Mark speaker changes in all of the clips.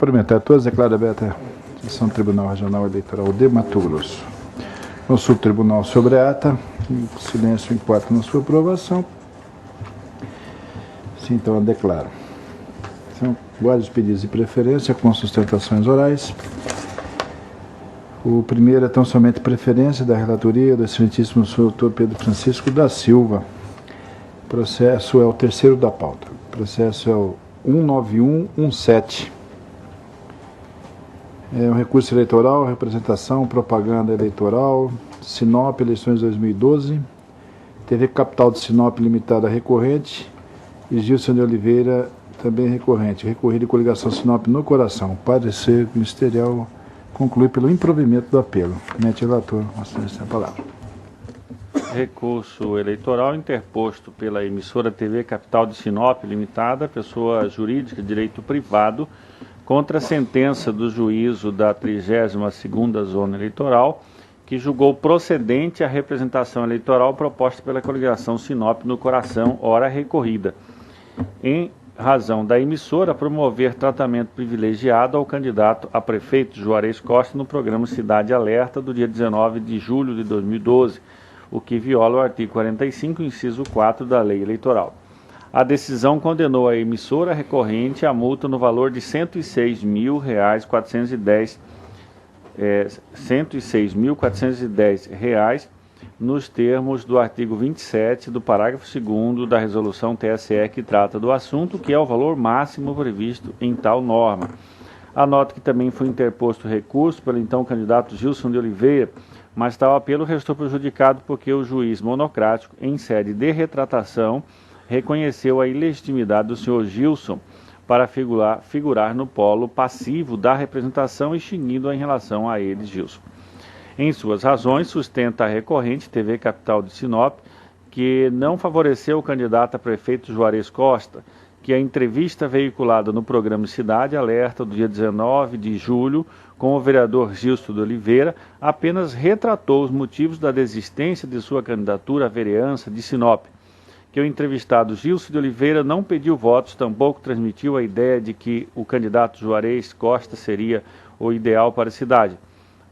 Speaker 1: Cumprimentar a todos, declaro aberta a sessão do Tribunal Regional Eleitoral de Mato Grosso. Consulto o Tribunal sobre a ata, o silêncio importa na sua aprovação. Sim, então eu declaro. São vários pedidos de preferência com sustentações orais. O primeiro é tão somente preferência da relatoria do excelentíssimo senhor doutor Pedro Francisco da Silva. O processo é o terceiro da pauta. O processo é o 19117. É um recurso eleitoral, representação, propaganda eleitoral, Sinop, eleições 2012, TV Capital de Sinop Limitada recorrente e Gilson de Oliveira também recorrente. Recorrido de coligação Sinop no coração. Parecer ministerial conclui pelo improvimento do apelo. Mente relator, a palavra.
Speaker 2: Recurso eleitoral interposto pela emissora TV Capital de Sinop Limitada, pessoa jurídica de direito privado, contra a sentença do juízo da 32ª Zona Eleitoral, que julgou procedente a representação eleitoral proposta pela coligação Sinop no coração, ora recorrida, em razão da emissora promover tratamento privilegiado ao candidato a prefeito Juarez Costa no programa Cidade Alerta do dia 19 de julho de 2012, o que viola o artigo 45, inciso 4 da Lei Eleitoral. A decisão condenou a emissora recorrente a multa no valor de R$ 106.410 nos termos do artigo 27 do parágrafo 2º da resolução TSE que trata do assunto, que é o valor máximo previsto em tal norma. Anoto que também foi interposto recurso pelo então candidato Gilson de Oliveira, mas tal apelo restou prejudicado porque o juiz monocrático, em sede de retratação, reconheceu a ilegitimidade do senhor Gilson para figurar no polo passivo da representação, extinguindo em relação a ele, Gilson. Em suas razões, sustenta a recorrente TV Capital de Sinop que não favoreceu o candidato a prefeito Juarez Costa, que a entrevista veiculada no programa Cidade Alerta do dia 19 de julho com o vereador Gilson de Oliveira apenas retratou os motivos da desistência de sua candidatura à vereança de Sinop, que o entrevistado Gilson de Oliveira não pediu votos, tampouco transmitiu a ideia de que o candidato Juarez Costa seria o ideal para a cidade.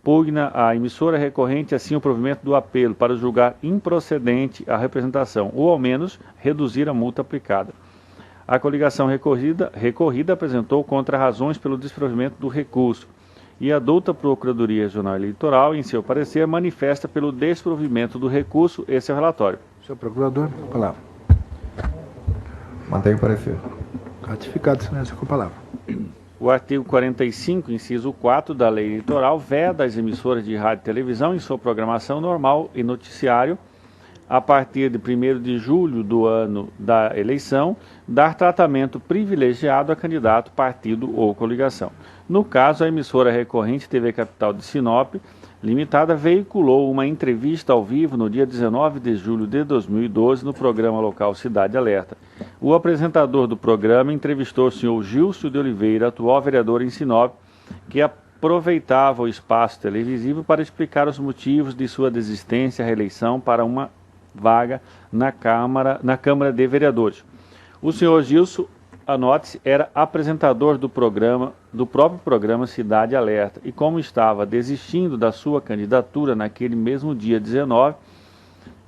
Speaker 2: Pugna a emissora recorrente assim o provimento do apelo para julgar improcedente a representação, ou ao menos reduzir a multa aplicada. A coligação recorrida apresentou contra-razões pelo desprovimento do recurso e a douta Procuradoria Regional Eleitoral, em seu parecer, manifesta pelo desprovimento do recurso. Esse é o relatório.
Speaker 1: Senhor Procurador, palavra.
Speaker 3: Mantém o parecer.
Speaker 1: Ratificado, silêncio com a palavra.
Speaker 2: O artigo 45, inciso 4 da Lei Eleitoral, veda as emissoras de rádio e televisão em sua programação normal e noticiário, a partir de 1º de julho do ano da eleição, dar tratamento privilegiado a candidato, partido ou coligação. No caso, a emissora recorrente TV Capital de Sinop Limitada veiculou uma entrevista ao vivo no dia 19 de julho de 2012 no programa local Cidade Alerta. O apresentador do programa entrevistou o senhor Gilson de Oliveira, atual vereador em Sinop, que aproveitava o espaço televisivo para explicar os motivos de sua desistência à reeleição para uma vaga na Câmara de Vereadores. O senhor Gilson, anote-se, era apresentador do próprio programa Cidade Alerta e, como estava desistindo da sua candidatura naquele mesmo dia 19,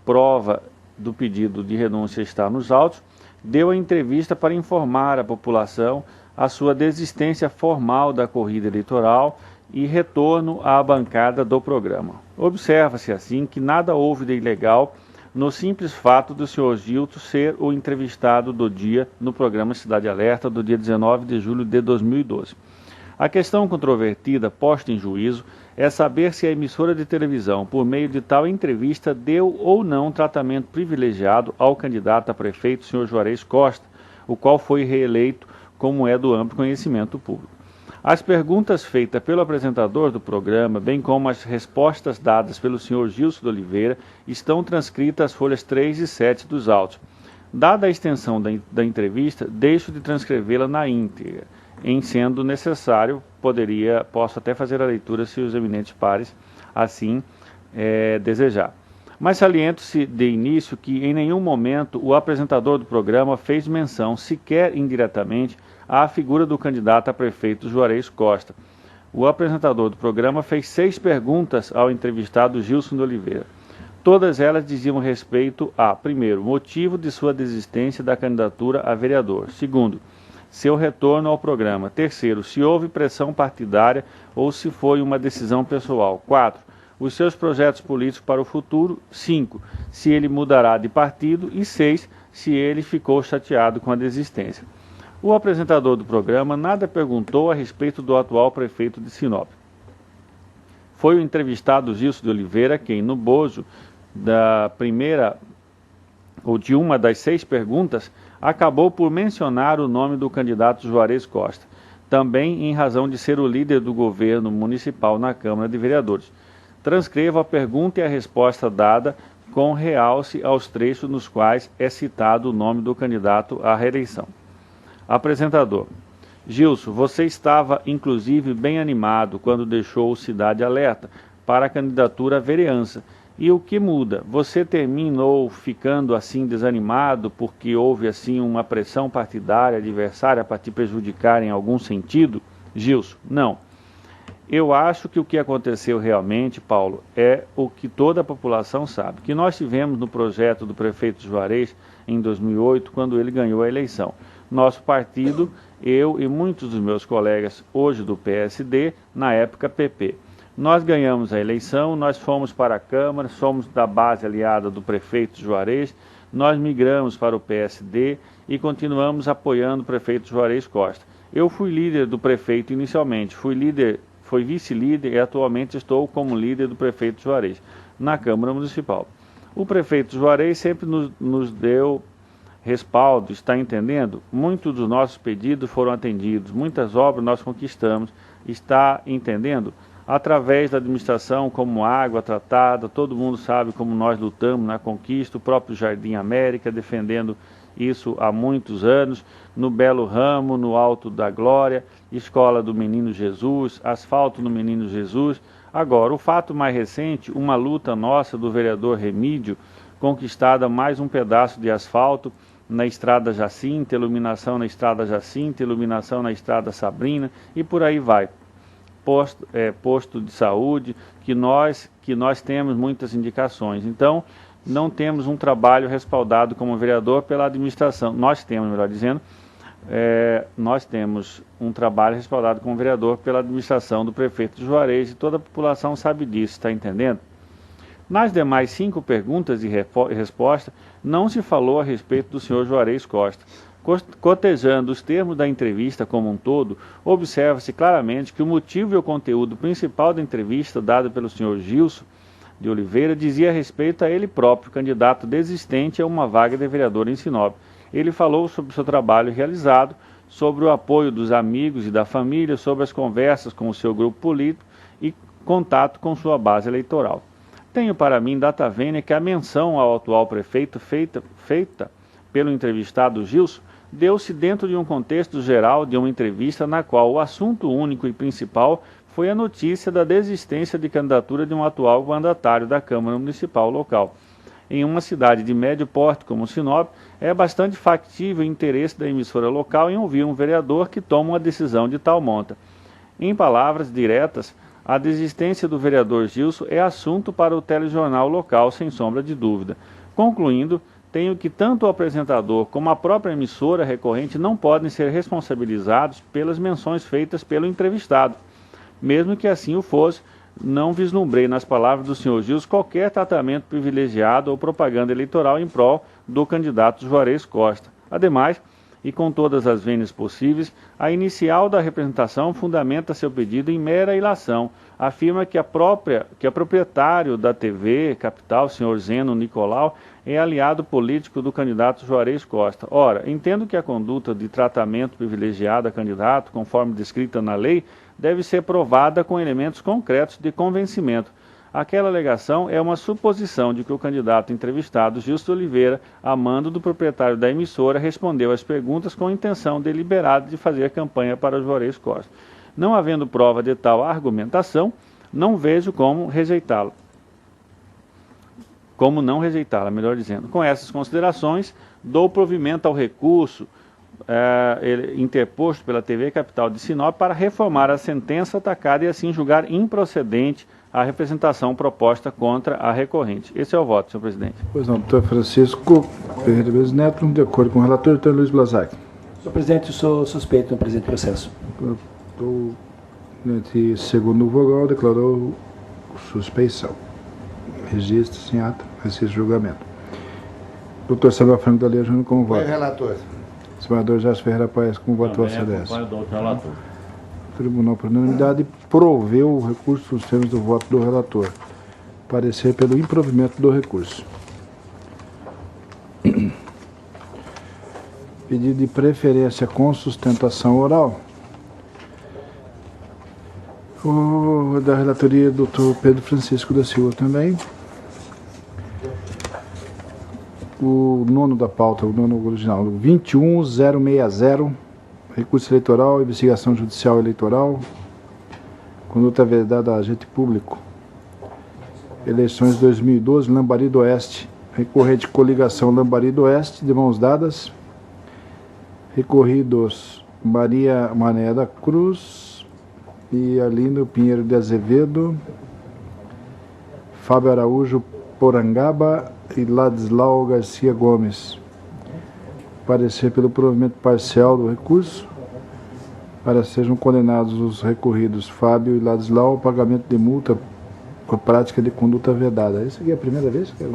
Speaker 2: prova do pedido de renúncia está nos autos, deu a entrevista para informar a população a sua desistência formal da corrida eleitoral e retorno à bancada do programa. Observa-se assim que nada houve de ilegal no simples fato do senhor Gilson ser o entrevistado do dia no programa Cidade Alerta do dia 19 de julho de 2012. A questão controvertida, posta em juízo, é saber se a emissora de televisão, por meio de tal entrevista, deu ou não tratamento privilegiado ao candidato a prefeito, senhor Juarez Costa, o qual foi reeleito, como é do amplo conhecimento público. As perguntas feitas pelo apresentador do programa, bem como as respostas dadas pelo senhor Gilson de Oliveira, estão transcritas às folhas 3 e 7 dos autos. Dada a extensão da entrevista, deixo de transcrevê-la na íntegra. Em sendo necessário, posso até fazer a leitura se os eminentes pares assim desejar. Mas saliento-se de início que em nenhum momento o apresentador do programa fez menção, sequer indiretamente, à figura do candidato a prefeito Juarez Costa. O apresentador do programa fez 6 perguntas ao entrevistado Gilson de Oliveira. Todas elas diziam respeito a, primeiro, motivo de sua desistência da candidatura a vereador. Segundo, seu retorno ao programa. Terceiro, se houve pressão partidária ou se foi uma decisão pessoal. 4, os seus projetos políticos para o futuro. 5, se ele mudará de partido. E 6, se ele ficou chateado com a desistência. O apresentador do programa nada perguntou a respeito do atual prefeito de Sinop. Foi o entrevistado Gilson de Oliveira quem, no bojo da primeira ou de uma das 6 perguntas, acabou por mencionar o nome do candidato Juarez Costa, também em razão de ser o líder do governo municipal na Câmara de Vereadores. Transcrevo a pergunta e a resposta dada com realce aos trechos nos quais é citado o nome do candidato à reeleição. Apresentador: Gilson, você estava inclusive bem animado quando deixou o Cidade Alerta para a candidatura à vereança. E o que muda? Você terminou ficando assim desanimado porque houve assim uma pressão partidária adversária para te prejudicar em algum sentido? Gilson: não. Eu acho que o que aconteceu realmente, Paulo, é o que toda a população sabe, que nós tivemos no projeto do prefeito Juarez em 2008, quando ele ganhou a eleição. Nosso partido, eu e muitos dos meus colegas, hoje do PSD, na época PP. Nós ganhamos a eleição, nós fomos para a Câmara, somos da base aliada do prefeito Juarez, nós migramos para o PSD e continuamos apoiando o prefeito Juarez Costa. Eu fui líder do prefeito inicialmente, fui vice-líder e atualmente estou como líder do prefeito Juarez, na Câmara Municipal. O prefeito Juarez sempre nos deu respaldo, está entendendo? Muitos dos nossos pedidos foram atendidos, muitas obras nós conquistamos, está entendendo? Através da administração, como água tratada, todo mundo sabe como nós lutamos na conquista, o próprio Jardim América, defendendo isso há muitos anos, no Belo Ramo, no Alto da Glória, Escola do Menino Jesus, asfalto no Menino Jesus. Agora, o fato mais recente, uma luta nossa do vereador Remídio, conquistada mais um pedaço de asfalto na Estrada Jacinta, iluminação na Estrada Jacinta, iluminação na Estrada Sabrina e por aí vai. Posto de saúde, que nós temos muitas indicações. Então, não temos um trabalho respaldado como vereador pela administração. Nós temos, melhor dizendo, nós temos um trabalho respaldado como vereador pela administração do prefeito de Juarez e toda a população sabe disso, está entendendo? Nas demais 5 perguntas e respostas, não se falou a respeito do senhor Juarez Costa. Cotejando os termos da entrevista como um todo, observa-se claramente que o motivo e o conteúdo principal da entrevista dada pelo senhor Gilson de Oliveira dizia respeito a ele próprio, candidato desistente a uma vaga de vereador em Sinop. Ele falou sobre o seu trabalho realizado, sobre o apoio dos amigos e da família, sobre as conversas com o seu grupo político e contato com sua base eleitoral. Tenho para mim data vênia que a menção ao atual prefeito feita pelo entrevistado Gilson deu-se dentro de um contexto geral de uma entrevista na qual o assunto único e principal foi a notícia da desistência de candidatura de um atual mandatário da Câmara Municipal local. Em uma cidade de médio porte como Sinop, é bastante factível o interesse da emissora local em ouvir um vereador que toma uma decisão de tal monta. Em palavras diretas, a desistência do vereador Gilson é assunto para o telejornal local, sem sombra de dúvida. Concluindo, tenho que tanto o apresentador como a própria emissora recorrente não podem ser responsabilizados pelas menções feitas pelo entrevistado. Mesmo que assim o fosse, não vislumbrei nas palavras do senhor Gilson qualquer tratamento privilegiado ou propaganda eleitoral em prol do candidato Juarez Costa. Ademais, e com todas as vênias possíveis, a inicial da representação fundamenta seu pedido em mera ilação. Afirma que a proprietário da TV Capital, senhor Zeno Nicolau, é aliado político do candidato Juarez Costa. Ora, entendo que a conduta de tratamento privilegiado a candidato, conforme descrita na lei, deve ser provada com elementos concretos de convencimento. Aquela alegação é uma suposição de que o candidato entrevistado, Gilson Oliveira, a mando do proprietário da emissora, respondeu às perguntas com intenção deliberada de fazer campanha para Juarez Costa. Não havendo prova de tal argumentação, não vejo como rejeitá-la. Como não rejeitá-la, melhor dizendo. Com essas considerações, dou provimento ao recurso interposto pela TV Capital de Sinop para reformar a sentença atacada e assim julgar improcedente a representação proposta contra a recorrente. Esse é o voto, senhor presidente.
Speaker 1: Pois não, doutor Francisco Ferreira Bez Neto, de acordo com o relator, doutor Luiz Blazak.
Speaker 3: Senhor presidente, eu sou suspeito no presente processo.
Speaker 1: O presidente, segundo o vogal, declarou suspeição. Registre-se em ata esse julgamento. Doutor Samuel Franco da Leia Júnior, como voto?
Speaker 4: Relator.
Speaker 1: Senador Jorge Ferreira Paes, como votou a CDS?
Speaker 2: Relator.
Speaker 1: O Tribunal, por unanimidade, proveu o recurso nos termos do voto do relator. Parecer pelo improvimento do recurso. Pedido de preferência com sustentação oral. O da relatoria, doutor Pedro Francisco da Silva também. O nono da pauta, o nono original, 21060, recurso eleitoral, investigação judicial eleitoral, conduta vedada a agente público, eleições 2012, Lambari do Oeste, recorrente coligação Lambari do Oeste, de mãos dadas, recorridos Maria Mané da Cruz e Arlindo Pinheiro de Azevedo, Fábio Araújo Porangaba e Ladislau Garcia Gomes. Parecer pelo provimento parcial do recurso, para que sejam condenados os recorridos Fábio e Ladislau ao pagamento de multa por prática de conduta vedada. Isso aqui é a primeira vez que é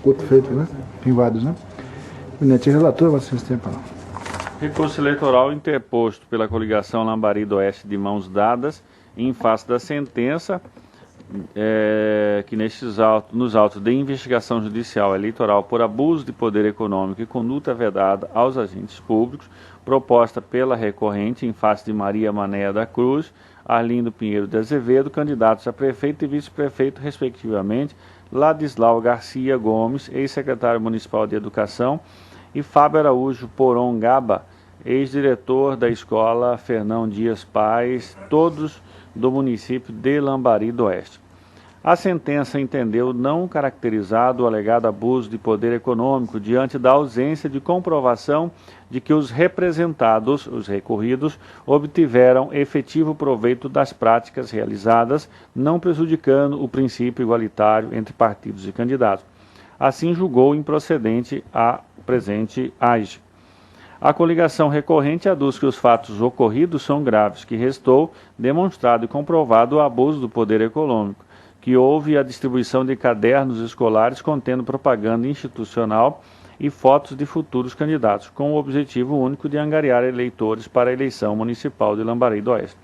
Speaker 1: outro feito, né? Tem vários, né? Eminente relator, vocês têm a palavra.
Speaker 2: Recurso eleitoral interposto pela coligação Lambari do Oeste de mãos dadas em face da sentença que nos autos de investigação judicial eleitoral por abuso de poder econômico e conduta vedada aos agentes públicos, proposta pela recorrente em face de Maria Mané da Cruz, Arlindo Pinheiro de Azevedo, candidatos a prefeito e vice-prefeito, respectivamente, Ladislau Garcia Gomes, ex-secretário municipal de Educação, e Fábio Araújo Porongaba, ex-diretor da escola Fernão Dias Pais, todos do município de Lambari do Oeste. A sentença entendeu não caracterizado o alegado abuso de poder econômico diante da ausência de comprovação de que os representados, os recorridos, obtiveram efetivo proveito das práticas realizadas, não prejudicando o princípio igualitário entre partidos e candidatos. Assim julgou improcedente a presente AIGE. A coligação recorrente aduz que os fatos ocorridos são graves, que restou demonstrado e comprovado o abuso do poder econômico, que houve a distribuição de cadernos escolares contendo propaganda institucional e fotos de futuros candidatos, com o objetivo único de angariar eleitores para a eleição municipal de Lambari do Oeste,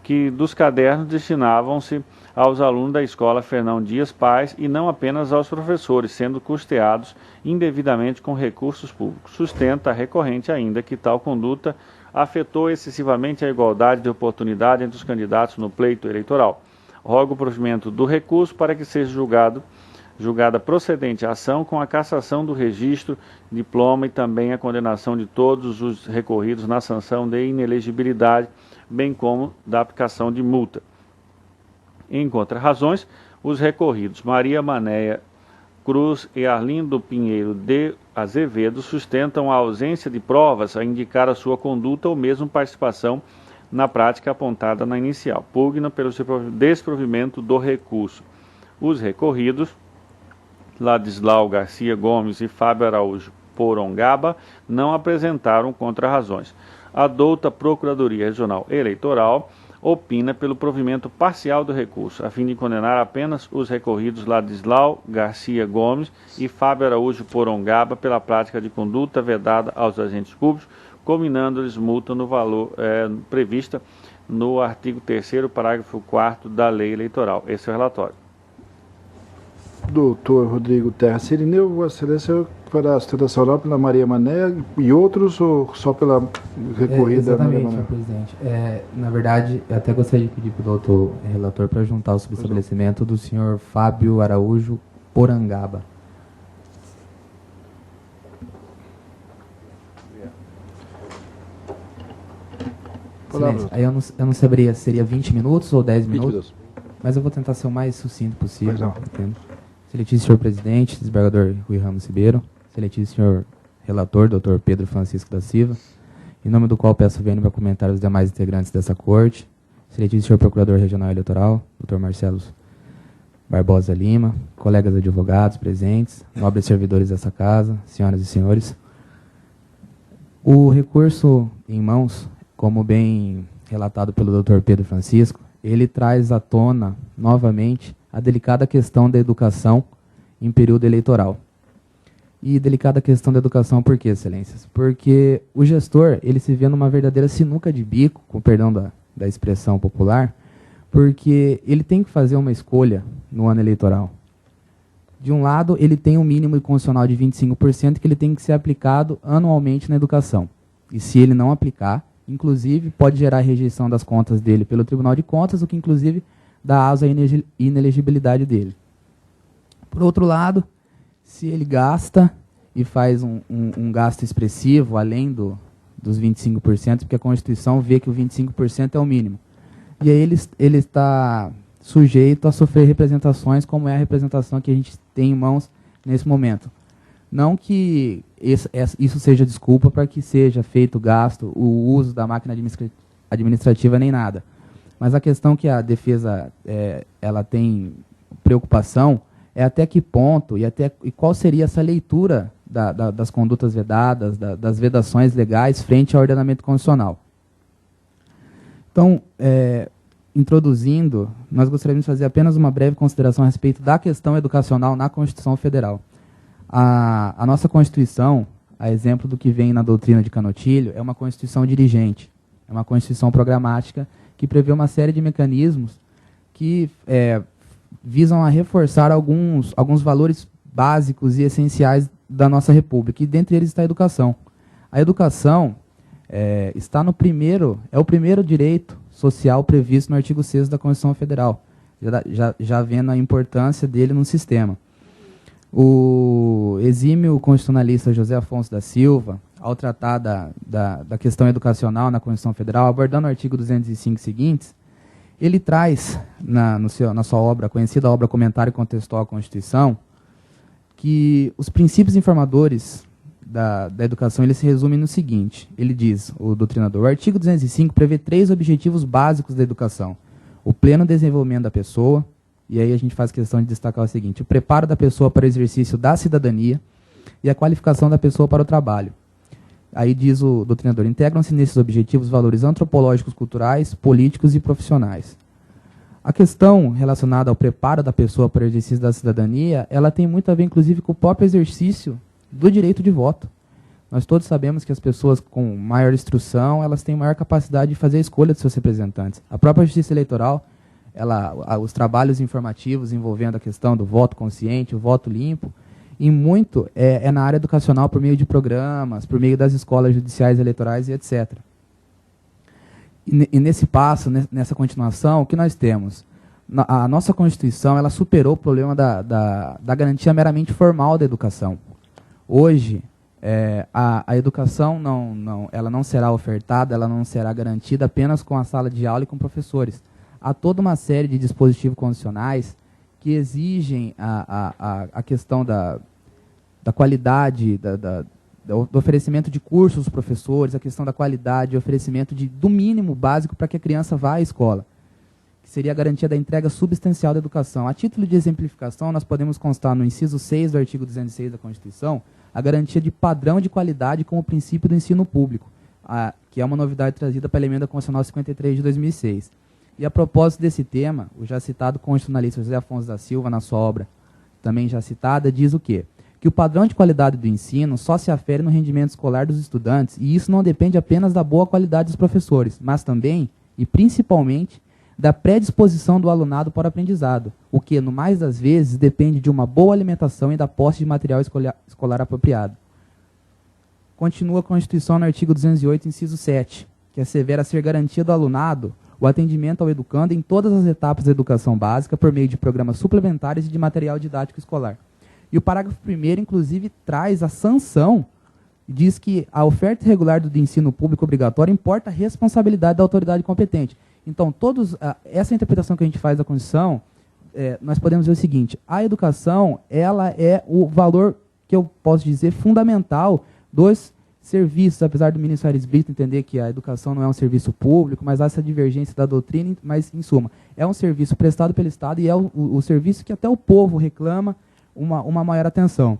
Speaker 2: que dos cadernos destinavam-se aos alunos da escola Fernão Dias Pais e não apenas aos professores, sendo custeados indevidamente com recursos públicos. Sustenta a recorrente ainda que tal conduta afetou excessivamente a igualdade de oportunidade entre os candidatos no pleito eleitoral. Roga o provimento do recurso para que seja julgada procedente a ação com a cassação do registro, diploma e também a condenação de todos os recorridos na sanção de inelegibilidade, bem como da aplicação de multa. Em contra-razões, os recorridos Maria Manéia Cruz e Arlindo Pinheiro de Azevedo sustentam a ausência de provas a indicar a sua conduta ou mesmo participação na prática apontada na inicial. Pugna pelo desprovimento do recurso. Os recorridos Ladislau Garcia Gomes e Fábio Araújo Porongaba não apresentaram contra-razões. A douta Procuradoria Regional Eleitoral opina pelo provimento parcial do recurso, a fim de condenar apenas os recorridos Ladislau Garcia Gomes e Fábio Araújo Porongaba pela prática de conduta vedada aos agentes públicos, combinando-lhes multa no valor prevista no artigo 3º, parágrafo 4º da Lei Eleitoral. Esse é o relatório.
Speaker 1: Doutor Rodrigo Terra Sirineu, Vossa Excelência fará a sustentação oral pela Maria Mané e outros ou só pela recorrida?
Speaker 5: Exatamente, senhor presidente. Na verdade, eu até gostaria de pedir para o doutor relator para juntar o subestabelecimento do senhor Fábio Araújo Porangaba. Aí eu não saberia se seria 20 minutos ou 10 minutos, mas eu vou tentar ser o mais sucinto possível. Excelentíssimo senhor presidente, desembargador Rui Ramos Ribeiro, excelentíssimo senhor relator, Dr. Pedro Francisco da Silva, em nome do qual peço vênia para comentar os demais integrantes dessa corte, excelentíssimo senhor Procurador Regional Eleitoral, Dr. Marcelo Barbosa Lima, colegas advogados presentes, nobres servidores dessa casa, senhoras e senhores. O recurso em mãos, como bem relatado pelo Dr. Pedro Francisco, ele traz à tona, novamente, a delicada questão da educação em período eleitoral. E delicada questão da educação por quê, excelências? Porque o gestor, ele se vê numa verdadeira sinuca de bico, com perdão da expressão popular, porque ele tem que fazer uma escolha no ano eleitoral. De um lado, ele tem um mínimo constitucional de 25% que ele tem que ser aplicado anualmente na educação. E se ele não aplicar, inclusive, pode gerar rejeição das contas dele pelo Tribunal de Contas, o que, inclusive, dá aso à inelegibilidade dele. Por outro lado, se ele gasta e faz um gasto expressivo, além dos 25%, porque a Constituição vê que o 25% é o mínimo. E aí ele está sujeito a sofrer representações, como é a representação que a gente tem em mãos nesse momento. Não que isso seja desculpa para que seja feito gasto, o uso da máquina administrativa, nem nada. Mas a questão que a defesa ela tem preocupação é até que ponto e qual seria essa leitura das condutas vedadas, das vedações legais frente ao ordenamento constitucional. Então, introduzindo, nós gostaríamos de fazer apenas uma breve consideração a respeito da questão educacional na Constituição Federal. A nossa Constituição, a exemplo do que vem na doutrina de Canotilho, é uma Constituição dirigente, é uma Constituição programática que prevê uma série de mecanismos que visam a reforçar alguns valores básicos e essenciais da nossa República, e dentre eles está a educação. A educação está no é o primeiro direito social previsto no artigo 6º da Constituição Federal, já vendo a importância dele no sistema. O exímio constitucionalista José Afonso da Silva, ao tratar da questão educacional na Constituição Federal, abordando o artigo 205 seguintes, ele traz, na sua obra, conhecida obra Comentário Contextual à Constituição, que os princípios informadores da educação eles se resumem no seguinte, ele diz, o doutrinador, o artigo 205 prevê 3 objetivos básicos da educação: o pleno desenvolvimento da pessoa, e aí a gente faz questão de destacar o seguinte: o preparo da pessoa para o exercício da cidadania e a qualificação da pessoa para o trabalho. Aí diz o doutrinador, integram-se nesses objetivos valores antropológicos, culturais, políticos e profissionais. A questão relacionada ao preparo da pessoa para o exercício da cidadania, ela tem muito a ver, inclusive, com o próprio exercício do direito de voto. Nós todos sabemos que as pessoas com maior instrução, elas têm maior capacidade de fazer a escolha de seus representantes. A própria justiça eleitoral, os trabalhos informativos envolvendo a questão do voto consciente, o voto limpo, e muito é na área educacional por meio de programas, por meio das escolas judiciais eleitorais e etc. E nesse passo, nessa continuação, o que nós temos? A nossa Constituição ela superou o problema da garantia meramente formal da educação. Hoje, a educação ela não será ofertada, ela não será garantida apenas com a sala de aula e com professores. Há toda uma série de dispositivos condicionais que exigem a questão da qualidade, do oferecimento de cursos aos professores, a questão da qualidade, o oferecimento do mínimo básico para que a criança vá à escola, que seria a garantia da entrega substancial da educação. A título de exemplificação, nós podemos constar no inciso 6 do artigo 206 da Constituição a garantia de padrão de qualidade como princípio do ensino público, que é uma novidade trazida para a Emenda Constitucional 53 de 2006. E a propósito desse tema, o já citado constitucionalista José Afonso da Silva, na sua obra também já citada, diz o quê? Que o padrão de qualidade do ensino só se afere no rendimento escolar dos estudantes, e isso não depende apenas da boa qualidade dos professores, mas também, e principalmente, da predisposição do alunado para o aprendizado, o que, no mais das vezes, depende de uma boa alimentação e da posse de material escolar apropriado. Continua a Constituição no artigo 208, inciso 7, que assevera ser garantia do alunado o atendimento ao educando em todas as etapas da educação básica por meio de programas suplementares e de material didático escolar. E o parágrafo 1º, inclusive, traz a sanção, diz que a oferta irregular do ensino público obrigatório importa a responsabilidade da autoridade competente. Então, essa interpretação que a gente faz da Constituição, nós podemos dizer o seguinte: a educação ela é o valor, que eu posso dizer, fundamental 2, serviços, apesar do ministro Aires Brito entender que a educação não é um serviço público, mas há essa divergência da doutrina, mas, em suma, é um serviço prestado pelo Estado e é o serviço que até o povo reclama uma maior atenção.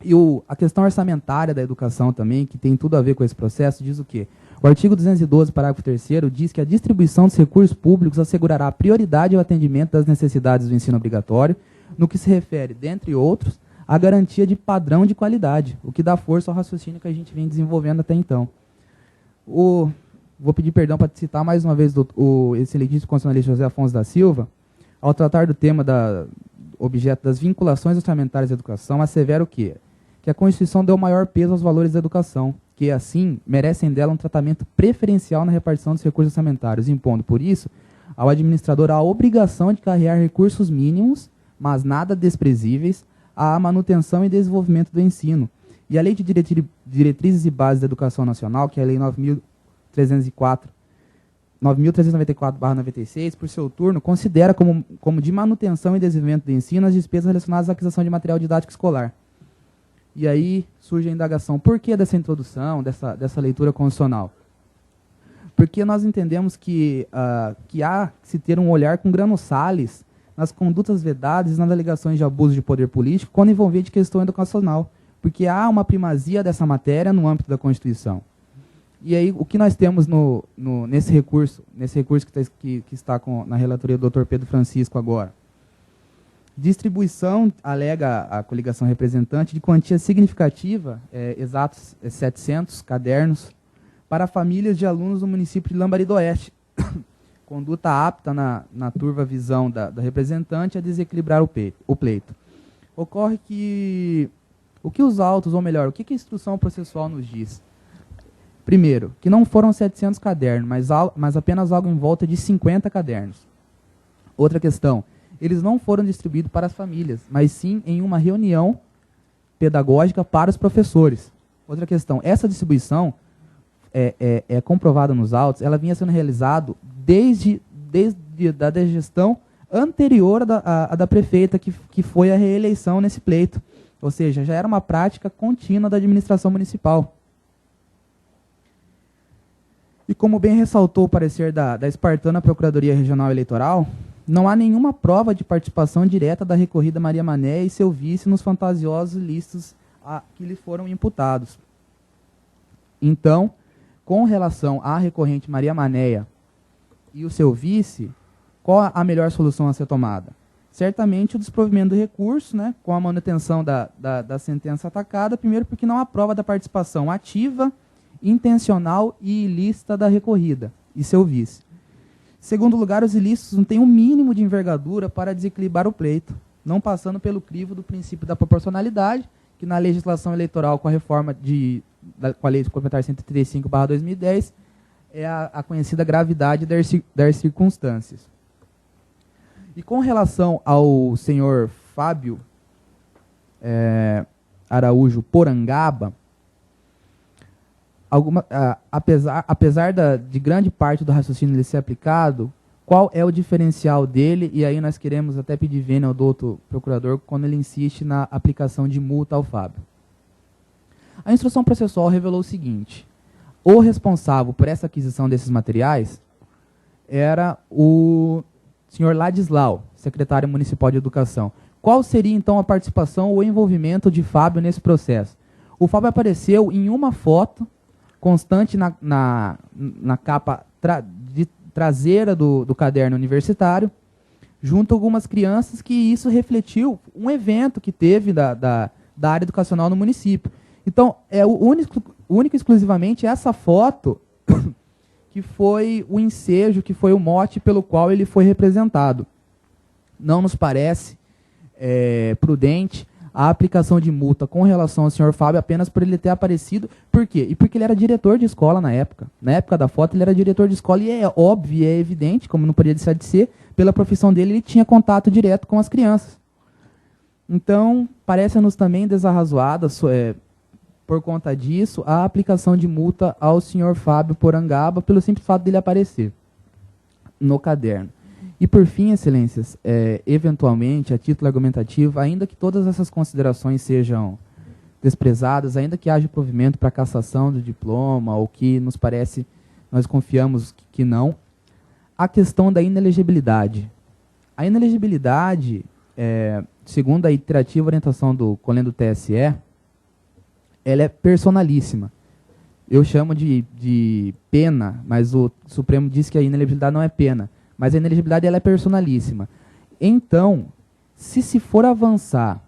Speaker 5: E a questão orçamentária da educação também, que tem tudo a ver com esse processo, diz o quê? O artigo 212, parágrafo 3º, diz que a distribuição dos recursos públicos assegurará a prioridade ao atendimento das necessidades do ensino obrigatório, no que se refere, dentre outros, à garantia de padrão de qualidade, o que dá força ao raciocínio que a gente vem desenvolvendo até então. Vou pedir perdão para citar mais uma vez o excelentíssimo constitucionalista José Afonso da Silva, ao tratar do tema objeto das vinculações orçamentárias da educação, assevera o quê? Que a Constituição deu maior peso aos valores da educação, que, assim, merecem dela um tratamento preferencial na repartição dos recursos orçamentários, impondo, por isso, ao administrador a obrigação de carregar recursos mínimos, mas nada desprezíveis, à manutenção e desenvolvimento do ensino. E a Lei de Diretrizes e Bases da Educação Nacional, que é a Lei 9.394/96, por seu turno, considera como de manutenção e desenvolvimento do ensino as despesas relacionadas à aquisição de material didático escolar. E aí surge a indagação, por que dessa introdução, dessa leitura constitucional? Porque nós entendemos que há que se ter um olhar com grano-sales nas condutas vedadas e nas alegações de abuso de poder político quando envolvido de questão educacional, porque há uma primazia dessa matéria no âmbito da Constituição. E aí o que nós temos nesse recurso que está na relatoria do Dr. Pedro Francisco agora? Distribuição, alega a coligação representante, de quantia significativa, exatos 700 cadernos, para famílias de alunos do município de Lambari do Oeste. Conduta apta na turva visão da representante a desequilibrar o pleito. Ocorre que o que os autos, ou melhor, o que a instrução processual nos diz? Primeiro, que não foram 700 cadernos, mas apenas algo em volta de 50 cadernos. Outra questão, eles não foram distribuídos para as famílias, mas sim em uma reunião pedagógica para os professores. Outra questão, essa distribuição é comprovada nos autos, ela vinha sendo realizada desde a gestão anterior à da prefeita, que foi a reeleição nesse pleito. Ou seja, já era uma prática contínua da administração municipal. E como bem ressaltou o parecer da espartana Procuradoria Regional Eleitoral, não há nenhuma prova de participação direta da recorrida Maria Mané e seu vice nos fantasiosos ilícitos que lhe foram imputados. Então, com relação à recorrente Maria Manéia e o seu vice, qual a melhor solução a ser tomada? Certamente o desprovimento do recurso, né, com a manutenção da sentença atacada, primeiro porque não há prova da participação ativa, intencional e ilícita da recorrida e seu vice. Segundo lugar, os ilícitos não têm um mínimo de envergadura para desequilibrar o pleito, não passando pelo crivo do princípio da proporcionalidade, que na legislação eleitoral com a reforma com a Lei Complementar 135/2010 é a conhecida gravidade das circunstâncias. E com relação ao senhor Fábio Araújo Porangaba, apesar de grande parte do raciocínio ele ser aplicado, qual é o diferencial dele? E aí nós queremos até pedir vênia ao doutor procurador quando ele insiste na aplicação de multa ao Fábio. A instrução processual revelou o seguinte: o responsável por essa aquisição desses materiais era o senhor Ladislau, secretário municipal de educação. Qual seria então a participação ou envolvimento de Fábio nesse processo? O Fábio apareceu em uma foto constante na capa traseira do caderno universitário, junto a algumas crianças, que isso refletiu um evento que teve da área educacional no município. Então, é única e exclusivamente essa foto que foi o ensejo, que foi o mote pelo qual ele foi representado. Não nos parece prudente a aplicação de multa com relação ao senhor Fábio apenas por ele ter aparecido. Por quê? E porque ele era diretor de escola na época. Na época da foto ele era diretor de escola, e é óbvio, é evidente, como não podia deixar de ser, pela profissão dele, ele tinha contato direto com as crianças. Então, parece-nos também desarrazoada, por conta disso, a aplicação de multa ao senhor Fábio Porangaba, pelo simples fato dele aparecer no caderno. E por fim, excelências, eventualmente, a título argumentativo, ainda que todas essas considerações sejam desprezadas, ainda que haja provimento para cassação do diploma, ou que nos parece, nós confiamos que não. A questão da inelegibilidade. A inelegibilidade, segundo a iterativa orientação do CONLEN do TSE, ela é personalíssima. Eu chamo de pena, mas o Supremo diz que a inelegibilidade não é pena. Mas a inelegibilidade ela é personalíssima. Então, se for avançar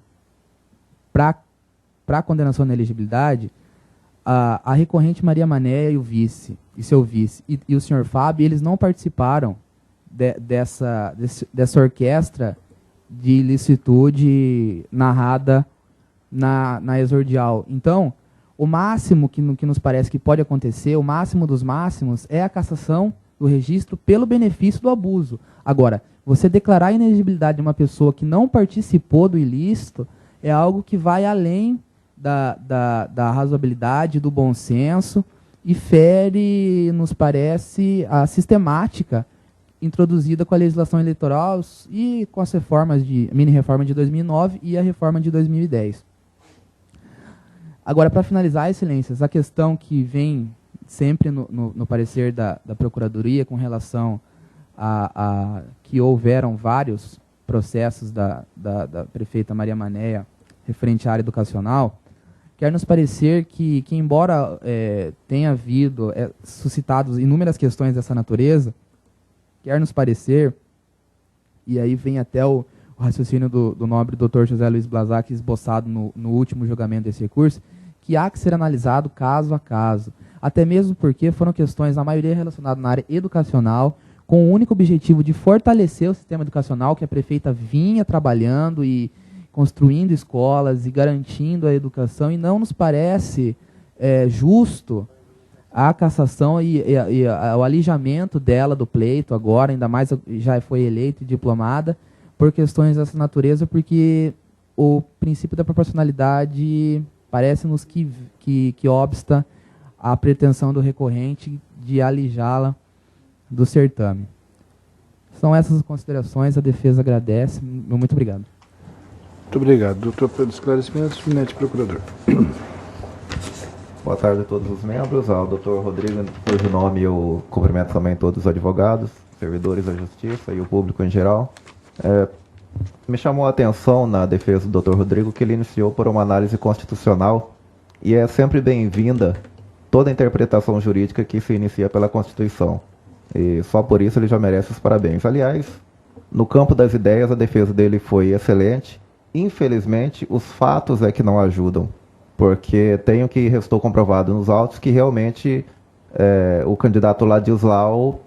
Speaker 5: para a condenação à inelegibilidade, a recorrente Maria Manéia e o vice, e seu vice, e o senhor Fábio, eles não participaram dessa orquestra de ilicitude narrada na exordial. Então, o máximo que nos parece que pode acontecer, o máximo dos máximos, é a cassação do registro pelo benefício do abuso. Agora, você declarar a inelegibilidade de uma pessoa que não participou do ilícito é algo que vai além da razoabilidade, do bom senso, e fere, nos parece, a sistemática introduzida com a legislação eleitoral e com as reformas mini-reforma de 2009 e a reforma de 2010. Agora, para finalizar, excelências, a questão que vem sempre no parecer da Procuradoria com relação a que houveram vários processos da prefeita Maria Manéia referente à área educacional, quer nos parecer que embora tenha havido suscitado inúmeras questões dessa natureza, quer nos parecer, e aí vem até o raciocínio do nobre Dr. José Luiz Blasac esboçado no último julgamento desse recurso, que há que ser analisado caso a caso, até mesmo porque foram questões, a maioria relacionadas na área educacional, com o único objetivo de fortalecer o sistema educacional que a prefeita vinha trabalhando e construindo escolas e garantindo a educação, e não nos parece justo a cassação e o alijamento dela do pleito agora, ainda mais já foi eleita e diplomada, por questões dessa natureza, porque o princípio da proporcionalidade parece-nos que obsta à pretensão do recorrente de alijá-la do certame. São essas as considerações, a defesa agradece. Muito obrigado.
Speaker 1: Muito obrigado, doutor, pelos esclarecimentos. Eminente procurador.
Speaker 4: Boa tarde a todos os membros. Ao doutor Rodrigo, cujo nome eu cumprimento também todos os advogados, servidores da Justiça e o público em geral. Me chamou a atenção na defesa do doutor Rodrigo que ele iniciou por uma análise constitucional, e é sempre bem-vinda toda a interpretação jurídica que se inicia pela Constituição. E só por isso ele já merece os parabéns. Aliás, no campo das ideias, a defesa dele foi excelente. Infelizmente, os fatos é que não ajudam, porque tenho que restou comprovado nos autos que realmente o candidato Ladislau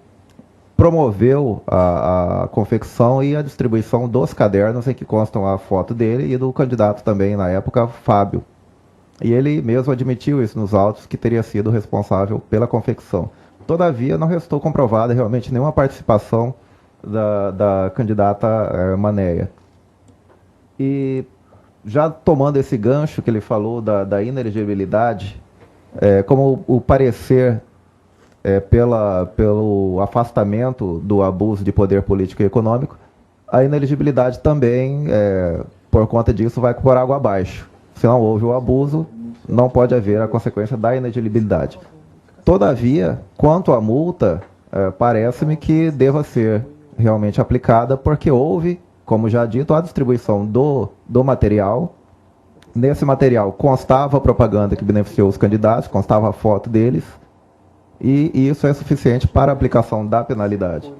Speaker 4: promoveu a confecção e a distribuição dos cadernos em que constam a foto dele e do candidato também, na época, Fábio. E ele mesmo admitiu isso nos autos, que teria sido responsável pela confecção. Todavia, não restou comprovada realmente nenhuma participação da candidata Manéia. E já tomando esse gancho que ele falou da inelegibilidade, como o parecer pelo afastamento do abuso de poder político e econômico, a inelegibilidade também, por conta disso, vai por água abaixo. Se não houve o abuso, não pode haver a consequência da inelegibilidade. Todavia, quanto à multa, parece-me que deva ser realmente aplicada, porque houve, como já dito, a distribuição do material. Nesse material constava a propaganda que beneficiou os candidatos, constava a foto deles, e isso é suficiente para a aplicação da penalidade.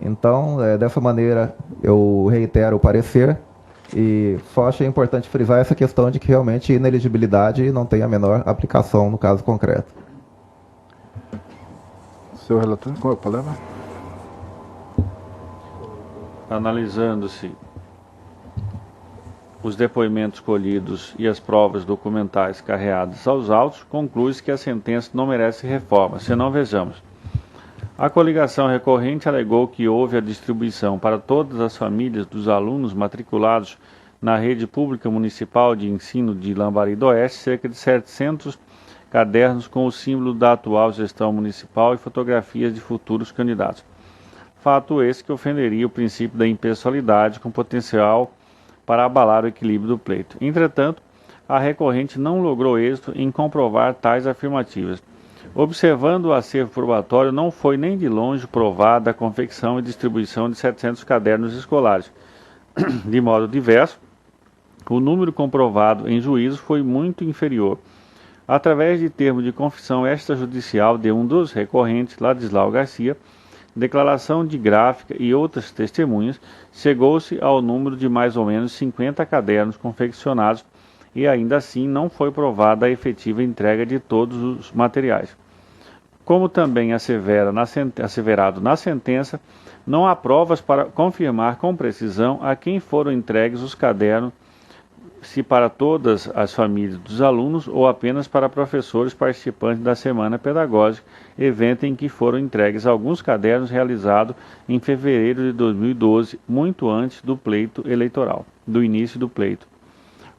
Speaker 4: Então, dessa maneira, eu reitero o parecer, e só achei importante frisar essa questão de que realmente inelegibilidade não tem a menor aplicação no caso concreto.
Speaker 1: Seu relator, qual é a palavra?
Speaker 2: Analisando-se os depoimentos colhidos e as provas documentais carreadas aos autos, conclui-se que a sentença não merece reforma. Se não, vejamos. A coligação recorrente alegou que houve a distribuição para todas as famílias dos alunos matriculados na rede pública municipal de ensino de Lambari do Oeste cerca de 700 cadernos com o símbolo da atual gestão municipal e fotografias de futuros candidatos. Fato esse que ofenderia o princípio da impessoalidade com potencial para abalar o equilíbrio do pleito. Entretanto, a recorrente não logrou êxito em comprovar tais afirmativas. Observando o acervo probatório, não foi nem de longe provada a confecção e distribuição de 700 cadernos escolares. De modo diverso, o número comprovado em juízo foi muito inferior. Através de termo de confissão extrajudicial de um dos recorrentes, Ladislau Garcia, declaração de gráfica e outras testemunhas, chegou-se ao número de mais ou menos 50 cadernos confeccionados e ainda assim não foi provada a efetiva entrega de todos os materiais. Como também asseverado na sentença, não há provas para confirmar com precisão a quem foram entregues os cadernos, se para todas as famílias dos alunos ou apenas para professores participantes da Semana Pedagógica, evento em que foram entregues alguns cadernos realizados em fevereiro de 2012, muito antes do pleito eleitoral, do início do pleito.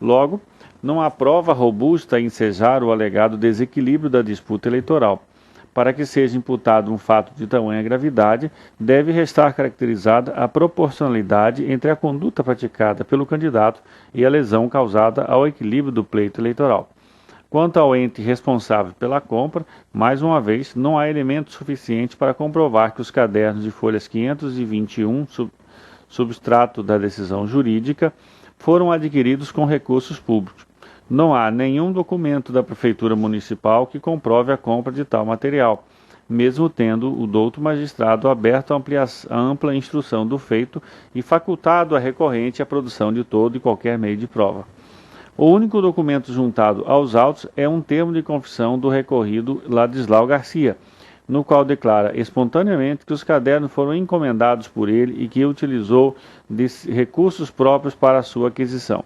Speaker 2: Logo, não há prova robusta a ensejar o alegado desequilíbrio da disputa eleitoral. Para que seja imputado um fato de tamanha gravidade, deve restar caracterizada a proporcionalidade entre a conduta praticada pelo candidato e a lesão causada ao equilíbrio do pleito eleitoral. Quanto ao ente responsável pela compra, mais uma vez, não há elementos suficientes para comprovar que os cadernos de folhas 521, substrato da decisão jurídica, foram adquiridos com recursos públicos. Não há nenhum documento da Prefeitura Municipal que comprove a compra de tal material, mesmo tendo o douto magistrado aberto a ampla instrução do feito e facultado a recorrente a produção de todo e qualquer meio de prova. O único documento juntado aos autos é um termo de confissão do recorrido Ladislau Garcia, no qual declara espontaneamente que os cadernos foram encomendados por ele e que utilizou de recursos próprios para a sua aquisição.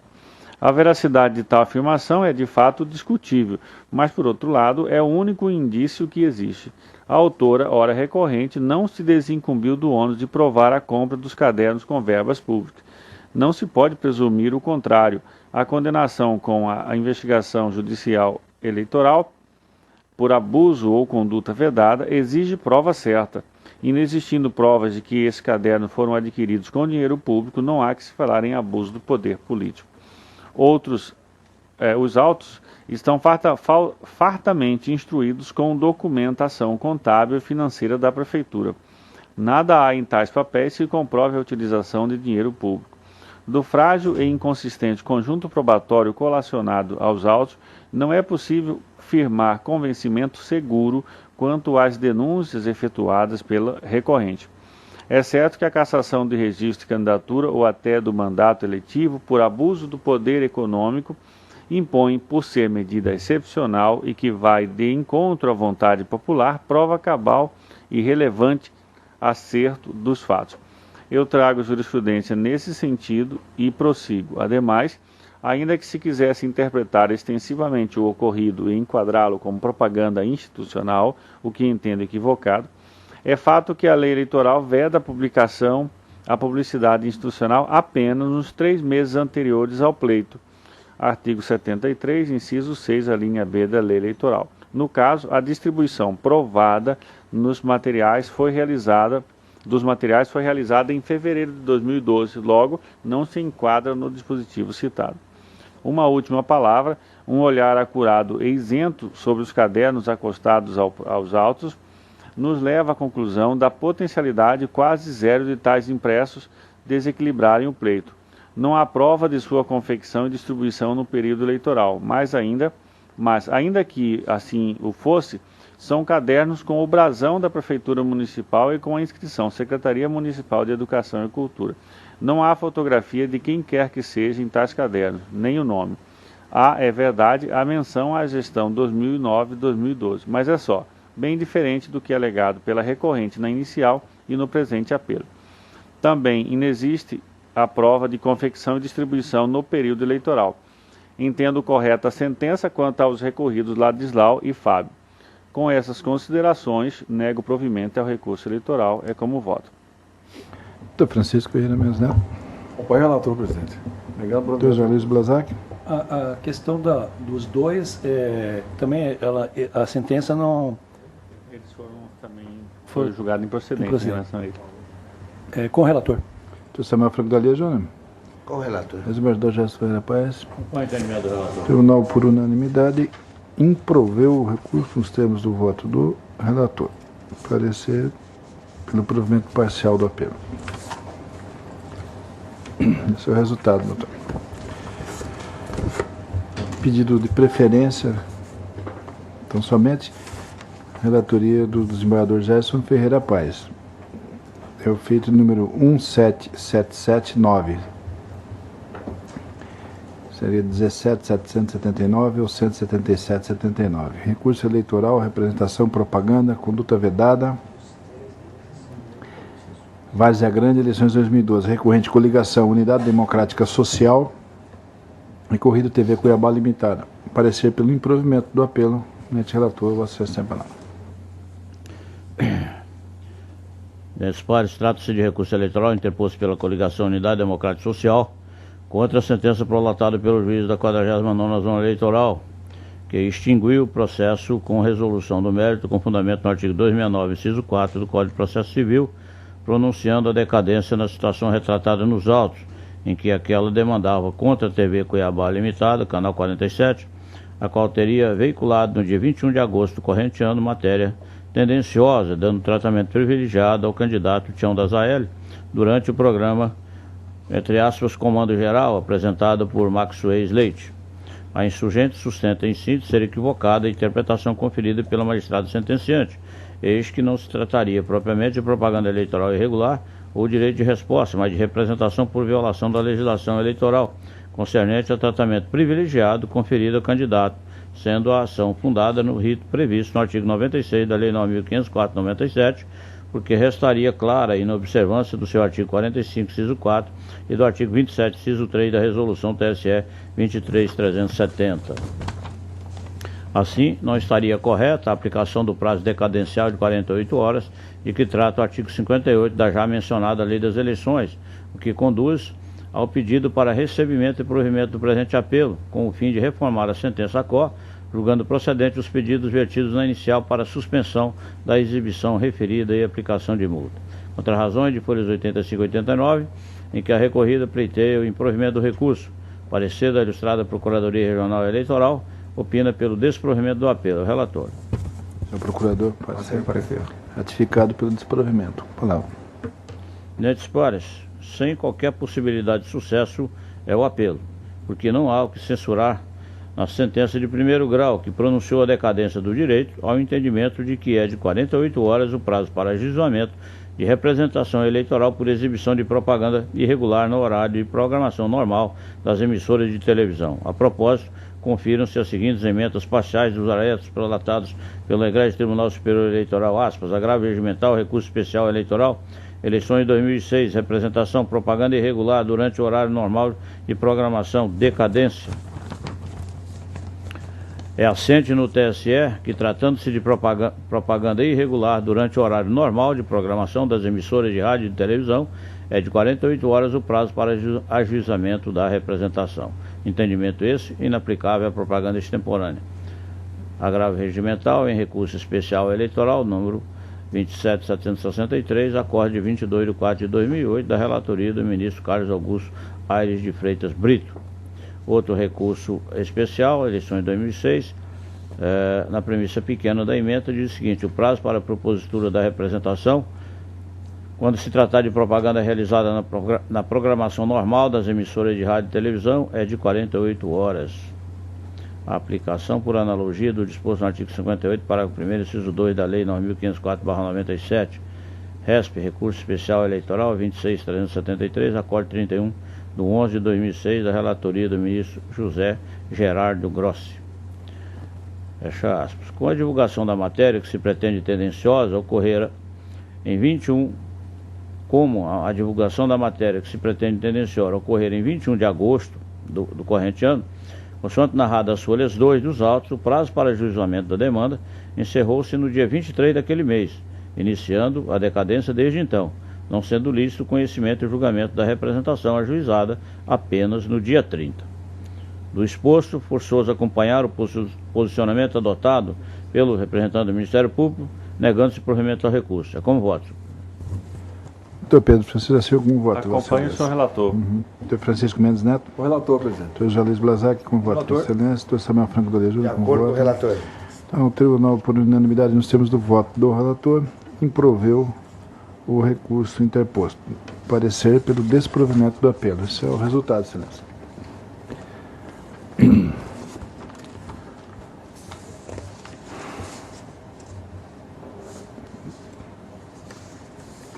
Speaker 2: A veracidade de tal afirmação é de fato discutível, mas por outro lado é o único indício que existe. A autora, ora recorrente, não se desincumbiu do ônus de provar a compra dos cadernos com verbas públicas. Não se pode presumir o contrário. A condenação com a investigação judicial eleitoral por abuso ou conduta vedada exige prova certa. Inexistindo provas de que esses cadernos foram adquiridos com dinheiro público, não há que se falar em abuso do poder político. Os autos estão fartamente instruídos com documentação contábil e financeira da Prefeitura. Nada há em tais papéis que comprove a utilização de dinheiro público. Do frágil e inconsistente conjunto probatório colacionado aos autos, não é possível firmar convencimento seguro quanto às denúncias efetuadas pela recorrente. É certo que a cassação de registro de candidatura ou até do mandato eletivo por abuso do poder econômico impõe, por ser medida excepcional e que vai de encontro à vontade popular, prova cabal e relevante acerto dos fatos. Eu trago jurisprudência nesse sentido e prossigo. Ademais, ainda que se quisesse interpretar extensivamente o ocorrido e enquadrá-lo como propaganda institucional, o que entendo equivocado, é fato que a lei eleitoral veda a publicidade institucional apenas nos 3 meses anteriores ao pleito. Artigo 73, inciso 6, a linha B da lei eleitoral. No caso, a distribuição provada dos materiais foi realizada em fevereiro de 2012, logo não se enquadra no dispositivo citado. Uma última palavra, um olhar acurado e isento sobre os cadernos acostados aos autos nos leva à conclusão da potencialidade quase zero de tais impressos desequilibrarem o pleito. Não há prova de sua confecção e distribuição no período eleitoral, mas ainda que assim o fosse, são cadernos com o brasão da Prefeitura Municipal e com a inscrição Secretaria Municipal de Educação e Cultura. Não há fotografia de quem quer que seja em tais cadernos, nem o nome. Há, é verdade, a menção à gestão 2009-2012, mas é só, bem diferente do que é alegado pela recorrente na inicial e no presente apelo. Também inexiste a prova de confecção e distribuição no período eleitoral. Entendo correta a sentença quanto aos recorridos Ladislau e Fábio. Com essas considerações, nego provimento ao recurso eleitoral. É como voto.
Speaker 1: Doutor Francisco Ferreira Mendes Neto.
Speaker 6: Acompanhe o relator, presidente. Obrigado,
Speaker 1: Doutor José Luiz Blazac.
Speaker 3: A questão dos dois, também a sentença não...
Speaker 2: Eles foram julgados improcedentes em relação a isso.
Speaker 3: Com o relator.
Speaker 1: Doutor Samuel Franco Dalia Júnior.
Speaker 7: Com o relator.
Speaker 1: Desembargador Gerson Ferreira Paes.
Speaker 2: Com o entendimento do relator.
Speaker 1: Tribunal, por unanimidade, improveu o recurso nos termos do voto do relator. Parecer pelo provimento parcial do apelo. Esse é o resultado, doutor. Pedido de preferência, então somente relatoria do desembargador Gerson Ferreira Paes. É o feito número 17779. Seria 17.779 ou 177.79. Recurso eleitoral, representação, propaganda, conduta vedada. Várzea Grande, eleições 2012. Recorrente, coligação, Unidade Democrática Social. Recorrido TV Cuiabá Limitada. Parecer pelo improvimento do apelo. Neste relator, Vossa Excelência tem a palavra.
Speaker 8: Nesses pares, trata-se de recurso eleitoral interposto pela coligação Unidade Democrática Social contra a sentença prolatada pelo juiz da 49ª Zona Eleitoral, que extinguiu o processo com resolução do mérito com fundamento no artigo 269, inciso 4 do Código de Processo Civil, pronunciando a decadência na situação retratada nos autos, em que aquela demandava contra a TV Cuiabá Limitada, canal 47, a qual teria veiculado no dia 21 de agosto do corrente ano matéria tendenciosa, dando tratamento privilegiado ao candidato Tião da Zael durante o programa, entre aspas, Comando Geral, apresentado por Maxwell Leite. A insurgente sustenta em síntese ser equivocada a interpretação conferida pela magistrada sentenciante, eis que não se trataria propriamente de propaganda eleitoral irregular ou direito de resposta, mas de representação por violação da legislação eleitoral, concernente a tratamento privilegiado conferido ao candidato, sendo a ação fundada no rito previsto no artigo 96 da Lei 9.504/97, porque restaria clara a inobservância do seu artigo 45, inciso 4, e do artigo 27, inciso 3 da Resolução TSE 23.370. Assim, não estaria correta a aplicação do prazo decadencial de 48 horas, de que trata o artigo 58 da já mencionada Lei das Eleições, o que conduz ao pedido para recebimento e provimento do presente apelo, com o fim de reformar a sentença ACO, julgando procedente os pedidos vertidos na inicial para suspensão da exibição referida e aplicação de multa. Contra razões de folhas 85 e 89, em que a recorrida pleiteia o improvimento do recurso. Parecer da Ilustrada Procuradoria Regional Eleitoral, opina pelo desprovimento do apelo. Relator.
Speaker 1: Senhor Procurador, parecer. Ratificado pelo desprovimento. Palavra.
Speaker 8: Nestes pares, sem qualquer possibilidade de sucesso, é o apelo, porque não há o que censurar na sentença de primeiro grau, que pronunciou a decadência do direito, ao entendimento de que é de 48 horas o prazo para ajuizamento de representação eleitoral por exibição de propaganda irregular no horário de programação normal das emissoras de televisão. A propósito, confiram-se as seguintes emendas parciais dos aretos prolatados pelo Egrégio Tribunal Superior Eleitoral, aspas, agravo regimental, recurso especial eleitoral, eleições de 2006, representação, propaganda irregular durante o horário normal de programação, decadência. É assente no TSE que, tratando-se de propaganda irregular durante o horário normal de programação das emissoras de rádio e de televisão, é de 48 horas o prazo para ajuizamento da representação. Entendimento esse inaplicável à propaganda extemporânea. Agravo regimental em recurso especial eleitoral, número 27.763, acorde de 22 de 4 de 2008, da relatoria do ministro Carlos Augusto Aires de Freitas Brito. Outro recurso especial, eleições de 2006, na premissa pequena da emenda, diz o seguinte: o prazo para a propositura da representação, quando se tratar de propaganda realizada na programação normal das emissoras de rádio e televisão, é de 48 horas. A aplicação por analogia do disposto no artigo 58, parágrafo 1º, inciso 2 da Lei 9.504/97, RESP, recurso especial eleitoral 26.373, acorde 31 do 11 de 2006, da relatoria do ministro José Gerardo Grossi. Fecha aspas. Com a divulgação da matéria, que se pretende tendenciosa, ocorrerá em 21, como a divulgação da matéria que se pretende tendenciosa ocorrer em 21 de agosto do corrente ano, consoante narrado as folhas 2 dos autos, o prazo para ajuizamento da demanda encerrou-se no dia 23 daquele mês, iniciando a decadência desde então, não sendo lícito o conhecimento e julgamento da representação ajuizada apenas no dia 30. Do exposto, forçoso acompanhar o posicionamento adotado pelo representante do Ministério Público, negando-se provimento ao recurso. É como voto.
Speaker 1: Doutor Pedro Francisco da Silva, com voto.
Speaker 2: Acompanhe o senhor relator.
Speaker 1: Doutor Francisco Mendes Neto.
Speaker 6: O relator, presidente.
Speaker 1: Doutor José Luiz Blazac, com voto.
Speaker 6: Relator.
Speaker 1: Excelência. Doutor Samuel Franco da Júlia, com
Speaker 7: acordo com o
Speaker 1: voto.
Speaker 7: relator.
Speaker 1: Então, o tribunal, por unanimidade, nos termos do voto do relator, improveu o recurso interposto. Parecer pelo desprovimento do apelo. Esse é o resultado, excelência.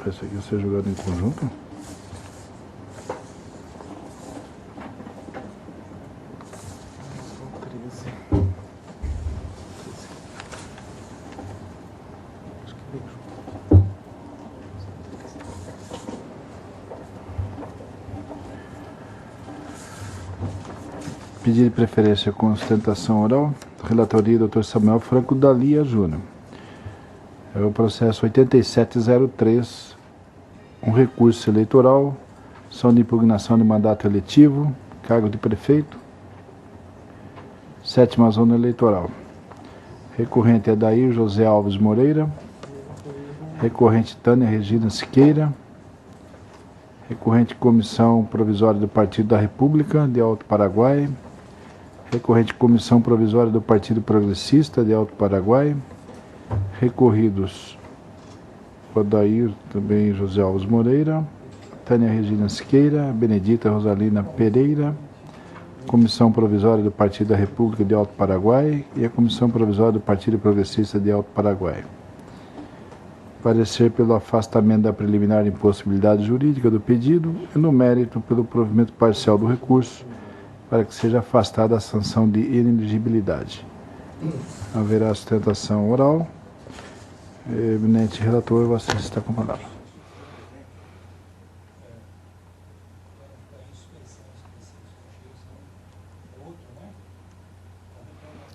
Speaker 1: Esse aqui vai ser julgado em conjunto. Pedido de preferência com sustentação oral. Relatoria Dr. Samuel Franco Dalia Júnior. É o processo 8703, um recurso eleitoral, ação de impugnação de mandato eletivo, cargo de prefeito, 7ª zona eleitoral. Recorrente Adair José Alves Moreira. Recorrente Tânia Regina Siqueira. Recorrente Comissão Provisória do Partido da República de Alto Paraguai. Recorrente Comissão Provisória do Partido Progressista de Alto Paraguai. Recorridos Odair, também José Alves Moreira, Tânia Regina Siqueira, Benedita Rosalina Pereira, Comissão Provisória do Partido da República de Alto Paraguai e a Comissão Provisória do Partido Progressista de Alto Paraguai. Parecer pelo afastamento da preliminar impossibilidade jurídica do pedido e no mérito pelo provimento parcial do recurso para que seja afastada a sanção de inelegibilidade. Haverá sustentação oral. Eminente relator, você está com a palavra.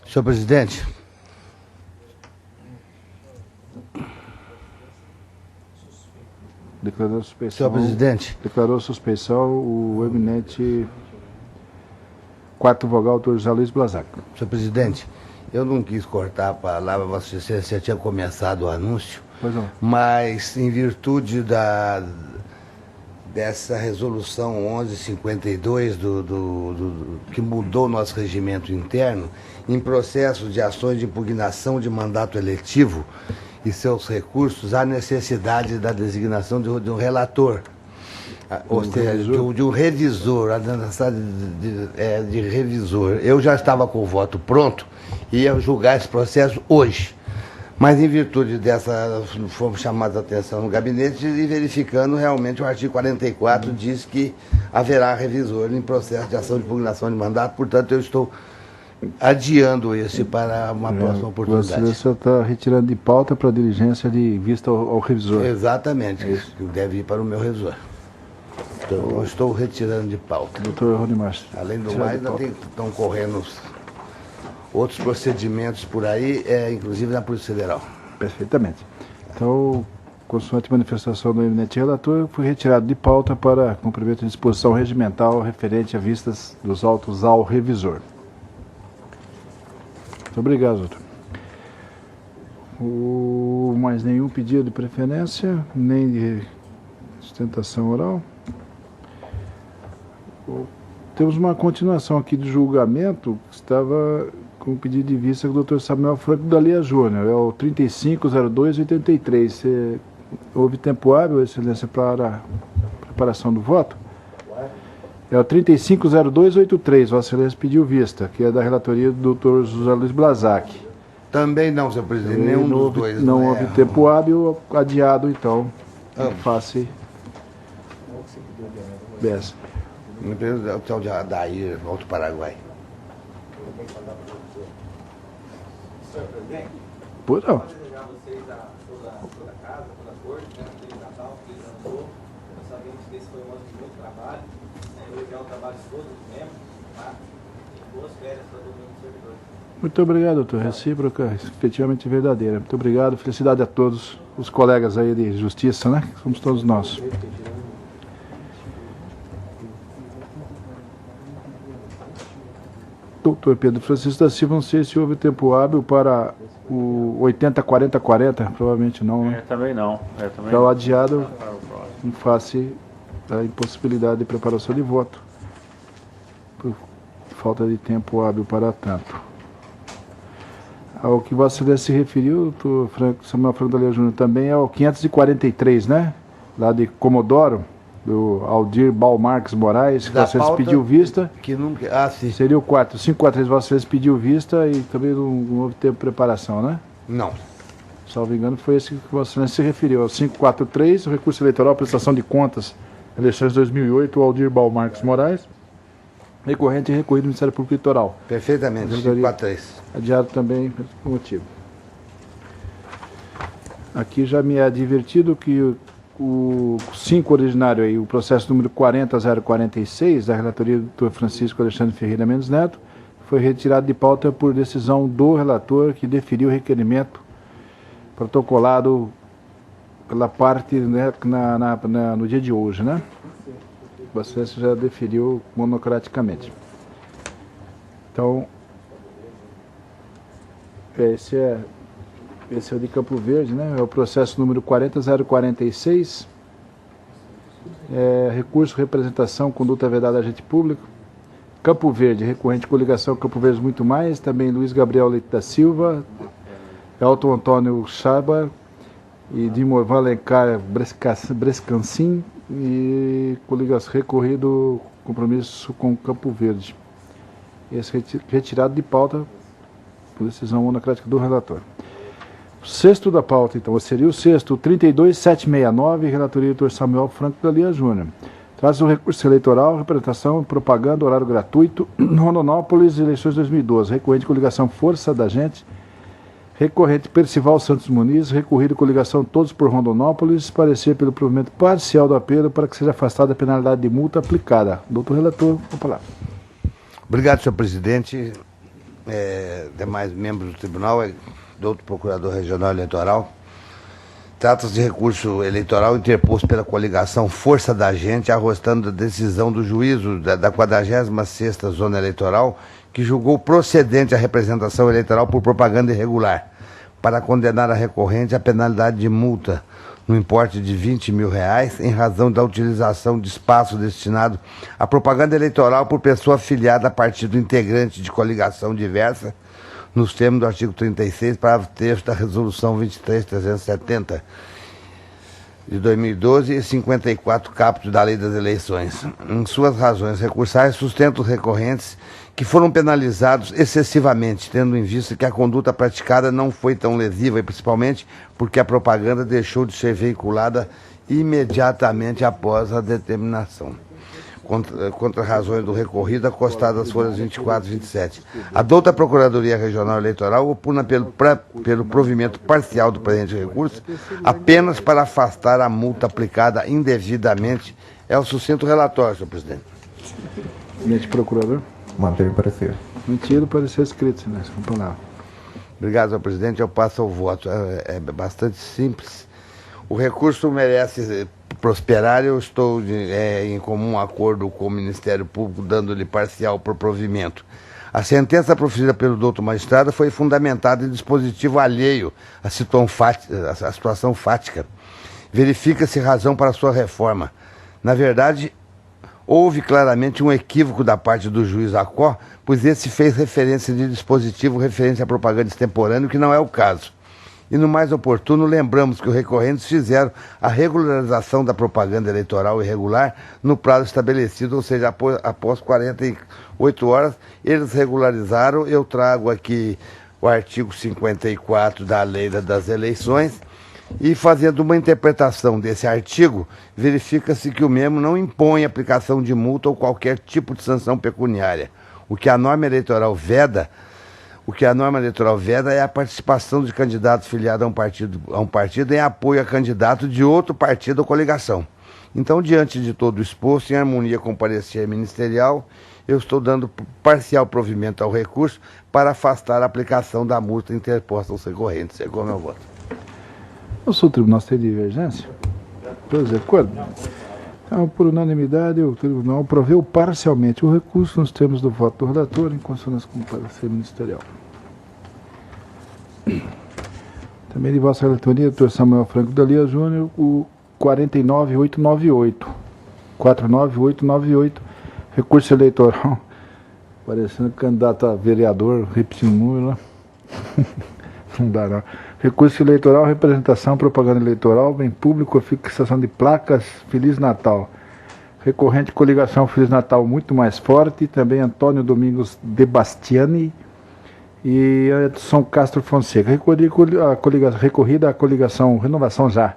Speaker 7: Senhor presidente,
Speaker 1: Declarou suspeição.
Speaker 7: senhor presidente,
Speaker 1: Declarou suspeição o eminente quarto vogal, doutor José Luiz Blazac.
Speaker 7: senhor presidente, eu não quis cortar a palavra, Vossa Excelência tinha começado o anúncio,
Speaker 1: Pois não.
Speaker 7: mas em virtude dessa resolução 1152 que mudou nosso regimento interno, em processo de ações de impugnação de mandato eletivo e seus recursos, há necessidade da designação de um relator, ou seja, de um revisor, a necessidade de revisor. Eu já estava com o voto pronto e ia julgar esse processo hoje. Mas em virtude dessa, fomos chamados a atenção no gabinete e verificando realmente o artigo 44 diz que haverá revisor em processo de ação de impugnação de mandato, portanto eu estou adiando esse para uma próxima oportunidade.
Speaker 1: Você está retirando de pauta para a diligência de vista ao revisor.
Speaker 7: Exatamente, isso que deve ir para o meu revisor. Então eu estou retirando de pauta.
Speaker 1: Doutor Rony Márcio.
Speaker 7: Além do mais, estão correndo outros procedimentos por aí, inclusive na Polícia Federal.
Speaker 1: Perfeitamente. Então, consoante manifestação do eminente relator, foi retirado de pauta para cumprimento de disposição regimental referente a vistas dos autos ao revisor. Muito obrigado, doutor. Mais nenhum pedido de preferência, nem de sustentação oral. Temos uma continuação aqui de julgamento, que estava com o pedido de vista do Dr. Samuel Franco Dalia Júnior, é o 350283. Houve tempo hábil, excelência, para a preparação do voto? É o 350283, Vossa Excelência pediu vista, que é da relatoria do Dr. José Luiz Blazac.
Speaker 7: Também não, senhor presidente, nenhum dos dois.
Speaker 1: Não houve tempo hábil, adiado então, face dessa.
Speaker 7: Uma empresa de Adair, Alto Paraguai.
Speaker 1: Pois não. Muito obrigado, doutor. Recíproca, efetivamente verdadeira. Muito obrigado. Felicidade a todos os colegas aí de justiça, né? Somos todos nós. Doutor Pedro Francisco da Silva, não sei se houve tempo hábil para o 80-40-40, provavelmente não, né?
Speaker 2: Também não.
Speaker 1: Então, adiado.
Speaker 2: Para o próximo.
Speaker 1: em face da impossibilidade de preparação de voto, por falta de tempo hábil para tanto. Ao que Vossa Excelência se referiu, Samuel Franco da Lia Júnior, também é o 543, né? Lá de Comodoro, do Aldir Balmarques Moraes, que Vossa Excelência pediu vista.
Speaker 7: Que nunca... sim.
Speaker 1: Seria o 543, Vossa Excelência pediu vista e também não houve tempo de preparação, né?
Speaker 7: Não.
Speaker 1: Salvo engano, foi esse que Vossa Excelência se referiu. Ao 543, o recurso eleitoral, prestação de contas, eleições 2008, o Aldir Balmarques Moraes, recorrente e recorrido do Ministério Público Eleitoral.
Speaker 7: Perfeitamente, 543.
Speaker 1: Adiado também por motivo. Aqui já me é advertido que o 5 originário, aí, o processo número 40046, da relatoria do Dr. Francisco Alexandre Ferreira Mendes Neto, foi retirado de pauta por decisão do relator, que deferiu o requerimento protocolado pela parte, né, no dia de hoje, né? O processo já deferiu monocraticamente. Então, esse é o de Campo Verde, né? É o processo número 40046, recurso, representação, conduta vedada a agente público. Campo Verde, recorrente coligação Campo Verde Muito Mais, também Luiz Gabriel Leite da Silva, Elton Antônio Chaba e Dimorvan Alencar Brescancin, e coligação recorrido compromisso com Campo Verde. Esse retirado de pauta por decisão monocrática do relator. O sexto da pauta, então, seria o sexto, 32769, relatoria do Dr. Samuel Franco da Lia Júnior. Traz o recurso eleitoral, representação, propaganda, horário gratuito, Rondonópolis, eleições 2012, recorrente coligação Força da Gente, recorrente Percival Santos Muniz, recorrido coligação Todos por Rondonópolis, parecer pelo provimento parcial do apelo para que seja afastada a penalidade de multa aplicada. Doutor relator, com a palavra.
Speaker 7: Obrigado, senhor presidente, demais membros do tribunal, doutor procurador regional eleitoral. Trata-se de recurso eleitoral interposto pela coligação Força da Gente, arrostando a decisão do juízo da 46ª Zona Eleitoral, que julgou procedente a representação eleitoral por propaganda irregular, para condenar a recorrente à penalidade de multa no importe de R$20 mil, em razão da utilização de espaço destinado à propaganda eleitoral por pessoa afiliada a partido integrante de coligação diversa, nos termos do artigo 36, parágrafo 3º da Resolução 23.370 de 2012 e 54 caput da Lei das Eleições. Em suas razões recursais, sustenta os recorrentes que foram penalizados excessivamente, tendo em vista que a conduta praticada não foi tão lesiva, e principalmente porque a propaganda deixou de ser veiculada imediatamente após a determinação. Contra razões do recorrido, acostadas às folhas 24 e 27. Adota a Procuradoria Regional Eleitoral opuna pelo provimento parcial do presente recurso, apenas para afastar a multa aplicada indevidamente. É o sucinto relatório, senhor presidente.
Speaker 1: Presidente procurador.
Speaker 4: Mantém o parecer.
Speaker 1: Mantido o parecer escrito, né? Com palavra.
Speaker 7: Obrigado, senhor presidente. Eu passo ao voto. É bastante simples. O recurso merece prosperar. Eu estou em comum acordo com o Ministério Público, dando-lhe parcial por provimento. A sentença proferida pelo doutor magistrado foi fundamentada em dispositivo alheio à situação fática. Verifica-se razão para sua reforma. Na verdade, houve claramente um equívoco da parte do juiz Acó, pois esse fez referência de dispositivo referente à propaganda extemporânea, que não é o caso. E no mais oportuno, lembramos que os recorrentes fizeram a regularização da propaganda eleitoral irregular no prazo estabelecido, ou seja, após 48 horas, eles regularizaram. Eu trago aqui o artigo 54 da Lei das Eleições, e fazendo uma interpretação desse artigo, verifica-se que o mesmo não impõe aplicação de multa ou qualquer tipo de sanção pecuniária. O que a norma eleitoral veda é a participação de candidatos filiados a um partido em apoio a candidato de outro partido ou coligação. Então, diante de todo o exposto, em harmonia com o parecer ministerial, eu estou dando parcial provimento ao recurso para afastar a aplicação da multa interposta aos recorrentes. É como eu voto.
Speaker 1: O seu tribunal tem divergência? Todos de acordo? Então, por unanimidade, o tribunal proveu parcialmente o recurso nos termos do voto do relator, em consonância com o parecer ministerial. Também de vossa relatoria, Dr. Samuel Franco da Lia Júnior, o 49898. 49898. Recurso eleitoral. Parecendo candidato a vereador, repetindo o número lá. Não dá, não. Recurso eleitoral, representação, propaganda eleitoral, bem público, fixação de placas, Feliz Natal. Recorrente, coligação Feliz Natal muito mais forte, também Antônio Domingos de Bastiani e Edson Castro Fonseca. Recorrida a coligação Renovação Já.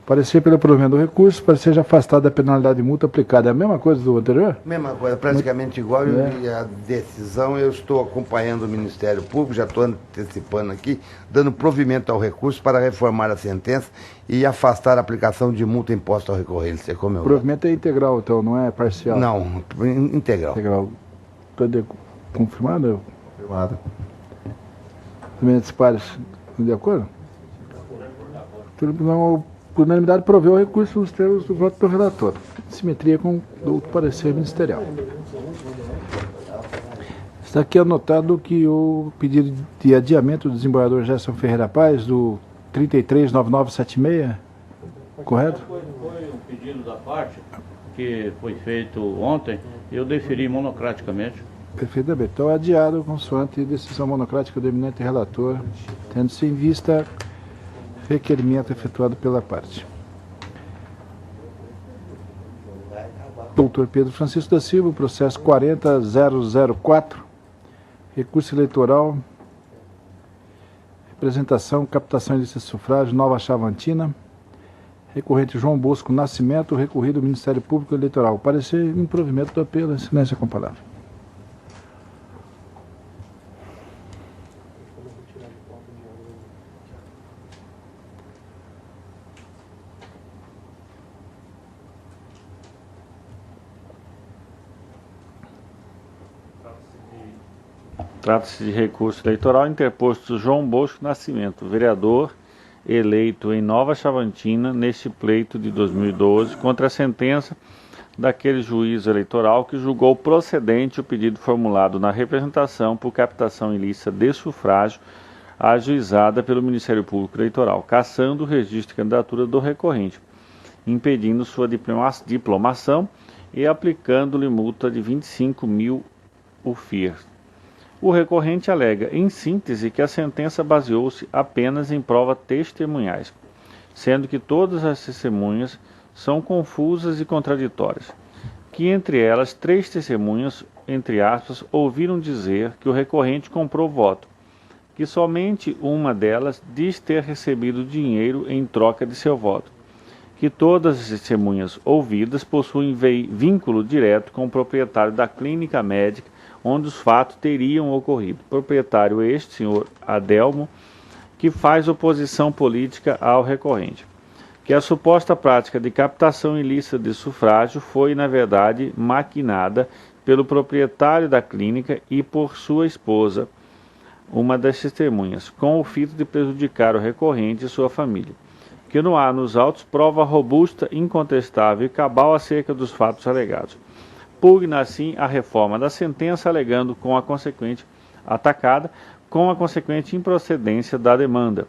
Speaker 1: Parecer pelo provimento do recurso, parecer já afastado da penalidade de multa aplicada. É a mesma coisa do anterior?
Speaker 7: Mesma coisa, praticamente igual. E a decisão, eu estou acompanhando o Ministério Público, já estou antecipando aqui, dando provimento ao recurso para reformar a sentença e afastar a aplicação de multa imposta ao recorrente.
Speaker 1: O provimento é integral, então, não é parcial?
Speaker 7: Não, integral.
Speaker 1: Integral. Confirmado?
Speaker 4: Confirmado.
Speaker 1: Os pares de acordo? Por unanimidade, proveu o recurso nos termos do voto do relator. Simetria com o parecer ministerial. Está aqui anotado que o pedido de adiamento do desembargador Gerson Ferreira Paz, do 339976, correto?
Speaker 8: Foi um pedido da parte que foi feito ontem, eu deferi monocraticamente.
Speaker 1: Perfeitamente. Então, é adiado consoante decisão monocrática do eminente relator, tendo-se em vista requerimento efetuado pela parte. Doutor Pedro Francisco da Silva, processo 40004, recurso eleitoral, representação, captação de lista de sufrágio, Nova Chavantina, recorrente João Bosco Nascimento, recorrido ao Ministério Público Eleitoral. Parecer em provimento do apelo, em silêncio com a palavra.
Speaker 2: Trata-se de recurso eleitoral interposto João Bosco Nascimento, vereador eleito em Nova Chavantina neste pleito de 2012 contra a sentença daquele juízo eleitoral que julgou procedente o pedido formulado na representação por captação ilícita de sufrágio ajuizada pelo Ministério Público Eleitoral, cassando o registro de candidatura do recorrente, impedindo sua diplomação e aplicando-lhe multa de 25.000 UFIR. O recorrente alega, em síntese, que a sentença baseou-se apenas em provas testemunhais, sendo que todas as testemunhas são confusas e contraditórias, que entre elas 3 testemunhas, entre aspas, ouviram dizer que o recorrente comprou voto, que somente uma delas diz ter recebido dinheiro em troca de seu voto, que todas as testemunhas ouvidas possuem vínculo direto com o proprietário da clínica médica onde os fatos teriam ocorrido. Proprietário este, senhor Adelmo, que faz oposição política ao recorrente. Que a suposta prática de captação ilícita de sufrágio foi, na verdade, maquinada pelo proprietário da clínica e por sua esposa, uma das testemunhas, com o fito de prejudicar o recorrente e sua família. Que não há nos autos prova robusta, incontestável e cabal acerca dos fatos alegados. Pugna, assim, a reforma da sentença, alegando com a consequente atacada, com a consequente improcedência da demanda,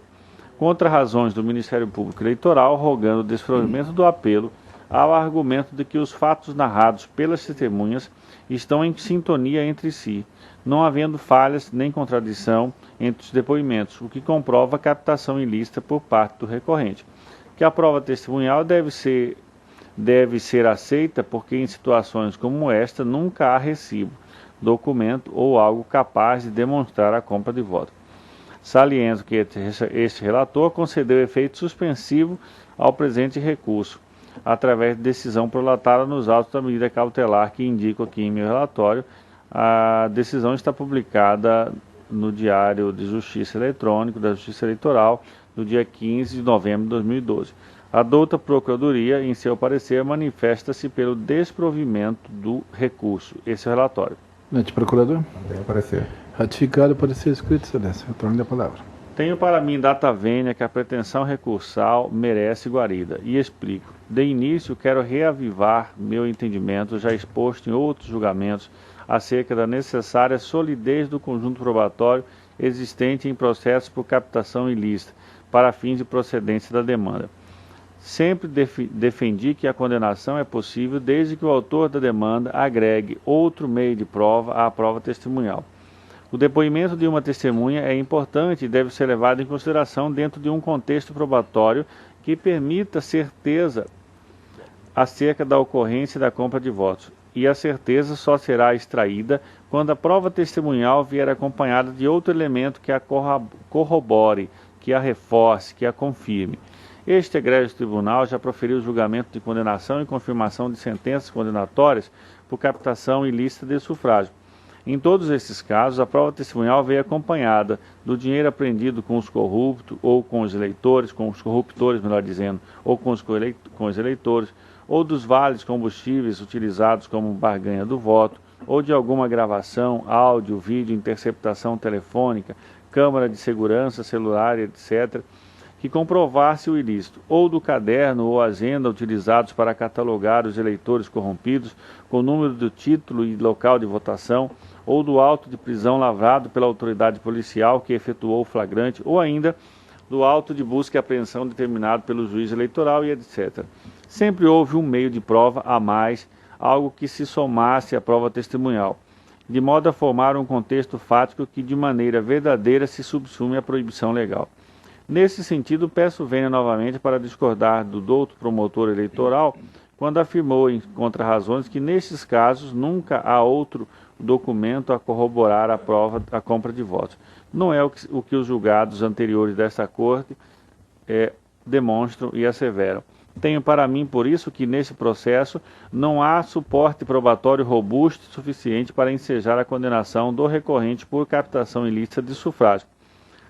Speaker 2: contra razões do Ministério Público Eleitoral, rogando o desprovimento do apelo ao argumento de que os fatos narrados pelas testemunhas estão em sintonia entre si, não havendo falhas nem contradição entre os depoimentos, o que comprova a captação ilícita por parte do recorrente. Que a prova testemunhal deve ser aceita porque em situações como esta nunca há recibo, documento ou algo capaz de demonstrar a compra de voto. Saliento que este relator concedeu efeito suspensivo ao presente recurso, através de decisão prolatada nos autos da medida cautelar que indico aqui em meu relatório. A decisão está publicada no Diário de Justiça Eletrônico da Justiça Eleitoral, no dia 15 de novembro de 2012. A douta Procuradoria, em seu parecer, manifesta-se pelo desprovimento do recurso. Esse é o relatório.
Speaker 1: Noite, procurador.
Speaker 4: Não tem parecer.
Speaker 1: Ratificado o parecer escrito, excelência. Retorno da palavra.
Speaker 2: Tenho para mim data vênia que a pretensão recursal merece guarida, e explico. De início, quero reavivar meu entendimento, já exposto em outros julgamentos, acerca da necessária solidez do conjunto probatório existente em processos por captação ilícita, para fins de procedência da demanda. Sempre defendi que a condenação é possível desde que o autor da demanda agregue outro meio de prova à prova testemunhal. O depoimento de uma testemunha é importante e deve ser levado em consideração dentro de um contexto probatório que permita certeza acerca da ocorrência da compra de votos. E a certeza só será extraída quando a prova testemunhal vier acompanhada de outro elemento que a corrobore, que a reforce, que a confirme. Este egrégio tribunal já proferiu julgamento de condenação e confirmação de sentenças condenatórias por captação ilícita de sufrágio. Em todos esses casos, a prova testemunhal veio acompanhada do dinheiro apreendido com os corruptos, ou com os eleitores, com os corruptores, melhor dizendo, ou com os eleitores, ou dos vales combustíveis utilizados como barganha do voto, ou de alguma gravação, áudio, vídeo, interceptação telefônica, câmara de segurança, celular, etc., que comprovasse o ilícito, ou do caderno ou agenda utilizados para catalogar os eleitores corrompidos, com o número do título e local de votação, ou do auto de prisão lavrado pela autoridade policial que efetuou o flagrante, ou ainda do auto de busca e apreensão determinado pelo juiz eleitoral e etc. Sempre houve um meio de prova a mais, algo que se somasse à prova testemunhal, de modo a formar um contexto fático que de maneira verdadeira se subsume à proibição legal. Nesse sentido, peço vênia novamente para discordar do douto promotor eleitoral quando afirmou em contrarrazões que nesses casos nunca há outro documento a corroborar a compra de votos. Não é o que os julgados anteriores desta corte demonstram e asseveram. Tenho para mim, por isso, que nesse processo não há suporte probatório robusto e suficiente para ensejar a condenação do recorrente por captação ilícita de sufrágio.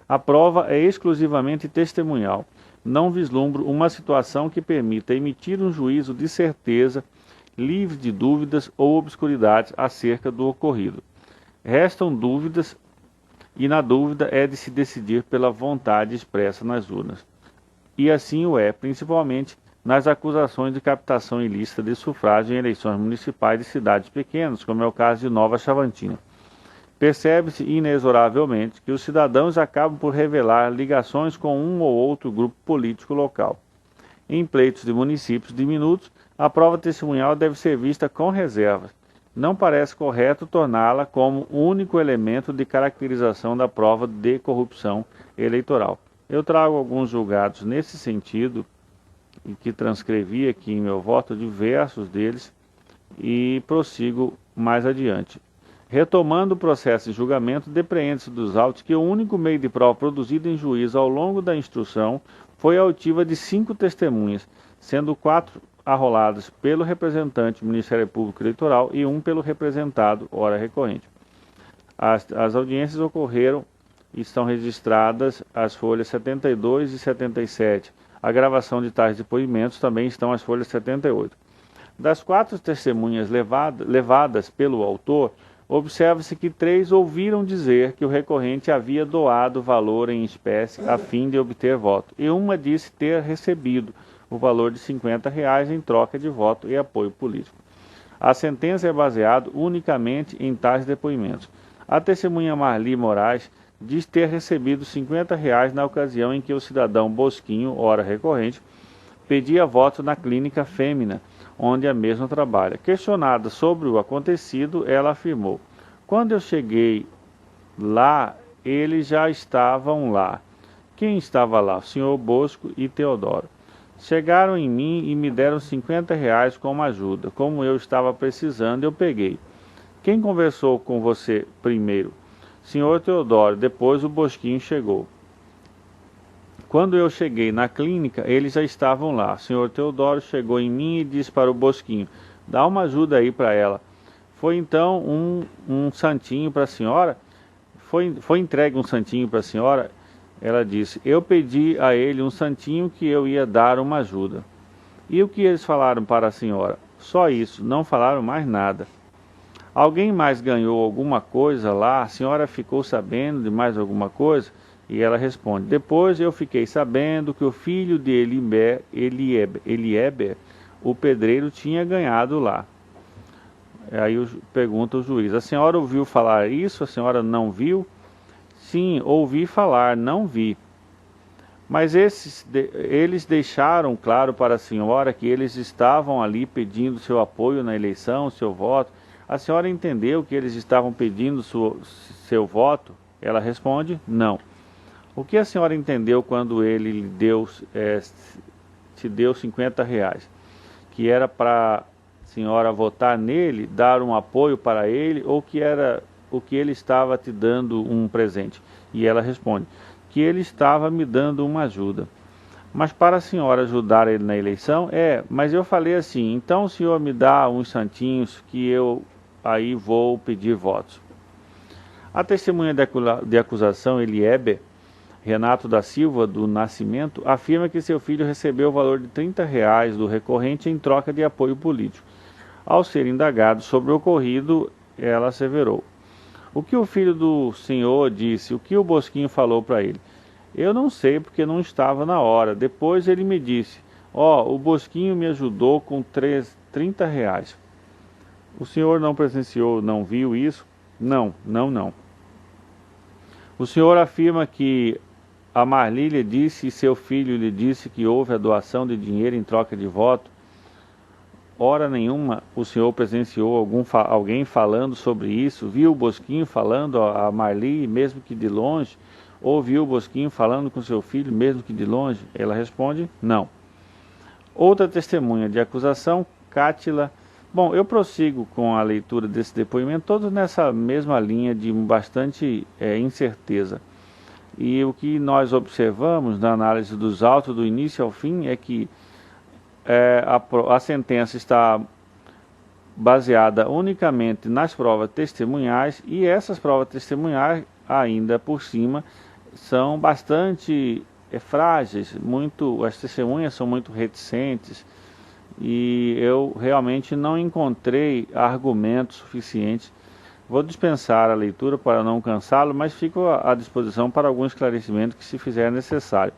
Speaker 2: A prova é exclusivamente testemunhal. Não vislumbro uma situação que permita emitir um juízo de certeza, livre de dúvidas ou obscuridades acerca do ocorrido. Restam dúvidas e na dúvida é de se decidir pela vontade expressa nas urnas. E assim o é, principalmente nas acusações de captação ilícita de sufrágio em eleições municipais de cidades pequenas, como é o caso de Nova Chavantina. Percebe-se inexoravelmente que os cidadãos acabam por revelar ligações com um ou outro grupo político local. Em pleitos de municípios diminutos, a prova testemunhal deve ser vista com reservas. Não parece correto torná-la como único elemento de caracterização da prova de corrupção eleitoral. Eu trago alguns julgados nesse sentido, e que transcrevi aqui em meu voto diversos deles, e prossigo mais adiante. Retomando o processo de julgamento, depreende-se dos autos que o único meio de prova produzido em juízo ao longo da instrução foi a oitiva de 5 testemunhas, sendo 4 arroladas pelo representante do Ministério Público Eleitoral e 1 pelo representado, ora recorrente. As audiências ocorreram e estão registradas as folhas 72 e 77. A gravação de tais depoimentos também estão as folhas 78. Das 4 testemunhas levadas pelo autor, observa-se que 3 ouviram dizer que o recorrente havia doado valor em espécie a fim de obter voto, e uma disse ter recebido o valor de R$50 em troca de voto e apoio político. A sentença é baseada unicamente em tais depoimentos. A testemunha Marli Moraes diz ter recebido R$50 na ocasião em que o cidadão Bosquinho, ora recorrente, pedia voto na clínica Fêmina, onde a mesma trabalha. Questionada sobre o acontecido, ela afirmou: quando eu cheguei lá, eles já estavam lá. Quem estava lá? O senhor Bosco e Teodoro. Chegaram em mim e me deram R$50 como ajuda. Como eu estava precisando, eu peguei. Quem conversou com você primeiro? Senhor Teodoro. Depois o Bosquinho chegou. Quando eu cheguei na clínica, eles já estavam lá. O senhor Teodoro chegou em mim e disse para o Bosquinho: dá uma ajuda aí para ela. Foi então um santinho para a senhora? Foi entregue um santinho para a senhora? Ela disse: eu pedi a ele um santinho que eu ia dar uma ajuda. E o que eles falaram para a senhora? Só isso, não falaram mais nada. Alguém mais ganhou alguma coisa lá? A senhora ficou sabendo de mais alguma coisa? E ela responde: depois eu fiquei sabendo que o filho de Elieber, o pedreiro, tinha ganhado lá. Aí pergunta o juiz: a senhora ouviu falar isso? A senhora não viu? Sim, ouvi falar, não vi. Mas eles deixaram claro para a senhora que eles estavam ali pedindo seu apoio na eleição, seu voto. A senhora entendeu que eles estavam pedindo seu voto? Ela responde, não. O que a senhora entendeu quando ele lhe deu, te deu R$50? Que era para a senhora votar nele, dar um apoio para ele, ou que era o que ele estava te dando um presente? E ela responde, que ele estava me dando uma ajuda. Mas para a senhora ajudar ele na eleição? Mas eu falei assim, então o senhor me dá uns santinhos que eu aí vou pedir votos. A testemunha de acusação, Eliebe Renato da Silva do Nascimento, afirma que seu filho recebeu o valor de R$30 do recorrente em troca de apoio político. Ao ser indagado sobre o ocorrido, ela asseverou: o que o filho do senhor disse? O que o Bosquinho falou para ele? Eu não sei porque não estava na hora. Depois ele me disse, o Bosquinho me ajudou com R$30. O senhor não presenciou, não viu isso? Não. O senhor afirma que a Marli lhe disse e seu filho lhe disse que houve a doação de dinheiro em troca de voto? Hora nenhuma o senhor presenciou alguém falando sobre isso? Viu o Bosquinho falando a Marli, mesmo que de longe? Ou viu o Bosquinho falando com seu filho, mesmo que de longe? Ela responde, não. Outra testemunha de acusação, Cátila. Bom, eu prossigo com a leitura desse depoimento, todos nessa mesma linha de bastante incerteza. E o que nós observamos na análise dos autos, do início ao fim, é que a sentença está baseada unicamente nas provas testemunhais, e essas provas testemunhais, ainda por cima, são bastante frágeis, as testemunhas são muito reticentes, e eu realmente não encontrei argumentos suficientes. Vou dispensar a leitura para não cansá-lo, mas fico à disposição para algum esclarecimento que se fizer necessário.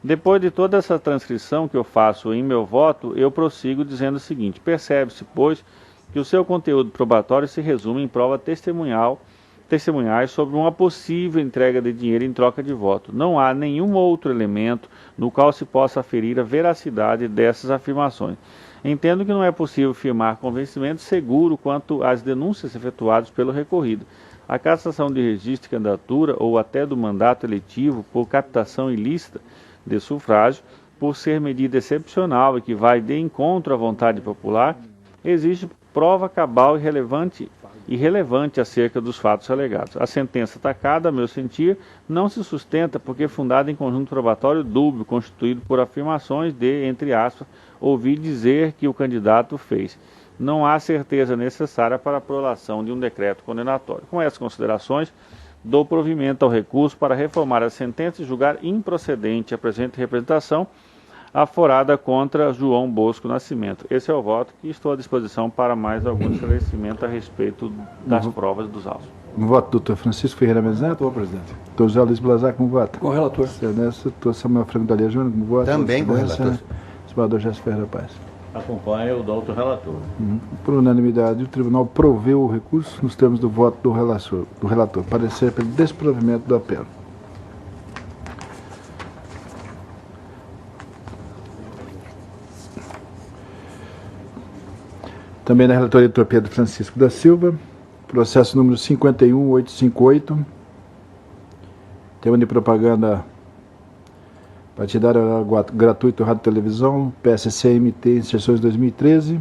Speaker 2: Depois de toda essa transcrição que eu faço em meu voto, eu prossigo dizendo o seguinte: percebe-se, pois, que o seu conteúdo probatório se resume em prova testemunhais sobre uma possível entrega de dinheiro em troca de voto. Não há nenhum outro elemento no qual se possa aferir a veracidade dessas afirmações. Entendo que não é possível firmar convencimento seguro quanto às denúncias efetuadas pelo recorrido. A cassação de registro de candidatura ou até do mandato eletivo por captação ilícita de sufrágio, por ser medida excepcional e que vai de encontro à vontade popular, exige prova cabal e relevante acerca dos fatos alegados. A sentença atacada, a meu sentir, não se sustenta porque é fundada em conjunto probatório dúbio, constituído por afirmações de, entre aspas, ouvi dizer que o candidato fez. Não há certeza necessária para a prolação de um decreto condenatório. Com essas considerações, dou provimento ao recurso para reformar a sentença e julgar improcedente a presente representação aforada contra João Bosco Nascimento. Esse é o voto e estou à disposição para mais algum esclarecimento a respeito das provas dos autos.
Speaker 1: Como voto, doutor Francisco Ferreira Mendes Neto?
Speaker 6: Doutor presidente.
Speaker 1: Doutor José Luiz Blazar, como voto?
Speaker 3: Com o relator.
Speaker 1: Doutor Samuel Franco Dalia Júnior, como voto?
Speaker 7: Também com o relator.
Speaker 1: Senador Jéssica Ferreira Paz.
Speaker 8: Acompanha o doutor relator.
Speaker 1: Por unanimidade, o tribunal proveu o recurso nos termos do voto do relator. Parecer pelo desprovimento do apelo. Também na relatoria do doutor Pedro Francisco da Silva, processo número 51858, tema de propaganda partidária gratuito rádio e televisão, PSC-MT, inserções 2013,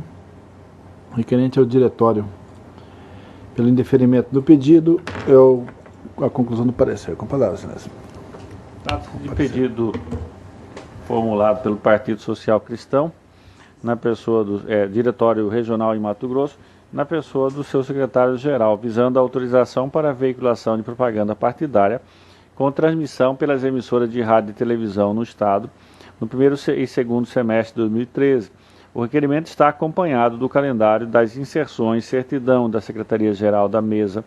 Speaker 1: requerente ao diretório. Pelo indeferimento do pedido, a conclusão do parecer. Com palavras, senhores.
Speaker 2: Trata-se de pedido formulado pelo Partido Social Cristão, na pessoa do Diretório Regional em Mato Grosso, na pessoa do seu secretário-geral, visando a autorização para a veiculação de propaganda partidária com transmissão pelas emissoras de rádio e televisão no Estado, no primeiro e segundo semestre de 2013. O requerimento está acompanhado do calendário das inserções, certidão da Secretaria-Geral da Mesa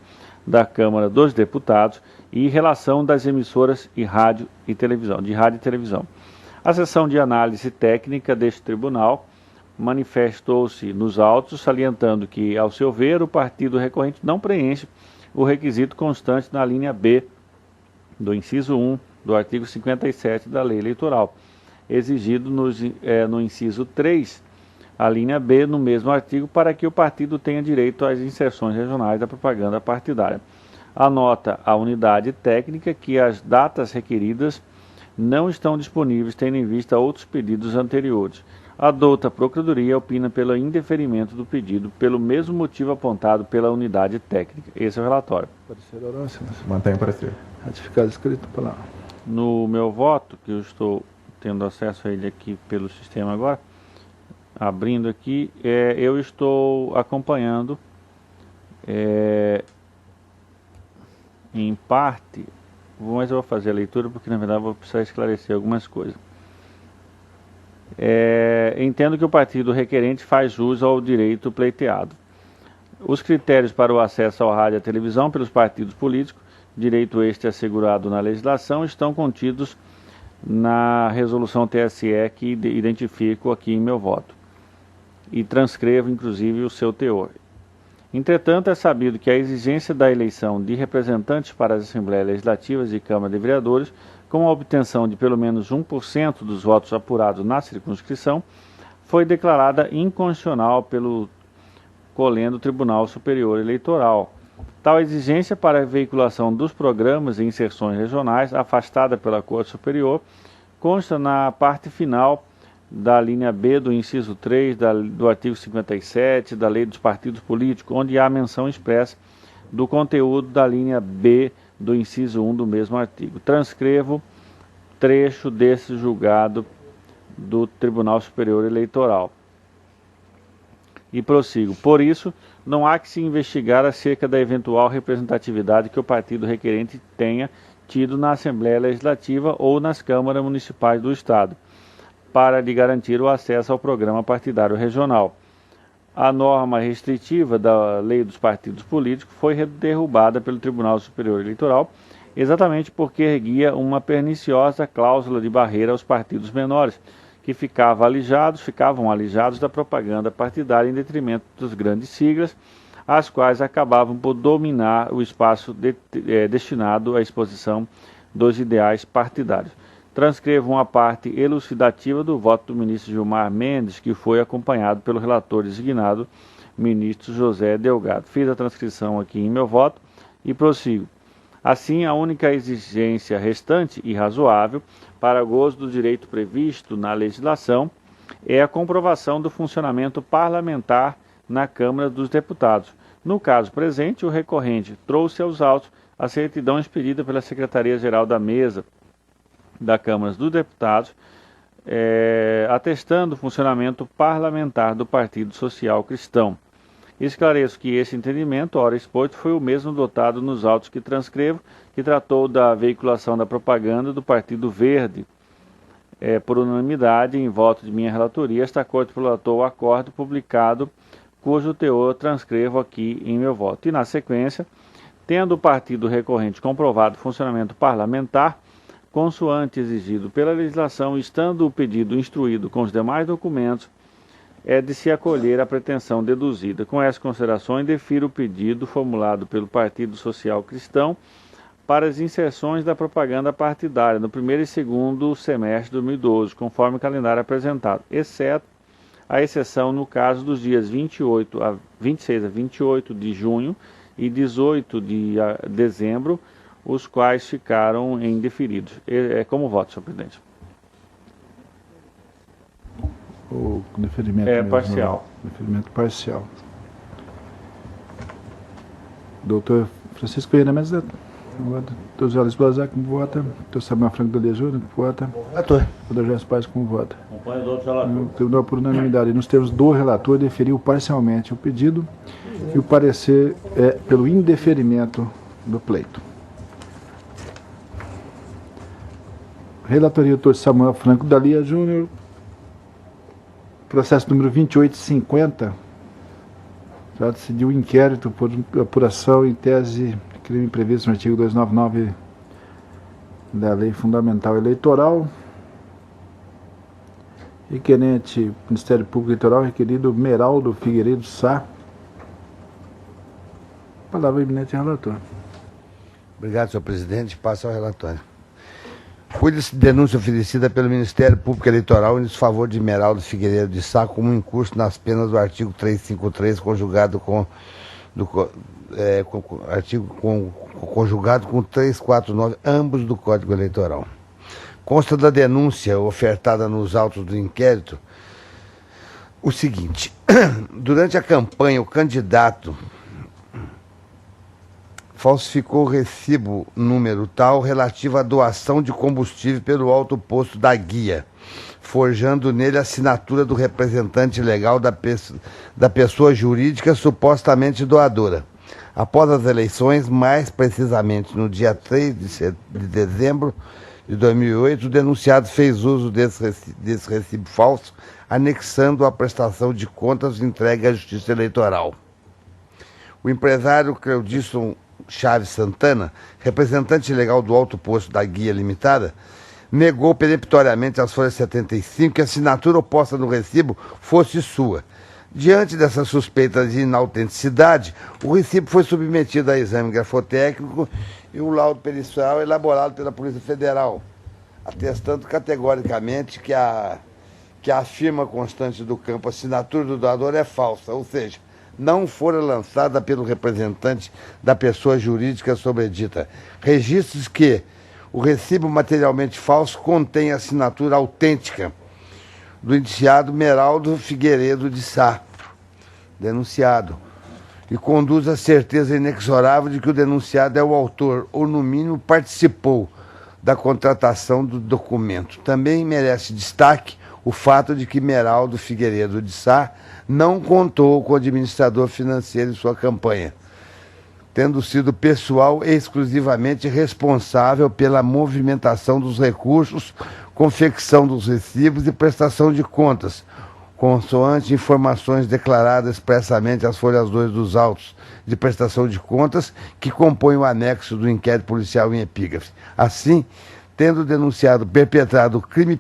Speaker 2: da Câmara dos Deputados e relação das emissoras de rádio e televisão. A sessão de análise técnica deste tribunal manifestou-se nos autos, salientando que, ao seu ver, o partido recorrente não preenche o requisito constante na linha B do inciso 1 do artigo 57 da Lei Eleitoral, exigido no inciso 3, a linha B, no mesmo artigo, para que o partido tenha direito às inserções regionais da propaganda partidária. Anota a unidade técnica que as datas requeridas não estão disponíveis, tendo em vista outros pedidos anteriores. Adota a Procuradoria opina pelo indeferimento do pedido, pelo mesmo motivo apontado pela unidade técnica. Esse é o relatório.
Speaker 1: Parecer oral, senhores.
Speaker 4: Mantém o parecer.
Speaker 1: Ratificado escrito pela...
Speaker 2: No meu voto, que eu estou tendo acesso a ele aqui pelo sistema agora, abrindo aqui, eu estou acompanhando, em parte, mas eu vou fazer a leitura porque na verdade eu vou precisar esclarecer algumas coisas. Entendo que o partido requerente faz jus ao direito pleiteado. Os critérios para o acesso ao rádio e à televisão pelos partidos políticos, direito este assegurado na legislação, estão contidos na resolução TSE que identifico aqui em meu voto e transcrevo inclusive o seu teor. Entretanto, é sabido que a exigência da eleição de representantes para as Assembleias Legislativas e Câmara de Vereadores, com a obtenção de pelo menos 1% dos votos apurados na circunscrição, foi declarada inconstitucional pelo colendo Tribunal Superior Eleitoral. Tal exigência para a veiculação dos programas e inserções regionais, afastada pela Corte Superior, consta na parte final da linha B do inciso 3 do artigo 57 da Lei dos Partidos Políticos, onde há menção expressa do conteúdo da linha B do inciso 1 do mesmo artigo. Transcrevo trecho desse julgado do Tribunal Superior Eleitoral. E prossigo. Por isso, não há que se investigar acerca da eventual representatividade que o partido requerente tenha tido na Assembleia Legislativa ou nas câmaras municipais do Estado, para lhe garantir o acesso ao programa partidário regional. A norma restritiva da Lei dos Partidos Políticos foi derrubada pelo Tribunal Superior Eleitoral, exatamente porque erguia uma perniciosa cláusula de barreira aos partidos menores, que ficavam alijados da propaganda partidária em detrimento das grandes siglas, as quais acabavam por dominar o espaço destinado à exposição dos ideais partidários. Transcrevo uma parte elucidativa do voto do ministro Gilmar Mendes, que foi acompanhado pelo relator designado, ministro José Delgado. Fiz a transcrição aqui em meu voto e prossigo. Assim, a única exigência restante e razoável para gozo do direito previsto na legislação é a comprovação do funcionamento parlamentar na Câmara dos Deputados. No caso presente, o recorrente trouxe aos autos a certidão expedida pela Secretaria-Geral da Mesa da Câmara dos Deputados, atestando o funcionamento parlamentar do Partido Social Cristão. Esclareço que esse entendimento, ora exposto, foi o mesmo dotado nos autos que transcrevo, que tratou da veiculação da propaganda do Partido Verde. Por unanimidade, em voto de minha relatoria, esta Corte prolatou o acordo publicado, cujo teor transcrevo aqui em meu voto. E, na sequência, tendo o partido recorrente comprovado o funcionamento parlamentar, consoante exigido pela legislação, estando o pedido instruído com os demais documentos, é de se acolher a pretensão deduzida. Com essas considerações, defiro o pedido formulado pelo Partido Social Cristão para as inserções da propaganda partidária no primeiro e segundo semestre de 2012, conforme o calendário apresentado, exceto a exceção no caso dos dias 26 a 28 de junho e 18 de dezembro, os quais ficaram indeferidos. Como voto, senhor presidente?
Speaker 1: O deferimento mesmo,
Speaker 2: parcial.
Speaker 1: Deferimento parcial. Doutor Francisco Vieira Meseta, vota. Doutor José Luiz Blazac, como vota. Doutor Samuel Franco Dalia Júnior, como vota.
Speaker 7: Relator.
Speaker 1: Doutor Gerson Paz, como vota.
Speaker 8: Acompanho do outro relator.
Speaker 1: O tribunal, por unanimidade, nos termos do relator, deferiu parcialmente o pedido e o parecer é pelo indeferimento do pleito. Relatoria do doutor Samuel Franco Dalia Júnior, processo número 2850, trata-se de um inquérito por apuração em tese de crime previsto no artigo 299 da Lei Fundamental Eleitoral. Requerente Ministério Público Eleitoral, requerido Meraldo Figueiredo Sá. Palavra eminente relator.
Speaker 7: Obrigado, senhor presidente. Passa ao relatório. Cuide-se de denúncia oferecida pelo Ministério Público Eleitoral em desfavor de Meraldo Figueiredo de Sá como incurso nas penas do artigo 353, conjugado com 349, ambos do Código Eleitoral. Consta da denúncia ofertada nos autos do inquérito o seguinte: durante a campanha, o candidato falsificou o recibo número tal relativo à doação de combustível pelo alto posto da Guia, forjando nele a assinatura do representante legal da pessoa jurídica supostamente doadora. Após as eleições, mais precisamente no dia 3 de dezembro de 2008, o denunciado fez uso desse recibo falso, anexando a prestação de contas entregue à Justiça Eleitoral. O empresário Cleudisson Chaves Santana, representante legal do alto posto da Guia Limitada, negou peremptoriamente às folhas 75 que a assinatura oposta no recibo fosse sua. Diante dessa suspeita de inautenticidade, o recibo foi submetido a exame grafotécnico e o laudo pericial elaborado pela Polícia Federal, atestando categoricamente que a firma constante do campo assinatura do doador é falsa, ou seja, não fora lançada pelo representante da pessoa jurídica sobredita. Registros que o recibo materialmente falso contém a assinatura autêntica do indiciado Meraldo Figueiredo de Sá, denunciado, e conduz à certeza inexorável de que o denunciado é o autor, ou no mínimo participou da contratação do documento. Também merece destaque o fato de que Meraldo Figueiredo de Sá não contou com o administrador financeiro em sua campanha, tendo sido pessoal exclusivamente responsável pela movimentação dos recursos, confecção dos recibos e prestação de contas, consoante informações declaradas expressamente às folhas 2 dos autos de prestação de contas que compõem o anexo do inquérito policial em epígrafe. Assim, tendo denunciado perpetrado o crime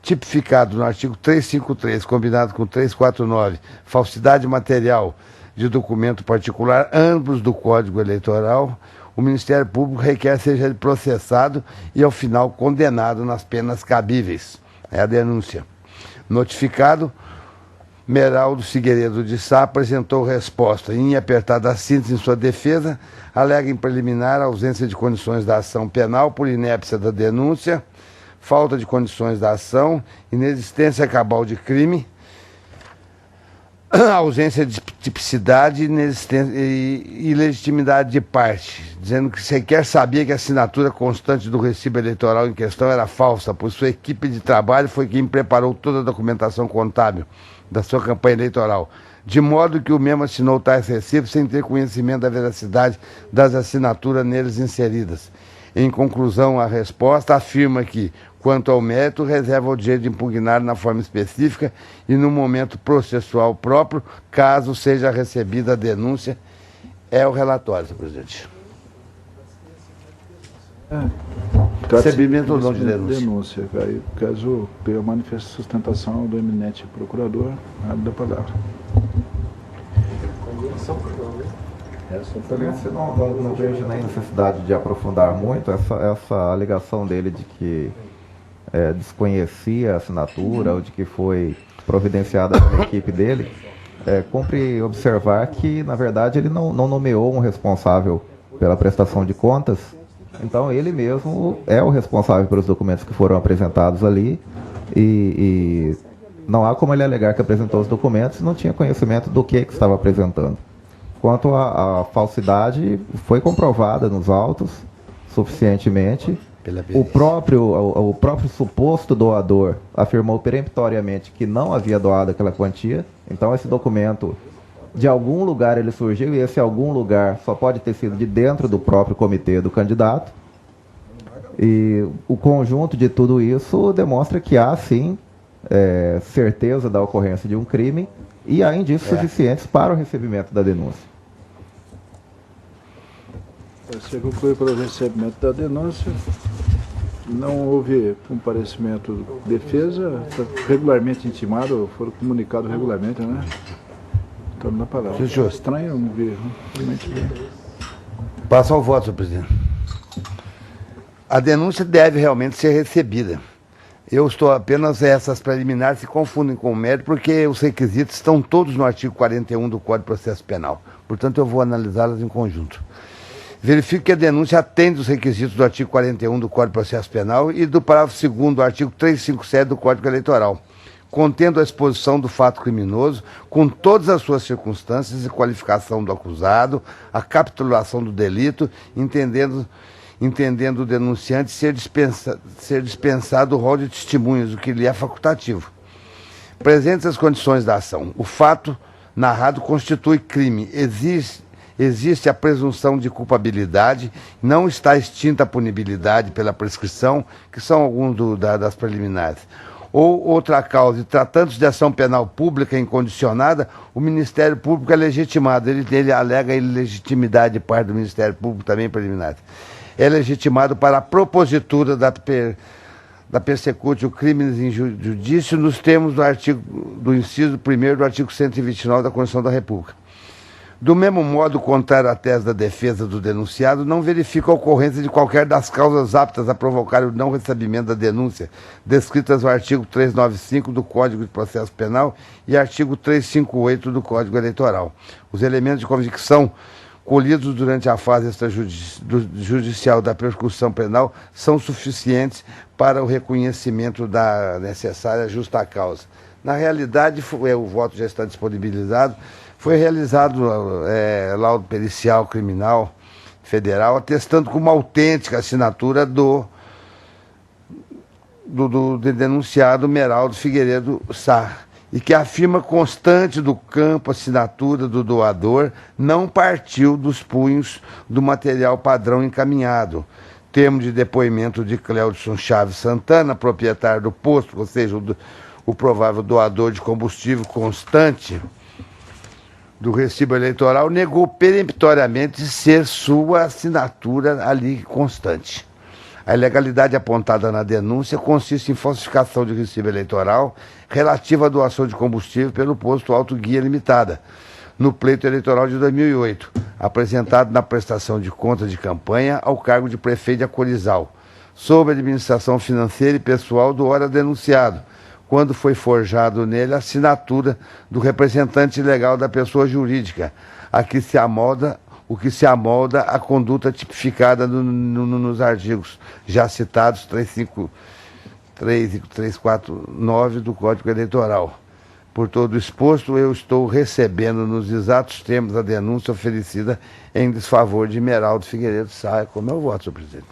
Speaker 7: tipificado no artigo 353, combinado com 349, falsidade material de documento particular, ambos do Código Eleitoral, o Ministério Público requer seja ele processado e, ao final, condenado nas penas cabíveis. É a denúncia. Notificado, Meraldo Figueiredo de Sá apresentou resposta em apertada síntese em sua defesa, alega em preliminar a ausência de condições da ação penal por inépcia da denúncia, falta de condições da ação, inexistência cabal de crime, ausência de tipicidade e ilegitimidade de parte, dizendo que sequer sabia que a assinatura constante do recibo eleitoral em questão era falsa, pois sua equipe de trabalho foi quem preparou toda a documentação contábil da sua campanha eleitoral, de modo que o mesmo assinou tais recibos sem ter conhecimento da veracidade das assinaturas neles inseridas. Em conclusão, a resposta afirma que, quanto ao mérito, reserva o direito de impugnar na forma específica e no momento processual próprio, caso seja recebida a denúncia. É o relatório, senhor presidente. Recebimento ou não de denúncia.
Speaker 1: Aí, caso tenha manifesta sustentação do eminente procurador, da palavra.
Speaker 4: Não vejo nem necessidade de aprofundar muito essa alegação dele de que desconhecia a assinatura ou de que foi providenciada pela equipe dele. Cumpre observar que, na verdade, ele não nomeou um responsável pela prestação de contas, então ele mesmo é o responsável pelos documentos que foram apresentados ali e não há como ele alegar que apresentou os documentos e não tinha conhecimento do que estava apresentando. Quanto à falsidade, foi comprovada nos autos suficientemente. O próprio suposto doador afirmou peremptoriamente que não havia doado aquela quantia. Então esse documento, de algum lugar ele surgiu, e esse algum lugar só pode ter sido de dentro do próprio comitê do candidato. E o conjunto de tudo isso demonstra que há, sim, certeza da ocorrência de um crime e há indícios suficientes para o recebimento da denúncia.
Speaker 1: Se conclui pelo recebimento da denúncia, não houve comparecimento de defesa, regularmente intimado, foram comunicados regularmente, né? Então, na palavra. Estranho não ver, realmente bem.
Speaker 7: Passa ao voto, senhor presidente. A denúncia deve realmente ser recebida. Eu estou apenas, essas preliminares se confundem com o mérito, porque os requisitos estão todos no artigo 41 do Código de Processo Penal. Portanto, eu vou analisá-las em conjunto. Verifico que a denúncia atende os requisitos do artigo 41 do Código de Processo Penal e do parágrafo 2º do artigo 357 do Código Eleitoral, contendo a exposição do fato criminoso, com todas as suas circunstâncias e qualificação do acusado, a capitulação do delito, entendendo o denunciante ser dispensado o rol de testemunhas, o que lhe é facultativo. Presentes as condições da ação, o fato narrado constitui crime, existe a presunção de culpabilidade, não está extinta a punibilidade pela prescrição, que são alguns das preliminares. Ou outra causa, tratando-se de ação penal pública incondicionada, o Ministério Público é legitimado, ele alega ilegitimidade de parte do Ministério Público também preliminar. É legitimado para a propositura da persecutio crimes in judicio nos termos do inciso 1º do artigo 129 da Constituição da República. Do mesmo modo, contrário à tese da defesa do denunciado, não verifica a ocorrência de qualquer das causas aptas a provocar o não recebimento da denúncia, descritas no artigo 395 do Código de Processo Penal e artigo 358 do Código Eleitoral. Os elementos de convicção colhidos durante a fase extrajudicial da persecução penal são suficientes para o reconhecimento da necessária justa causa. Na realidade, o voto já está disponibilizado, foi realizado laudo pericial criminal federal, atestando com uma autêntica assinatura do denunciado Meraldo Figueiredo Sá, e que afirma constante do campo, assinatura do doador, não partiu dos punhos do material padrão encaminhado. Termo de depoimento de Cléudson Chaves Santana, proprietário do posto, ou seja, o provável doador de combustível constante do recibo eleitoral, negou peremptoriamente ser sua assinatura ali constante. A ilegalidade apontada na denúncia consiste em falsificação de recibo eleitoral relativa à doação de combustível pelo posto Alto Guia Limitada, no pleito eleitoral de 2008, apresentado na prestação de contas de campanha ao cargo de prefeito de Acolizal, sob a administração financeira e pessoal do ora denunciado, quando foi forjado nele a assinatura do representante legal da pessoa jurídica, o que se amolda à conduta tipificada nos artigos já citados 353 e 349 do Código Eleitoral. Por todo o exposto, eu estou recebendo nos exatos termos a denúncia oferecida em desfavor de Meraldo Figueiredo Sá. Como é o voto, senhor presidente?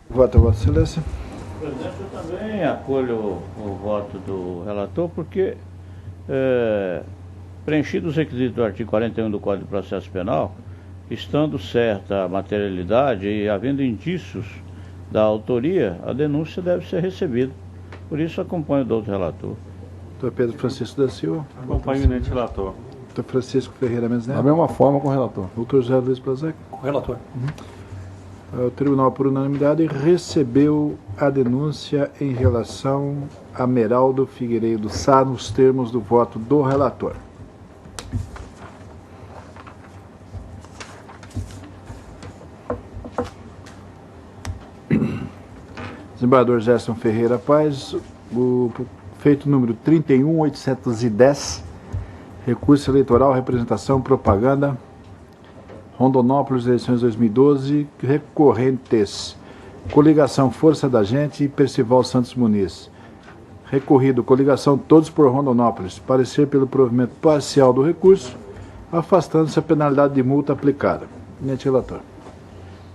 Speaker 1: Voto, Vossa Excelência.
Speaker 8: Presidente, eu também acolho o voto do relator, porque preenchidos os requisitos do artigo 41 do Código de Processo Penal, estando certa a materialidade e havendo indícios da autoria, a denúncia deve ser recebida. Por isso acompanho o doutor relator.
Speaker 1: Doutor Pedro Francisco da Silva.
Speaker 2: Acompanho o eminente relator.
Speaker 1: Doutor Francisco Ferreira Mendes Neto.
Speaker 6: Da mesma forma com o relator.
Speaker 1: Doutor José Luiz Plazek.
Speaker 3: Com o relator.
Speaker 1: O tribunal, por unanimidade, recebeu a denúncia em relação a Meraldo Figueiredo Sá nos termos do voto do relator. Desembargador Gerson Ferreira Paz, o feito número 31810, recurso eleitoral, representação, propaganda, Rondonópolis, eleições 2012, recorrentes, coligação Força da Gente e Percival Santos Muniz. Recorrido, coligação Todos por Rondonópolis, parecer pelo provimento parcial do recurso, afastando-se a penalidade de multa aplicada. Eminente relator.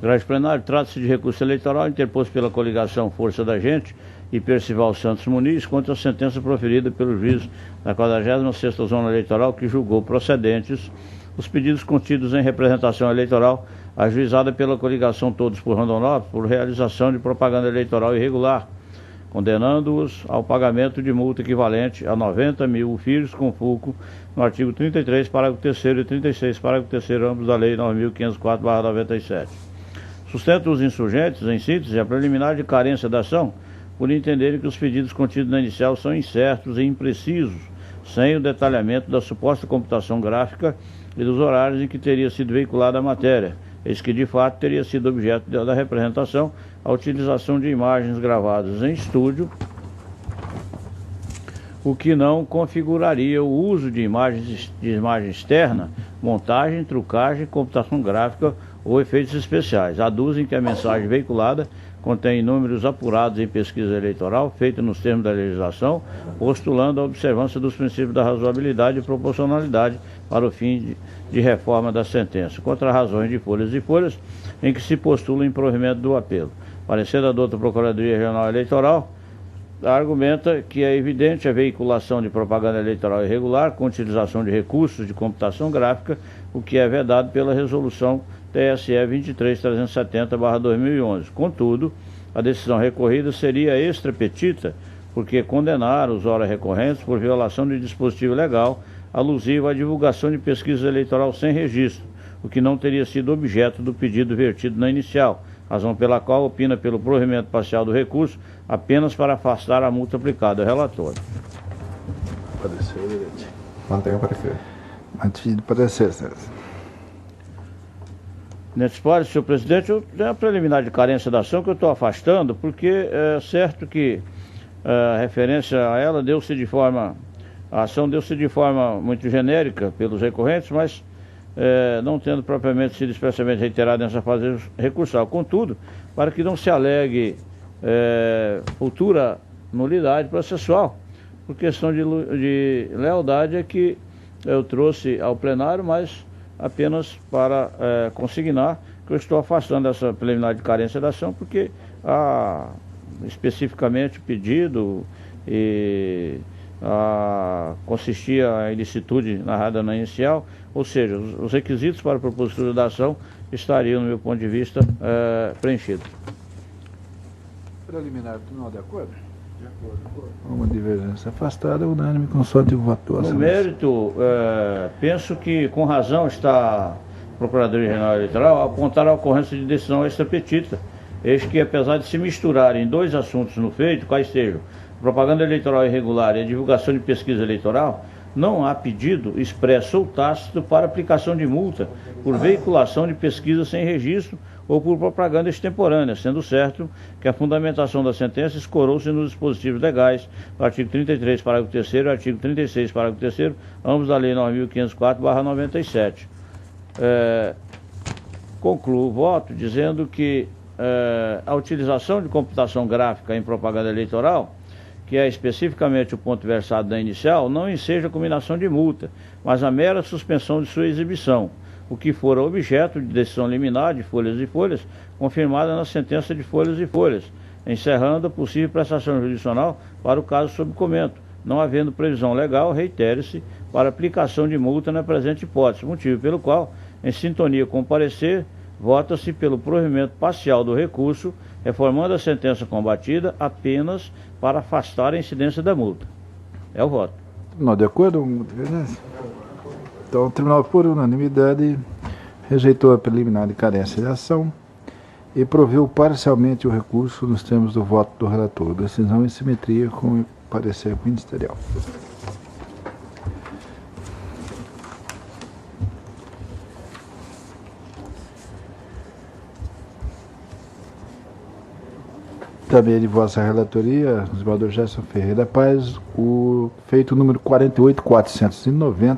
Speaker 8: Grande plenário, trata-se de recurso eleitoral interposto pela coligação Força da Gente e Percival Santos Muniz contra a sentença proferida pelo juiz da 46ª Zona Eleitoral, que julgou procedentes os pedidos contidos em representação eleitoral ajuizada pela coligação Todos por Rondonópolis por realização de propaganda eleitoral irregular, condenando-os ao pagamento de multa equivalente a 90 mil filhos com fulcro no artigo 33, parágrafo 3º e 36, parágrafo 3º, ambos da Lei 9.504/97. Sustentam os insurgentes, em síntese, a preliminar de carência da ação, por entenderem que os pedidos contidos na inicial são incertos e imprecisos, sem o detalhamento da suposta computação gráfica e dos horários em que teria sido veiculada a matéria, eis que de fato teria sido objeto da representação a utilização de imagens gravadas em estúdio, o que não configuraria o uso de imagem externa, montagem, trucagem, computação gráfica ou efeitos especiais. Aduzem que a mensagem veiculada contém números apurados em pesquisa eleitoral, feita nos termos da legislação, postulando a observância dos princípios da razoabilidade e proporcionalidade para o fim de reforma da sentença, contra razões de folhas e folhas, em que se postula o improvimento do apelo. Parecer da doutora Procuradoria Regional Eleitoral, argumenta que é evidente a veiculação de propaganda eleitoral irregular com utilização de recursos de computação gráfica, o que é vedado pela resolução TSE 23.370/2011. Contudo, a decisão recorrida seria extra petita, porque condenar os ora recorrentes por violação de dispositivo legal alusivo à divulgação de pesquisa eleitoral sem registro, o que não teria sido objeto do pedido vertido na inicial, razão pela qual opina pelo provimento parcial do recurso apenas para afastar a multa aplicada ao relator.
Speaker 1: Parecer, evidente.
Speaker 4: Mantenha o parecer.
Speaker 1: Mantido parecer, senhores.
Speaker 8: Nesse pode, senhor presidente, é a preliminar de carência da ação que eu estou afastando, porque é certo que a referência a ela a ação deu-se de forma muito genérica pelos recorrentes, mas não tendo propriamente sido expressamente reiterada nessa fase recursal. Contudo, para que não se alegue futura nulidade processual, por questão de lealdade é que eu trouxe ao plenário, mas apenas para consignar que eu estou afastando essa preliminar de carência da ação, porque especificamente o pedido consistia a ilicitude narrada na inicial, ou seja, os requisitos para a propositura da ação estariam, no meu ponto de vista, preenchidos.
Speaker 1: Preliminar, não de acordo? De acordo. Uma divergência afastada, unânime, consorte o voto.
Speaker 8: No mérito, penso que com razão está a Procuradoria Regional Eleitoral a apontar a ocorrência de decisão extrapetita, eis que, apesar de se misturarem dois assuntos no feito, quais sejam propaganda eleitoral irregular e a divulgação de pesquisa eleitoral, não há pedido expresso ou tácito para aplicação de multa por veiculação de pesquisa sem registro ou por propaganda extemporânea, sendo certo que a fundamentação da sentença escorou-se nos dispositivos legais, do artigo 33, parágrafo 3º e artigo 36, parágrafo 3º, ambos da Lei 9.504/97. Concluo o voto dizendo que a utilização de computação gráfica em propaganda eleitoral, que é especificamente o ponto versado da inicial, não enseja combinação de multa, mas a mera suspensão de sua exibição, o que fora objeto de decisão liminar de folhas e folhas, confirmada na sentença de folhas e folhas, encerrando a possível prestação jurisdicional para o caso sob comento, não havendo previsão legal, reitere-se, para aplicação de multa na presente hipótese, motivo pelo qual, em sintonia com o parecer, vota-se pelo provimento parcial do recurso, reformando a sentença combatida apenas para afastar a incidência da multa. É o voto.
Speaker 1: Não, de acordo? Então, o tribunal, por unanimidade, rejeitou a preliminar de carência de ação e proveu parcialmente o recurso nos termos do voto do relator. Decisão em simetria com o parecer ministerial. Também de vossa relatoria, o desembargador Gerson Ferreira Paz, o feito número 48.490,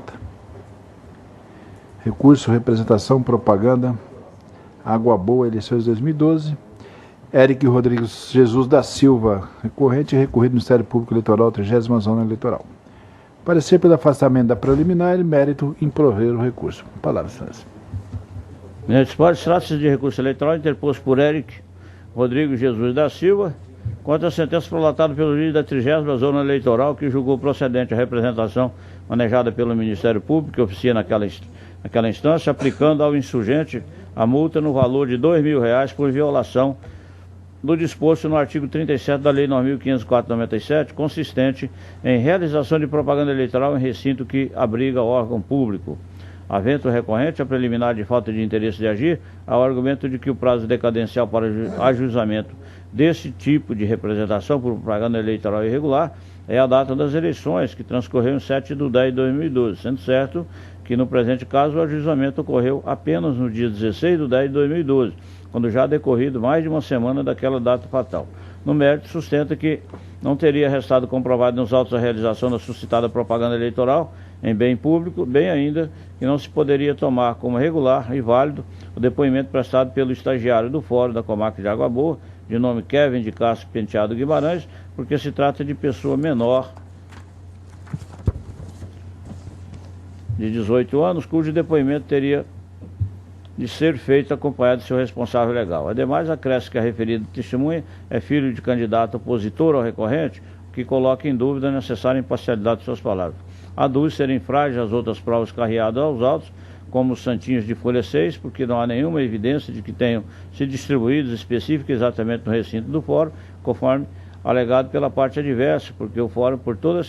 Speaker 1: recurso, representação, propaganda, Água Boa, eleições 2012, Eric Rodrigues Jesus da Silva, recorrente, recorrido do Ministério Público Eleitoral, 30ª Zona Eleitoral. Parecer pelo afastamento da preliminar e mérito em prover o recurso. Palavra, senhores.
Speaker 8: Trata-se de recurso eleitoral interposto por Eric Rodrigues Jesus da Silva, contra a sentença prolatada pelo juiz da 30ª Zona Eleitoral, que julgou procedente a representação manejada pelo Ministério Público, que oficia naquela instância, aplicando ao insurgente a multa no valor de R$2.000 por violação do disposto no artigo 37 da Lei 9.504/97, consistente em realização de propaganda eleitoral em recinto que abriga órgão público. Havendo recorrente a preliminar de falta de interesse de agir, ao argumento de que o prazo decadencial para ajuizamento desse tipo de representação por propaganda eleitoral irregular é a data das eleições, que transcorreu em 7 de 10 de 2012, sendo certo que no presente caso o ajuizamento ocorreu apenas no dia 16 de 10 de 2012, quando já decorrido mais de uma semana daquela data fatal. No mérito, sustenta que não teria restado comprovado nos autos a realização da suscitada propaganda eleitoral em bem público, bem ainda que não se poderia tomar como regular e válido o depoimento prestado pelo estagiário do Fórum da Comarca de Água Boa, de nome Kevin de Castro Penteado Guimarães, porque se trata de pessoa menor de 18 anos, cujo depoimento teria de ser feito acompanhado de seu responsável legal. Ademais, acresce que a referida testemunha é filho de candidato opositor ao recorrente, o que coloca em dúvida a necessária imparcialidade de suas palavras. Aduz serem frágeis as outras provas carreadas aos autos, como os santinhos de folha 6, porque não há nenhuma evidência de que tenham sido distribuídos específicos exatamente no recinto do fórum, conforme alegado pela parte adversa, porque o fórum por toda a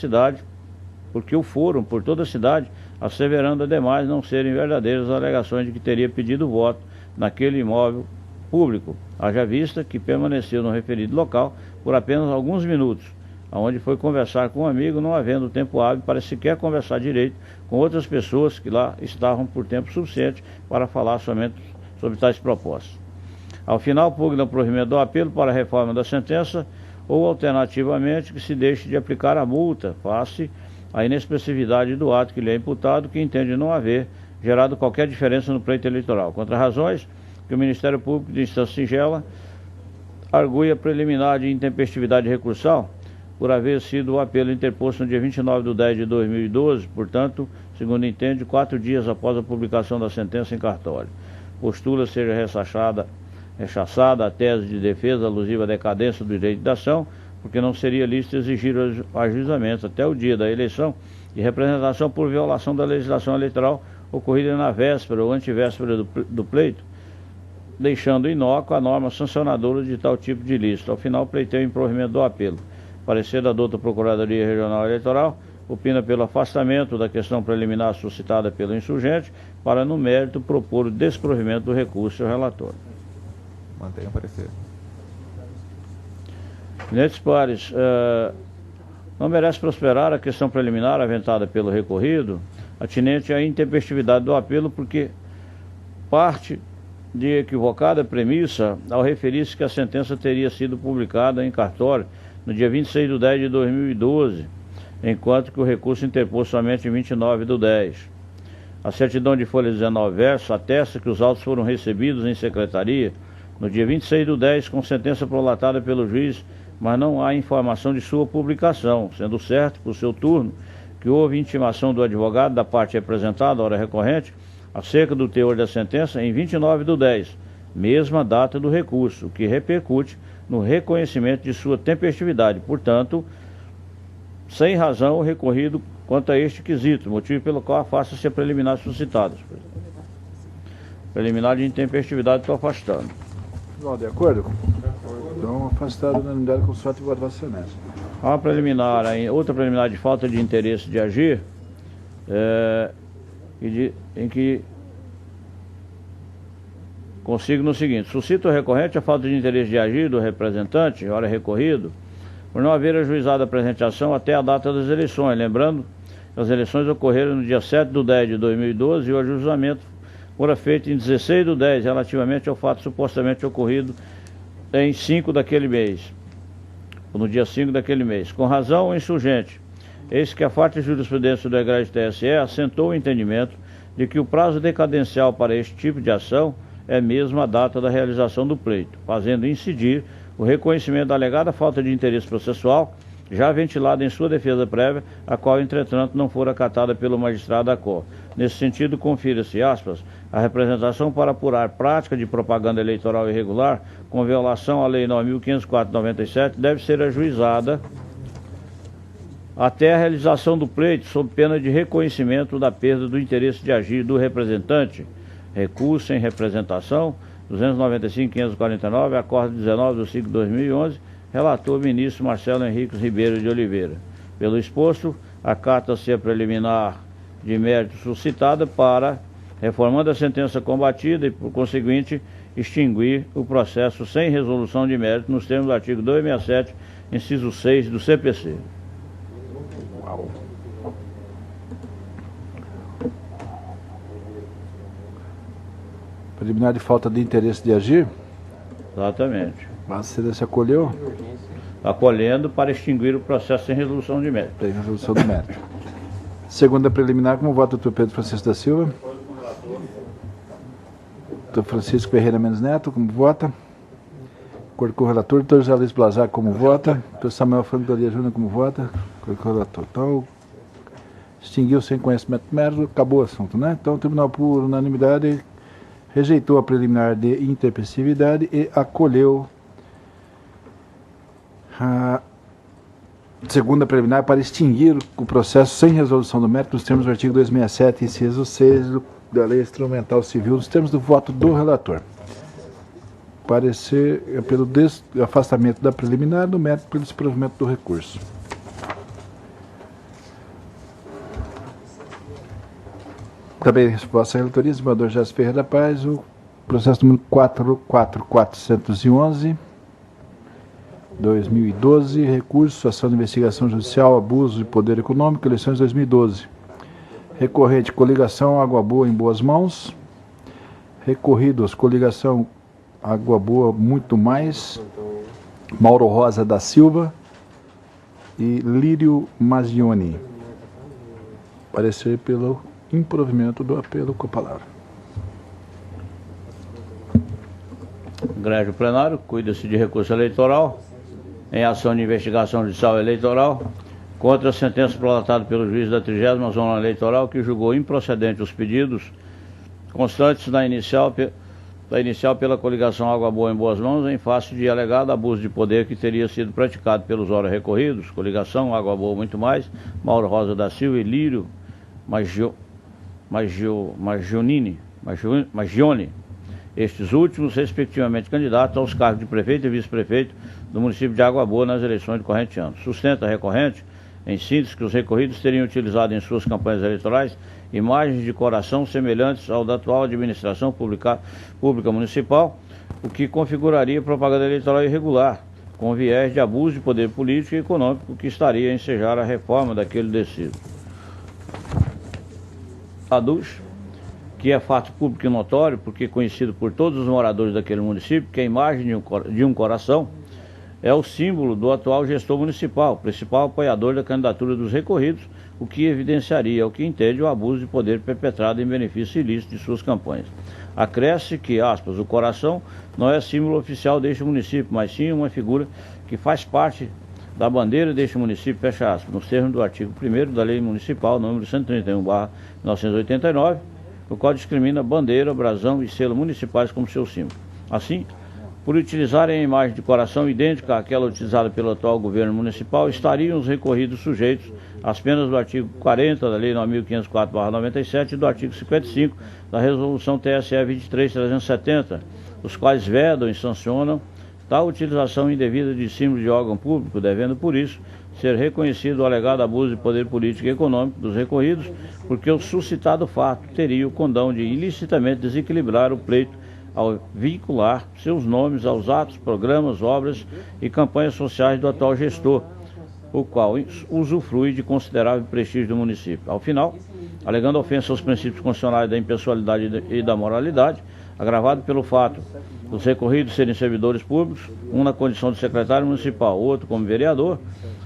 Speaker 8: cidade, asseverando ademais não serem verdadeiras as alegações de que teria pedido voto naquele imóvel público, haja vista que permaneceu no referido local por apenas alguns minutos, onde foi conversar com um amigo, não havendo tempo hábil para sequer conversar direito com outras pessoas que lá estavam por tempo suficiente para falar somente sobre tais propostas. Ao final, pugna o provimento do apelo para a reforma da sentença ou, alternativamente, que se deixe de aplicar a multa, face à inexpressividade do ato que lhe é imputado, que entende não haver gerado qualquer diferença no pleito eleitoral. Contra razões que o Ministério Público de instância singela argui a preliminar de intempestividade recursal, por haver sido o apelo interposto no dia 29 de 10 de 2012, portanto, segundo entende, 4 dias após a publicação da sentença em cartório. Postula seja rechaçada a tese de defesa alusiva à decadência do direito de ação, porque não seria lícito exigir o ajuizamento até o dia da eleição de representação por violação da legislação eleitoral ocorrida na véspera ou antivéspera do pleito, deixando inócua a norma sancionadora de tal tipo de ilícito. Ao final, pleiteia o improvimento do apelo. Parecer da douta Procuradoria Regional Eleitoral opina pelo afastamento da questão preliminar suscitada pelo insurgente para, no mérito, propor o desprovimento do recurso ao relatório.
Speaker 4: Mantenha o parecer.
Speaker 8: Nentes pares, não merece prosperar a questão preliminar aventada pelo recorrido, atinente à intempestividade do apelo, porque parte de equivocada premissa ao referir-se que a sentença teria sido publicada em cartório no dia 26 de 10 de 2012, enquanto que o recurso interpôs somente em 29 de 10. A certidão de folha 19 verso atesta que os autos foram recebidos em secretaria no dia 26 de 10 com sentença prolatada pelo juiz, mas não há informação de sua publicação, sendo certo, por seu turno, que houve intimação do advogado da parte representada, hora recorrente, acerca do teor da sentença em 29 de 10, mesma data do recurso, que repercute no reconhecimento de sua tempestividade. Portanto, sem razão o recorrido quanto a este quesito, motivo pelo qual afasta-se a preliminar suscitada. Preliminar de intempestividade, estou afastando.
Speaker 1: De acordo? Então, afastado da unanimidade com sorte e voto Vossa Excelência.
Speaker 8: Há uma preliminar, outra preliminar de falta de interesse de agir, em que consigo no seguinte: suscita o recorrente a falta de interesse de agir do representante, hora recorrido, por não haver ajuizado a presente ação até a data das eleições, lembrando que as eleições ocorreram no dia 7 de 10 de 2012 e o ajuizamento fora feito em 16 de 10, relativamente ao fato supostamente ocorrido em 5 daquele mês, ou no dia 5 daquele mês. Com razão, o insurgente, eis que a farta jurisprudência do egrégio TSE assentou o entendimento de que o prazo decadencial para este tipo de ação é mesmo a data da realização do pleito, fazendo incidir o reconhecimento da alegada falta de interesse processual, já ventilada em sua defesa prévia, a qual, entretanto, não for acatada pelo magistrado da Cor. Nesse sentido, confira-se, aspas, a representação para apurar prática de propaganda eleitoral irregular com violação à Lei 9.504/97 deve ser ajuizada até a realização do pleito, sob pena de reconhecimento da perda do interesse de agir do representante. Recurso em representação, 295.549, acordo 19 de 5 de 2011, relator ministro Marcelo Henriques Ribeiro de Oliveira. Pelo exposto, acata-se a preliminar de mérito suscitada para, reformando a sentença combatida e, por conseguinte, extinguir o processo sem resolução de mérito nos termos do artigo 267, inciso 6 do CPC.
Speaker 1: Preliminar de falta de interesse de agir.
Speaker 8: Exatamente.
Speaker 1: A excelência acolheu.
Speaker 8: Acolhendo para extinguir o processo sem resolução de mérito.
Speaker 1: Tem resolução do mérito. Segunda preliminar, como vota o doutor Pedro Francisco da Silva? Doutor Francisco Ferreira Mendes Neto, como vota? Acordo com o relator. Doutor José Luiz Blazar, como vota? Doutor Samuel Franco Doria Júnior, como vota? Acordo com o relator. Então, extinguiu sem conhecimento do mérito, acabou o assunto, né? Então, o tribunal, por unanimidade, rejeitou a preliminar de interpressividade e acolheu a segunda preliminar para extinguir o processo sem resolução do mérito nos termos do artigo 267, inciso 6 da Lei Instrumental Civil, nos termos do voto do relator. Parecer pelo afastamento da preliminar do mérito pelo desprovimento do recurso. Também resposta à relatoria, desembargador José Ferreira da Paz, o processo número 44411, 2012, recurso, ação de investigação judicial, abuso de poder econômico, eleições 2012. Recorrente, coligação Água Boa em boas mãos. Recorridos, coligação Água Boa muito mais. Mauro Rosa da Silva e Lírio Maggioni. Parecer pelo improvimento do apelo com a palavra.
Speaker 8: Egrégio plenário, cuida-se de recurso eleitoral em ação de investigação judicial eleitoral contra a sentença prolatada pelo juiz da 30ª Zona Eleitoral que julgou improcedente os pedidos constantes da inicial pela coligação Água Boa em boas mãos em face de alegado abuso de poder que teria sido praticado pelos ora recorridos, coligação Água Boa muito mais, Mauro Rosa da Silva e Lírio Maggioni, estes últimos, respectivamente, candidatos aos cargos de prefeito e vice-prefeito do município de Água Boa nas eleições do corrente ano. Sustenta a recorrente, em síntese, que os recorridos teriam utilizado em suas campanhas eleitorais imagens de coração semelhantes ao da atual administração pública municipal, o que configuraria propaganda eleitoral irregular, com viés de abuso de poder político e econômico que estaria a ensejar a reforma daquele decido. Aduz que é fato público e notório, porque conhecido por todos os moradores daquele município, que a imagem de um coração é o símbolo do atual gestor municipal, principal apoiador da candidatura dos recorridos, o que evidenciaria, o que entende, o abuso de poder perpetrado em benefício ilícito de suas campanhas. Acresce que, aspas, o coração não é símbolo oficial deste município, mas sim uma figura que faz parte da bandeira deste município, fecha aspas, nos termos do artigo 1º da Lei Municipal, número 131/1989, no qual discrimina bandeira, brasão e selo municipais como seu símbolo. Assim, por utilizarem a imagem de coração idêntica àquela utilizada pelo atual governo municipal, estariam os recorridos sujeitos às penas do artigo 40 da Lei 9.504/97 e do artigo 55 da Resolução TSE 23.370, os quais vedam e sancionam tal utilização indevida de símbolo de órgão público, devendo, por isso, ser reconhecido o alegado abuso de poder político e econômico dos recorridos, porque o suscitado fato teria o condão de ilicitamente desequilibrar o pleito ao vincular seus nomes aos atos, programas, obras e campanhas sociais do atual gestor, o qual usufrui de considerável prestígio do município. Ao final, alegando ofensa aos princípios constitucionais da impessoalidade e da moralidade, agravado pelo fato dos recorridos serem servidores públicos, um na condição de secretário municipal, outro como vereador,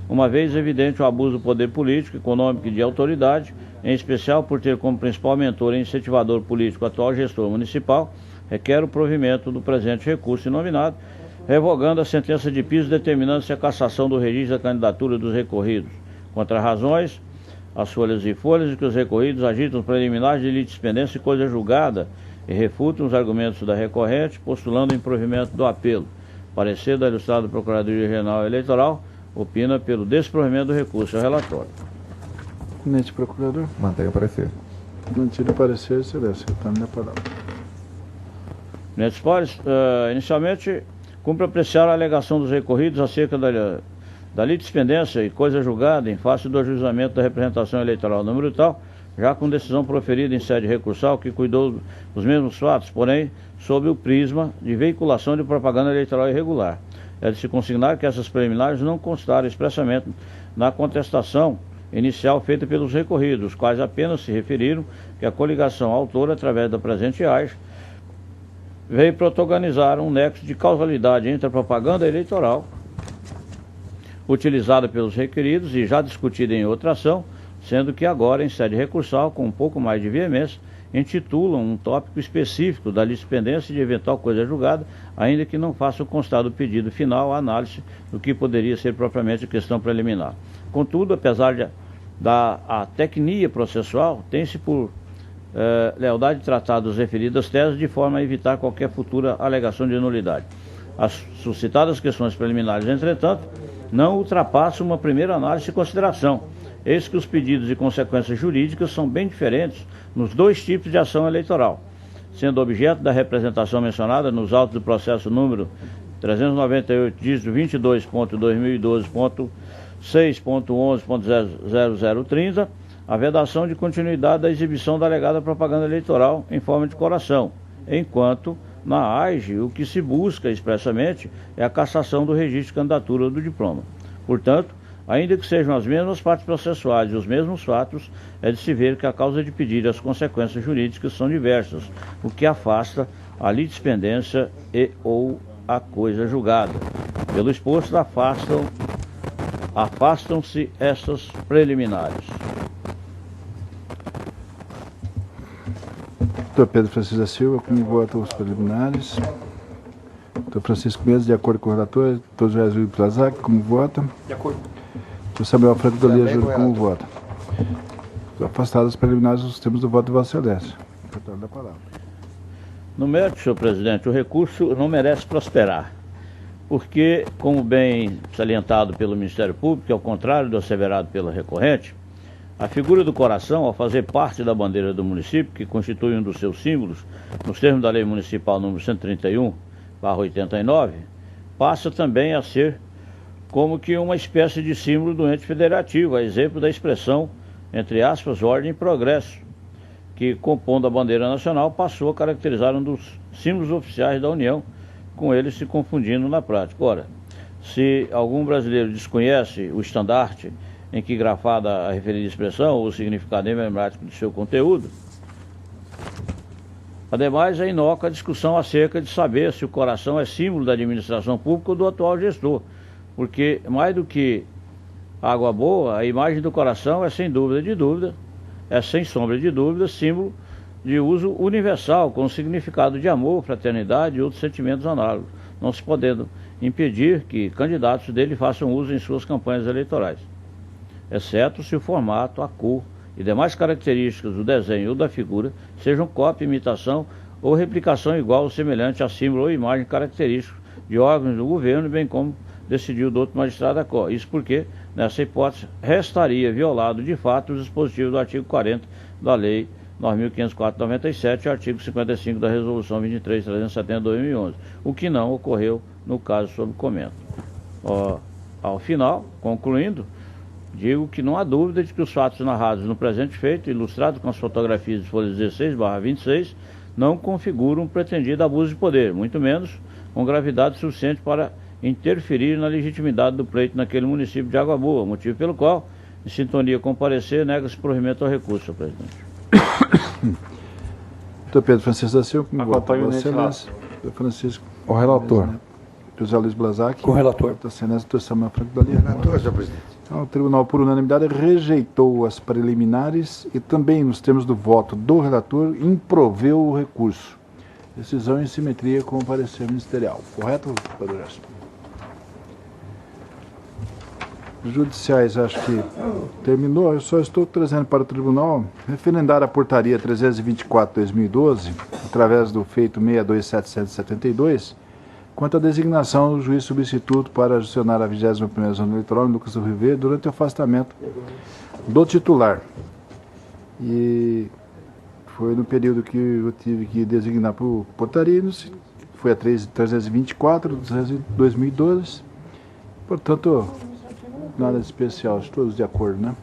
Speaker 8: uma vez evidente o abuso do poder político, econômico e de autoridade, em especial por ter como principal mentor e incentivador político o atual gestor municipal, requer o provimento do presente recurso inominado, revogando a sentença de piso determinando-se a cassação do registro da candidatura dos recorridos, contra razões, as folhas e folhas de que os recorridos agitam preliminares de litispendência e coisa julgada e refutam os argumentos da recorrente, postulando o improvimento do apelo. Parecer da ilustrada Procuradoria Regional Eleitoral opina pelo desprovimento do recurso ao relatório.
Speaker 1: Tenente Procurador.
Speaker 4: Mantém o parecer.
Speaker 1: Mantido o parecer, excelência. Está na palavra.
Speaker 8: Tenente Spores, inicialmente, cumpre apreciar a alegação dos recorridos acerca da litispendência e coisa julgada em face do ajuizamento da representação eleitoral número tal, já com decisão proferida em sede recursal que cuidou dos mesmos fatos, porém, sob o prisma de veiculação de propaganda eleitoral irregular. É de se consignar que essas preliminares não constaram expressamente na contestação inicial feita pelos recorridos, os quais apenas se referiram que a coligação autora, através da presente AIS, veio protagonizar um nexo de causalidade entre a propaganda eleitoral utilizada pelos requeridos e já discutida em outra ação, sendo que agora, em sede recursal, com um pouco mais de veemência, intitulam um tópico específico da lispendência de eventual coisa julgada, ainda que não façam constar do pedido final a análise do que poderia ser propriamente questão preliminar. Contudo, apesar da tecnia processual, tem-se por lealdade tratado as referidas teses de forma a evitar qualquer futura alegação de nulidade. As suscitadas questões preliminares, entretanto, não ultrapassam uma primeira análise e consideração. Eis que os pedidos e consequências jurídicas são bem diferentes nos dois tipos de ação eleitoral, sendo objeto da representação mencionada nos autos do processo número 398, dígito 22.2012.6.11.0030, a vedação de continuidade da exibição da alegada propaganda eleitoral em forma de coração, enquanto, na AIGE, o que se busca expressamente é a cassação do registro de candidatura do diploma. Portanto, ainda que sejam as mesmas partes processuais e os mesmos fatos, é de se ver que a causa de pedir e as consequências jurídicas são diversas, o que afasta a litispendência e ou a coisa julgada. Pelo exposto, afastam-se estas preliminares.
Speaker 1: Doutor Pedro Francisco da Silva, como vota os preliminares? Doutor Francisco Mendes, de acordo com o relator. Doutor José Júlio Plazac, como vota?
Speaker 6: De acordo.
Speaker 1: Doutor Samuel Franco da Lia Júlio, como vota? Afastados os preliminares os termos do voto de Vossa Excelência. Portanto, da palavra.
Speaker 8: No mérito, senhor presidente, o recurso não merece prosperar, porque, como bem salientado pelo Ministério Público, ao contrário do asseverado pela recorrente, a figura do coração, ao fazer parte da bandeira do município, que constitui um dos seus símbolos, nos termos da Lei Municipal número 131/89, passa também a ser como que uma espécie de símbolo do ente federativo, a exemplo da expressão, entre aspas, ordem e progresso, que, compondo a bandeira nacional, passou a caracterizar um dos símbolos oficiais da União, com ele se confundindo na prática. Ora, se algum brasileiro desconhece o estandarte em que grafada a referida expressão ou o significado emblemático de seu conteúdo, ademais é inócua a discussão acerca de saber se o coração é símbolo da administração pública ou do atual gestor, porque mais do que água boa, a imagem do coração é sem sombra de dúvida, símbolo de uso universal, com significado de amor, fraternidade e outros sentimentos análogos, não se podendo impedir que candidatos dele façam uso em suas campanhas eleitorais, exceto se o formato, a cor e demais características do desenho ou da figura sejam cópia, imitação ou replicação igual ou semelhante a símbolo ou imagem característico de órgãos do governo, bem como decidiu do outro magistrado da Corte. Isso porque, nessa hipótese, restaria violado de fato os dispositivos do artigo 40 da Lei 9.504/97 e artigo 55 da Resolução 23.370/2011, o que não ocorreu no caso sob comento. Ao final, concluindo, digo que não há dúvida de que os fatos narrados no presente feito, ilustrados com as fotografias de folha 16/26, não configuram um pretendido abuso de poder, muito menos com gravidade suficiente para interferir na legitimidade do pleito naquele município de Água Boa, motivo pelo qual, em sintonia com o parecer, nega-se provimento ao recurso, senhor presidente.
Speaker 1: Doutor Pedro Francisco da Silva, como vota?
Speaker 2: Acompanho
Speaker 1: Vossa
Speaker 2: nesse
Speaker 1: Excelência. Doutor Francisco.
Speaker 6: O relator.
Speaker 1: José Luiz Blazac.
Speaker 6: Com o relator.
Speaker 1: Doutor Excelência, doutor Samuel Franco da Lia.
Speaker 7: Relator, senhor presidente.
Speaker 1: Então, o tribunal, por unanimidade, rejeitou as preliminares e também, nos termos do voto do relator, improveu o recurso. Decisão em simetria com o parecer ministerial. Correto, Padre Gerson? Judiciais, acho que terminou. Eu só estou trazendo para o tribunal referendar a portaria 324/2012, através do feito 62772, quanto à designação do juiz substituto para adicionar a 21ª zona eleitoral em Lucas do Rio Verde durante o afastamento do titular. E foi no período que eu tive que designar por portaria, foi a 324/2012, portanto, nada de especial, todos de acordo, né?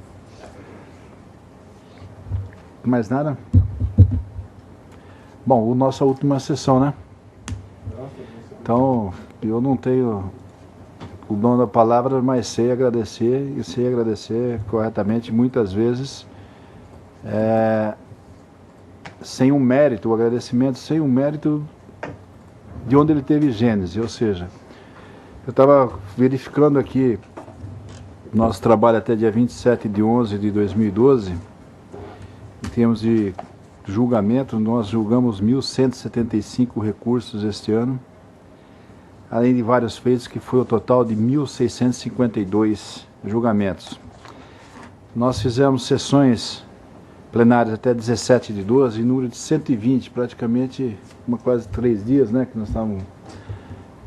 Speaker 1: Mais nada? Bom, nossa última sessão, né? Então, eu não tenho o dono da palavra, mas sei agradecer, e sei agradecer corretamente, muitas vezes, sem um mérito, o agradecimento sem um mérito de onde ele teve gênese, ou seja, eu estava verificando aqui nosso trabalho até dia 27/11/2012, em termos de julgamento, nós julgamos 1.175 recursos este ano, além de vários feitos, que foi o total de 1.652 julgamentos. Nós fizemos sessões plenárias até 17/12, em número de 120, praticamente quase 3 dias, né, que nós estávamos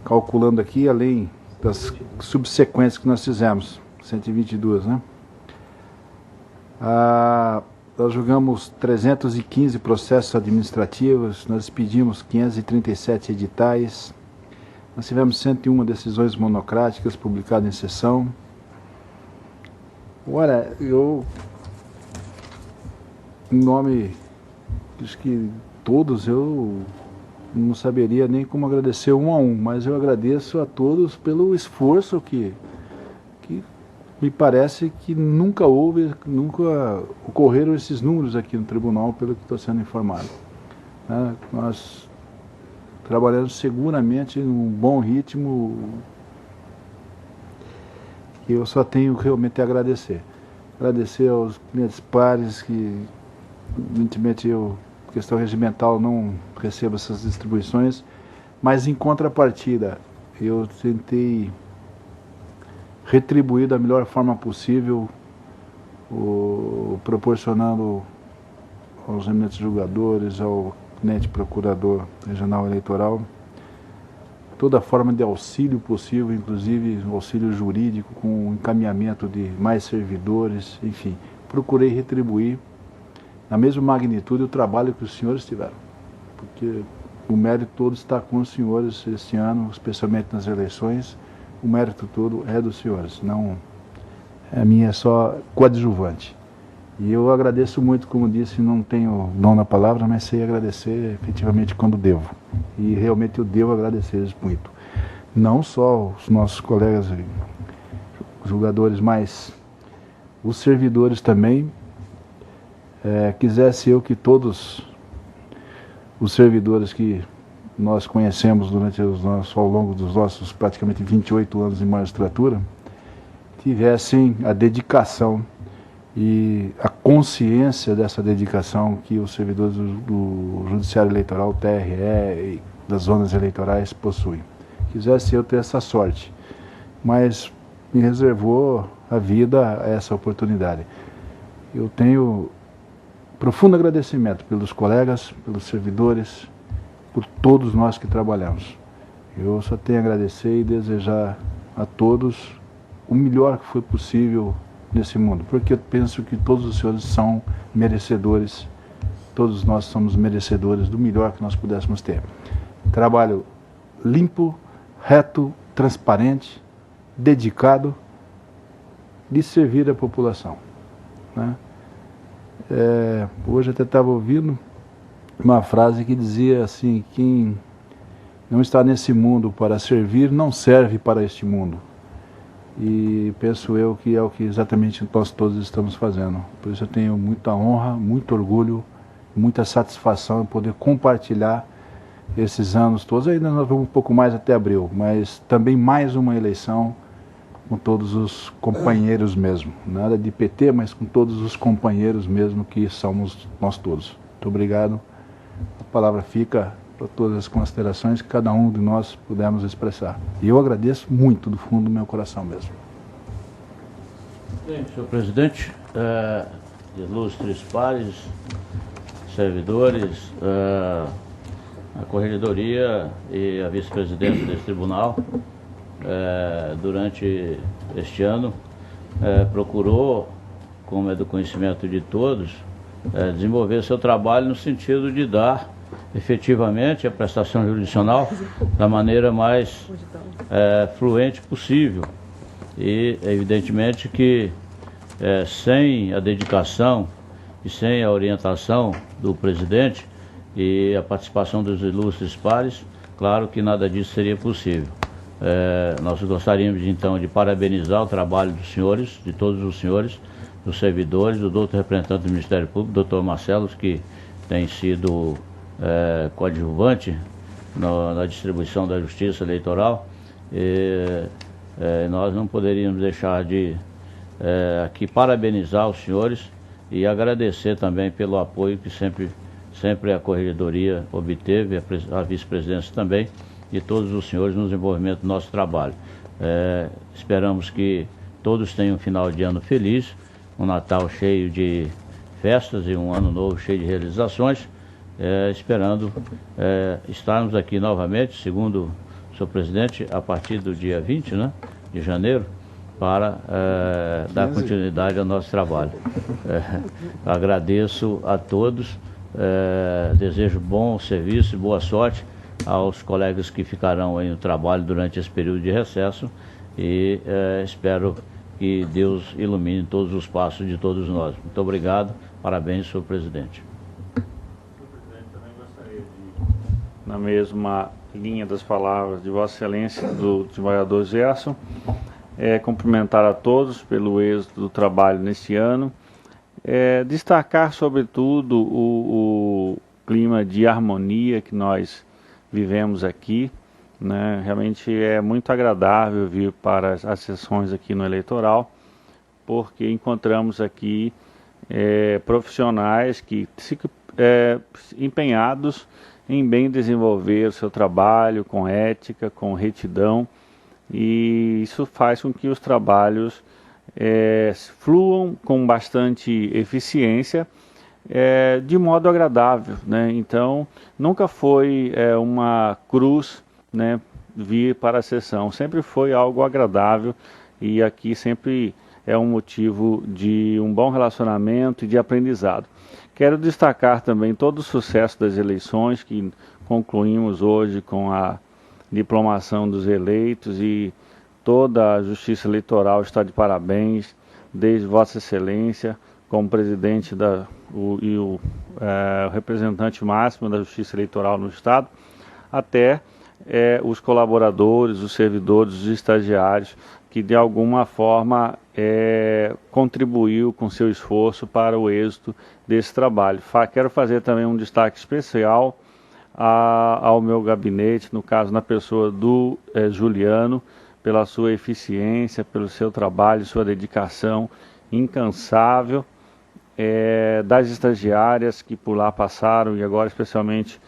Speaker 1: calculando aqui, além das subsequentes que nós fizemos, 122, né? Nós julgamos 315 processos administrativos, nós expedimos 537 editais, nós tivemos 101 decisões monocráticas publicadas em sessão. Ora, eu, em nome, acho que todos, eu não saberia nem como agradecer um a um, mas eu agradeço a todos pelo esforço que me parece que nunca ocorreram esses números aqui no tribunal, pelo que estou sendo informado. Nós trabalhamos seguramente num bom ritmo, que eu só tenho realmente a agradecer. Agradecer aos clientes pares que, evidentemente, eu, questão regimental, não recebo essas distribuições, mas em contrapartida, eu tentei retribuir da melhor forma possível, proporcionando aos eminentes julgadores, ao cliente procurador regional eleitoral, toda forma de auxílio possível, inclusive auxílio jurídico, com encaminhamento de mais servidores, enfim. Procurei retribuir na mesma magnitude o trabalho que os senhores tiveram, porque o mérito todo está com os senhores este ano, especialmente nas eleições. O mérito todo é dos senhores, não a minha, é só coadjuvante. E eu agradeço muito, como disse, não tenho dom na palavra, mas sei agradecer efetivamente quando devo. E realmente eu devo agradecer muito. Não só os nossos colegas julgadores, mas os servidores também. Quisesse eu que todos os servidores que nós conhecemos ao longo dos nossos praticamente 28 anos de magistratura, tivessem a dedicação e a consciência dessa dedicação que os servidores do Judiciário Eleitoral, TRE e das zonas eleitorais possuem. Quisesse eu ter essa sorte, mas me reservou a vida a essa oportunidade. Eu tenho profundo agradecimento pelos colegas, pelos servidores, por todos nós que trabalhamos. Eu só tenho a agradecer e desejar a todos o melhor que foi possível nesse mundo, porque eu penso que todos os senhores são merecedores, todos nós somos merecedores do melhor que nós pudéssemos ter. Trabalho limpo, reto, transparente, dedicado, de servir a população, né? Hoje até estava ouvindo uma frase que dizia assim: quem não está nesse mundo para servir, não serve para este mundo. E penso eu que é o que exatamente nós todos estamos fazendo. Por isso eu tenho muita honra, muito orgulho, muita satisfação em poder compartilhar esses anos todos. Ainda nós vamos um pouco mais até abril, mas também mais uma eleição com todos os companheiros mesmo. Nada de PT, mas com todos os companheiros mesmo, que somos nós todos. Muito obrigado. A palavra fica para todas as considerações que cada um de nós pudermos expressar. E eu agradeço muito do fundo do meu coração mesmo.
Speaker 8: Bem, senhor presidente, ilustres pares, servidores, a corregedoria e a vice-presidência desse tribunal, durante este ano, procurou, como é do conhecimento de todos, desenvolver seu trabalho no sentido de dar efetivamente a prestação jurisdicional da maneira mais fluente possível. E evidentemente que sem a dedicação e sem a orientação do presidente e a participação dos ilustres pares, claro que nada disso seria possível. Nós gostaríamos então de parabenizar o trabalho dos senhores, de todos os senhores, dos servidores, do doutor representante do Ministério Público, doutor Marcelo, que tem sido coadjuvante na distribuição da Justiça Eleitoral. Nós não poderíamos deixar de aqui parabenizar os senhores e agradecer também pelo apoio que sempre a Corregedoria obteve, a vice-presidência também, e todos os senhores no desenvolvimento do nosso trabalho. Esperamos que todos tenham um final de ano feliz, um Natal cheio de festas e um ano novo cheio de realizações, esperando estarmos aqui novamente, segundo o senhor presidente, a partir do dia 20, né, de janeiro, para dar continuidade ao nosso trabalho. Agradeço a todos, desejo bom serviço e boa sorte aos colegas que ficarão aí no trabalho durante esse período de recesso e espero que Deus ilumine todos os passos de todos nós. Muito obrigado, parabéns, senhor presidente.
Speaker 2: Na mesma linha das palavras de Vossa Excelência, do desembargador Gerson, cumprimentar a todos pelo êxito do trabalho neste ano, destacar sobretudo o clima de harmonia que nós vivemos aqui, né? Realmente é muito agradável vir para as sessões aqui no Eleitoral, porque encontramos aqui profissionais que empenhados em bem desenvolver o seu trabalho com ética, com retidão, e isso faz com que os trabalhos fluam com bastante eficiência, de modo agradável, né? Então, nunca foi uma cruz, né, vir para a sessão, sempre foi algo agradável, e aqui sempre é um motivo de um bom relacionamento e de aprendizado. Quero destacar também todo o sucesso das eleições que concluímos hoje com a diplomação dos eleitos, e toda a Justiça Eleitoral está de parabéns, desde Vossa Excelência, como presidente o representante máximo da Justiça Eleitoral no Estado, até os colaboradores, os servidores, os estagiários, que de alguma forma contribuiu com seu esforço para o êxito desse trabalho. Quero fazer também um destaque especial ao meu gabinete, no caso na pessoa do Juliano, pela sua eficiência, pelo seu trabalho, sua dedicação incansável, das estagiárias que por lá passaram, e agora especialmente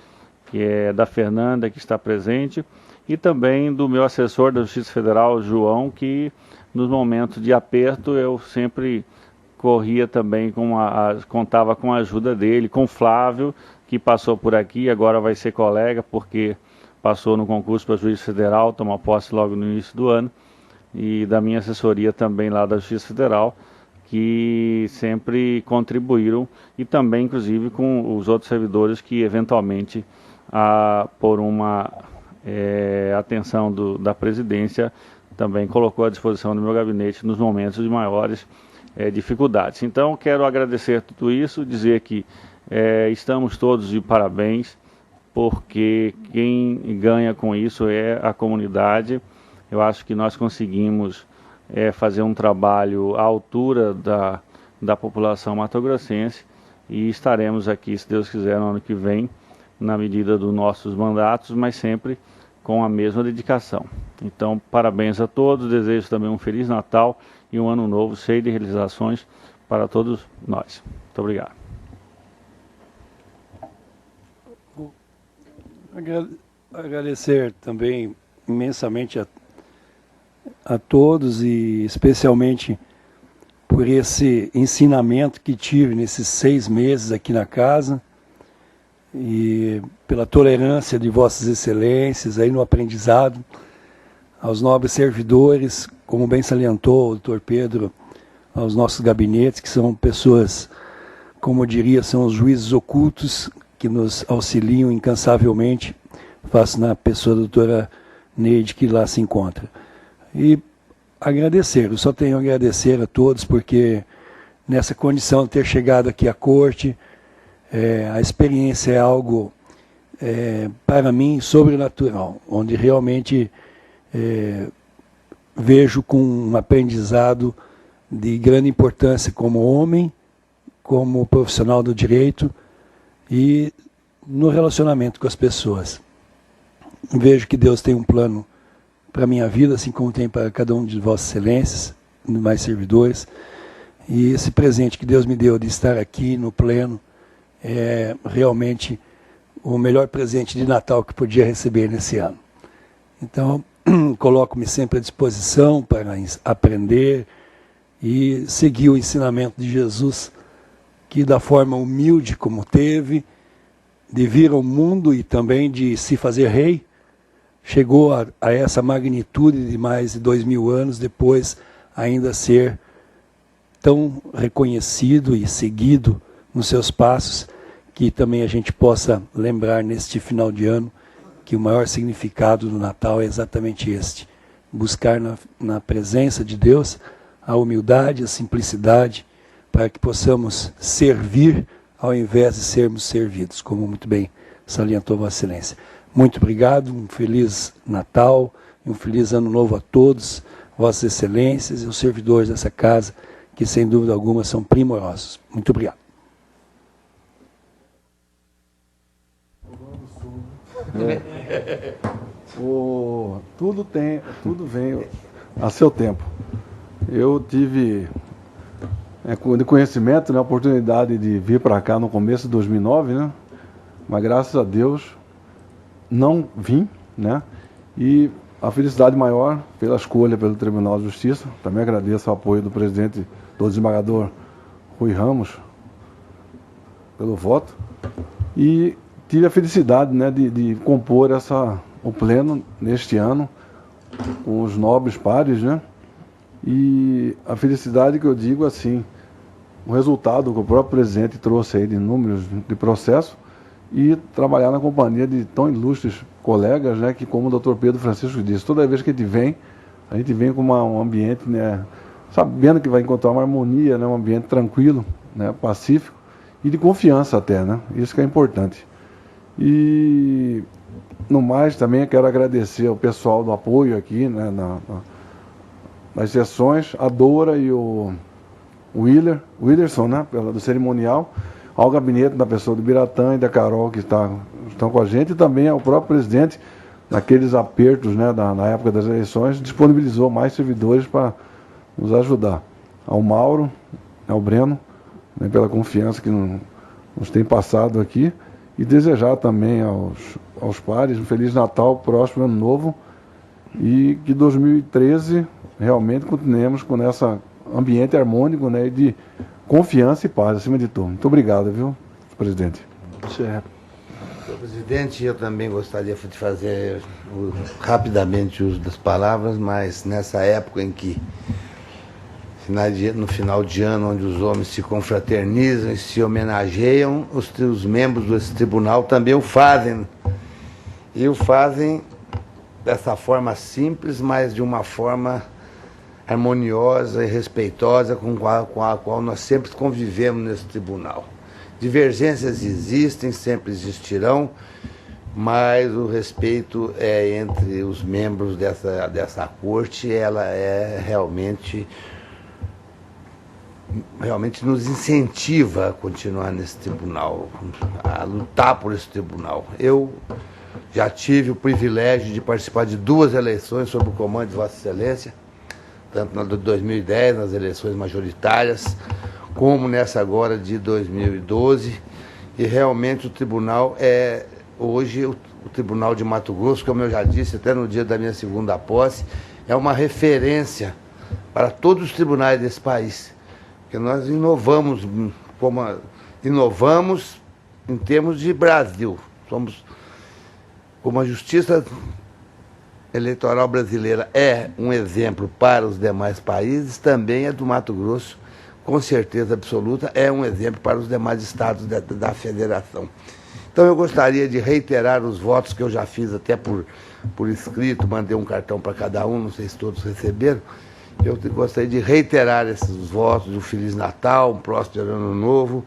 Speaker 2: da Fernanda, que está presente, e também do meu assessor da Justiça Federal, João, que nos momentos de aperto eu sempre corria também, contava com a ajuda dele, com Flávio, que passou por aqui, agora vai ser colega, porque passou no concurso para juiz federal, tomou posse logo no início do ano, e da minha assessoria também lá da Justiça Federal, que sempre contribuíram, e também inclusive com os outros servidores que eventualmente, por uma atenção da presidência, também colocou à disposição do meu gabinete nos momentos de maiores dificuldades. Então quero agradecer tudo isso, dizer que estamos todos de parabéns, porque quem ganha com isso é a comunidade. Eu acho que nós conseguimos fazer um trabalho à altura da população matogrossense, e estaremos aqui, se Deus quiser, no ano que vem, na medida dos nossos mandatos, mas sempre com a mesma dedicação. Então, parabéns a todos, desejo também um Feliz Natal e um Ano Novo cheio de realizações para todos nós. Muito obrigado.
Speaker 3: Agradecer também imensamente a todos, e especialmente por esse ensinamento que tive nesses 6 meses aqui na casa, e pela tolerância de Vossas Excelências aí no aprendizado, aos nobres servidores, como bem salientou o doutor Pedro, aos nossos gabinetes, que são pessoas, como eu diria, são os juízes ocultos que nos auxiliam incansavelmente, faço na pessoa da doutora Neide, que lá se encontra. E agradecer, eu só tenho a agradecer a todos, porque nessa condição de ter chegado aqui à corte, a experiência é algo, para mim, sobrenatural, onde realmente vejo com um aprendizado de grande importância como homem, como profissional do direito e no relacionamento com as pessoas. vejo que Deus tem um plano para a minha vida, assim como tem para cada um de Vossas Excelências, demais servidores. E esse presente que Deus me deu de estar aqui no pleno é realmente o melhor presente de Natal que podia receber nesse ano. Então, coloco-me sempre à disposição para aprender e seguir o ensinamento de Jesus, que da forma humilde como teve, de vir ao mundo e também de se fazer rei, chegou a essa magnitude de mais de 2000 anos, depois ainda ser tão reconhecido e seguido nos seus passos, que também a gente possa lembrar neste final de ano que o maior significado do Natal é exatamente este: buscar na presença de Deus a humildade, a simplicidade, para que possamos servir ao invés de sermos servidos, como muito bem salientou Vossa Excelência. Muito obrigado, um feliz Natal e um feliz Ano Novo a todos, Vossas Excelências e os servidores dessa casa, que sem dúvida alguma são primorosos. Muito obrigado.
Speaker 6: Tudo vem a seu tempo. Eu tive de conhecimento, né, a oportunidade de vir para cá no começo de 2009, né? Mas graças a Deus não vim, né? E a felicidade maior pela escolha pelo Tribunal de Justiça. Também agradeço o apoio do presidente, do desembargador Rui Ramos, pelo voto. E tive a felicidade, né, de compor o pleno neste ano com os nobres pares, né? E a felicidade que eu digo assim, o resultado que o próprio presidente trouxe aí de números de processo e trabalhar na companhia de tão ilustres colegas, né, que como o Dr. Pedro Francisco disse, toda vez que a gente vem com um ambiente, né, sabendo que vai encontrar uma harmonia, né, um ambiente tranquilo, né, pacífico e de confiança até, né, isso que é importante. E no mais também quero agradecer ao pessoal do apoio aqui, né, nas sessões, a Dora e o Willerson, né, do cerimonial, ao gabinete da pessoa do Biratã e da Carol que estão com a gente, e também ao próprio presidente, naqueles apertos, né, na época das eleições, disponibilizou mais servidores para nos ajudar. Ao Mauro, ao Breno, né, pela confiança que nos tem passado aqui, e desejar também aos pares um Feliz Natal, próximo Ano Novo, e que 2013 realmente continuemos com esse ambiente harmônico, né, de confiança e paz, acima de tudo. Muito obrigado, viu, presidente.
Speaker 7: Senhor presidente, eu também gostaria de fazer rapidamente uso das palavras, mas nessa época em que, no final de ano, onde os homens se confraternizam e se homenageiam, os membros desse tribunal também o fazem. E o fazem dessa forma simples, mas de uma forma harmoniosa e respeitosa com a qual nós sempre convivemos nesse tribunal. Divergências existem, sempre existirão, mas o respeito entre os membros dessa corte, ela realmente nos incentiva a continuar nesse tribunal, a lutar por esse tribunal. Eu já tive o privilégio de participar de 2 eleições sob o comando de Vossa Excelência, tanto na de 2010, nas eleições majoritárias, como nessa agora de 2012, e realmente o tribunal hoje o Tribunal de Mato Grosso, como eu já disse até no dia da minha segunda posse, é uma referência para todos os tribunais desse país, porque nós inovamos em termos de Brasil. Somos, como a Justiça Eleitoral brasileira é um exemplo para os demais países, também é do Mato Grosso, com certeza absoluta, é um exemplo para os demais estados da federação. Então eu gostaria de reiterar os votos que eu já fiz até por escrito, mandei um cartão para cada um, não sei se todos receberam. Eu gostaria de reiterar esses votos de um Feliz Natal, um próspero Ano Novo,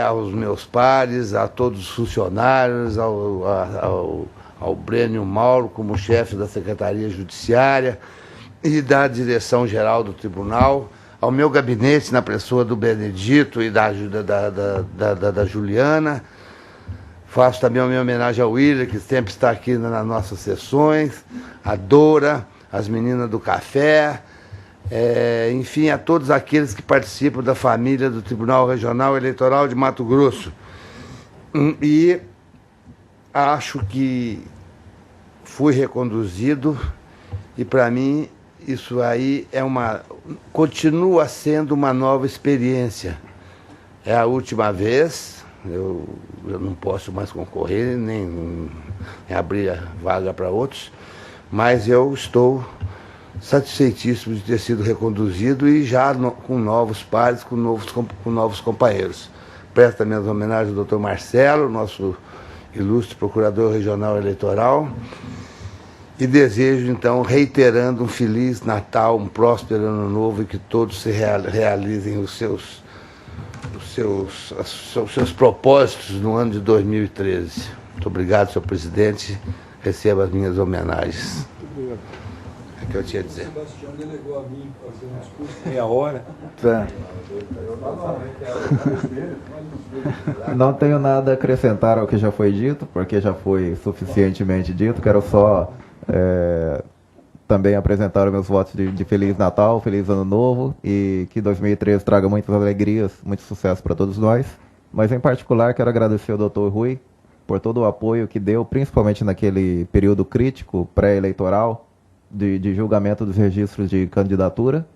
Speaker 7: aos meus pares, a todos os funcionários, ao Breno Mauro como chefe da Secretaria Judiciária e da direção-geral do Tribunal, ao meu gabinete na pessoa do Benedito e da ajuda da Juliana, Faço também a minha homenagem ao William, que sempre está aqui nas nossas sessões, a Dora, as meninas do café, enfim, a todos aqueles que participam da família do Tribunal Regional Eleitoral de Mato Grosso. E acho que fui reconduzido e, para mim, isso aí continua sendo uma nova experiência. É a última vez, eu não posso mais concorrer, nem abrir a vaga para outros, mas eu estou satisfeitíssimo de ter sido reconduzido e já com novos pares, com novos companheiros. Presto também as homenagens ao Dr. Marcelo, nosso ilustre procurador regional eleitoral, e desejo, então, reiterando um Feliz Natal, um próspero Ano Novo e que todos se realizem os seus propósitos no ano de 2013. Muito obrigado, senhor presidente. Receba as minhas homenagens. É o que eu tinha a dizer.
Speaker 3: O Sebastião delegou a mim fazer um discurso de meia hora.
Speaker 4: Não tenho nada a acrescentar ao que já foi dito, porque já foi suficientemente dito. Quero só também apresentar os meus votos de Feliz Natal, Feliz Ano Novo e que 2013 traga muitas alegrias, muito sucesso para todos nós. Mas em particular quero agradecer ao Dr. Rui por todo o apoio que deu, principalmente naquele período crítico pré-eleitoral de julgamento dos registros de candidatura,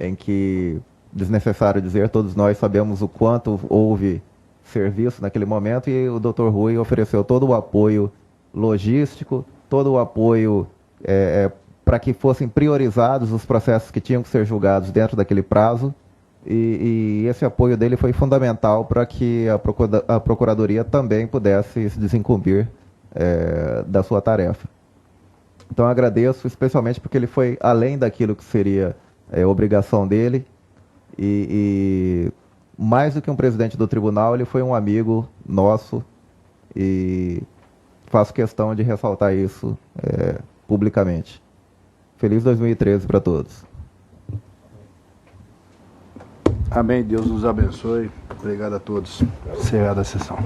Speaker 4: em que, desnecessário dizer, todos nós sabemos o quanto houve serviço naquele momento e o Dr. Rui ofereceu todo o apoio logístico, todo o apoio para que fossem priorizados os processos que tinham que ser julgados dentro daquele prazo e esse apoio dele foi fundamental para que a Procuradoria também pudesse se desincumbir da sua tarefa. Então agradeço especialmente porque ele foi além daquilo que seria obrigação dele e mais do que um presidente do tribunal, ele foi um amigo nosso e faço questão de ressaltar isso publicamente. Feliz 2013 para todos.
Speaker 1: Amém. Deus nos abençoe. Obrigado a todos. Encerrada a sessão.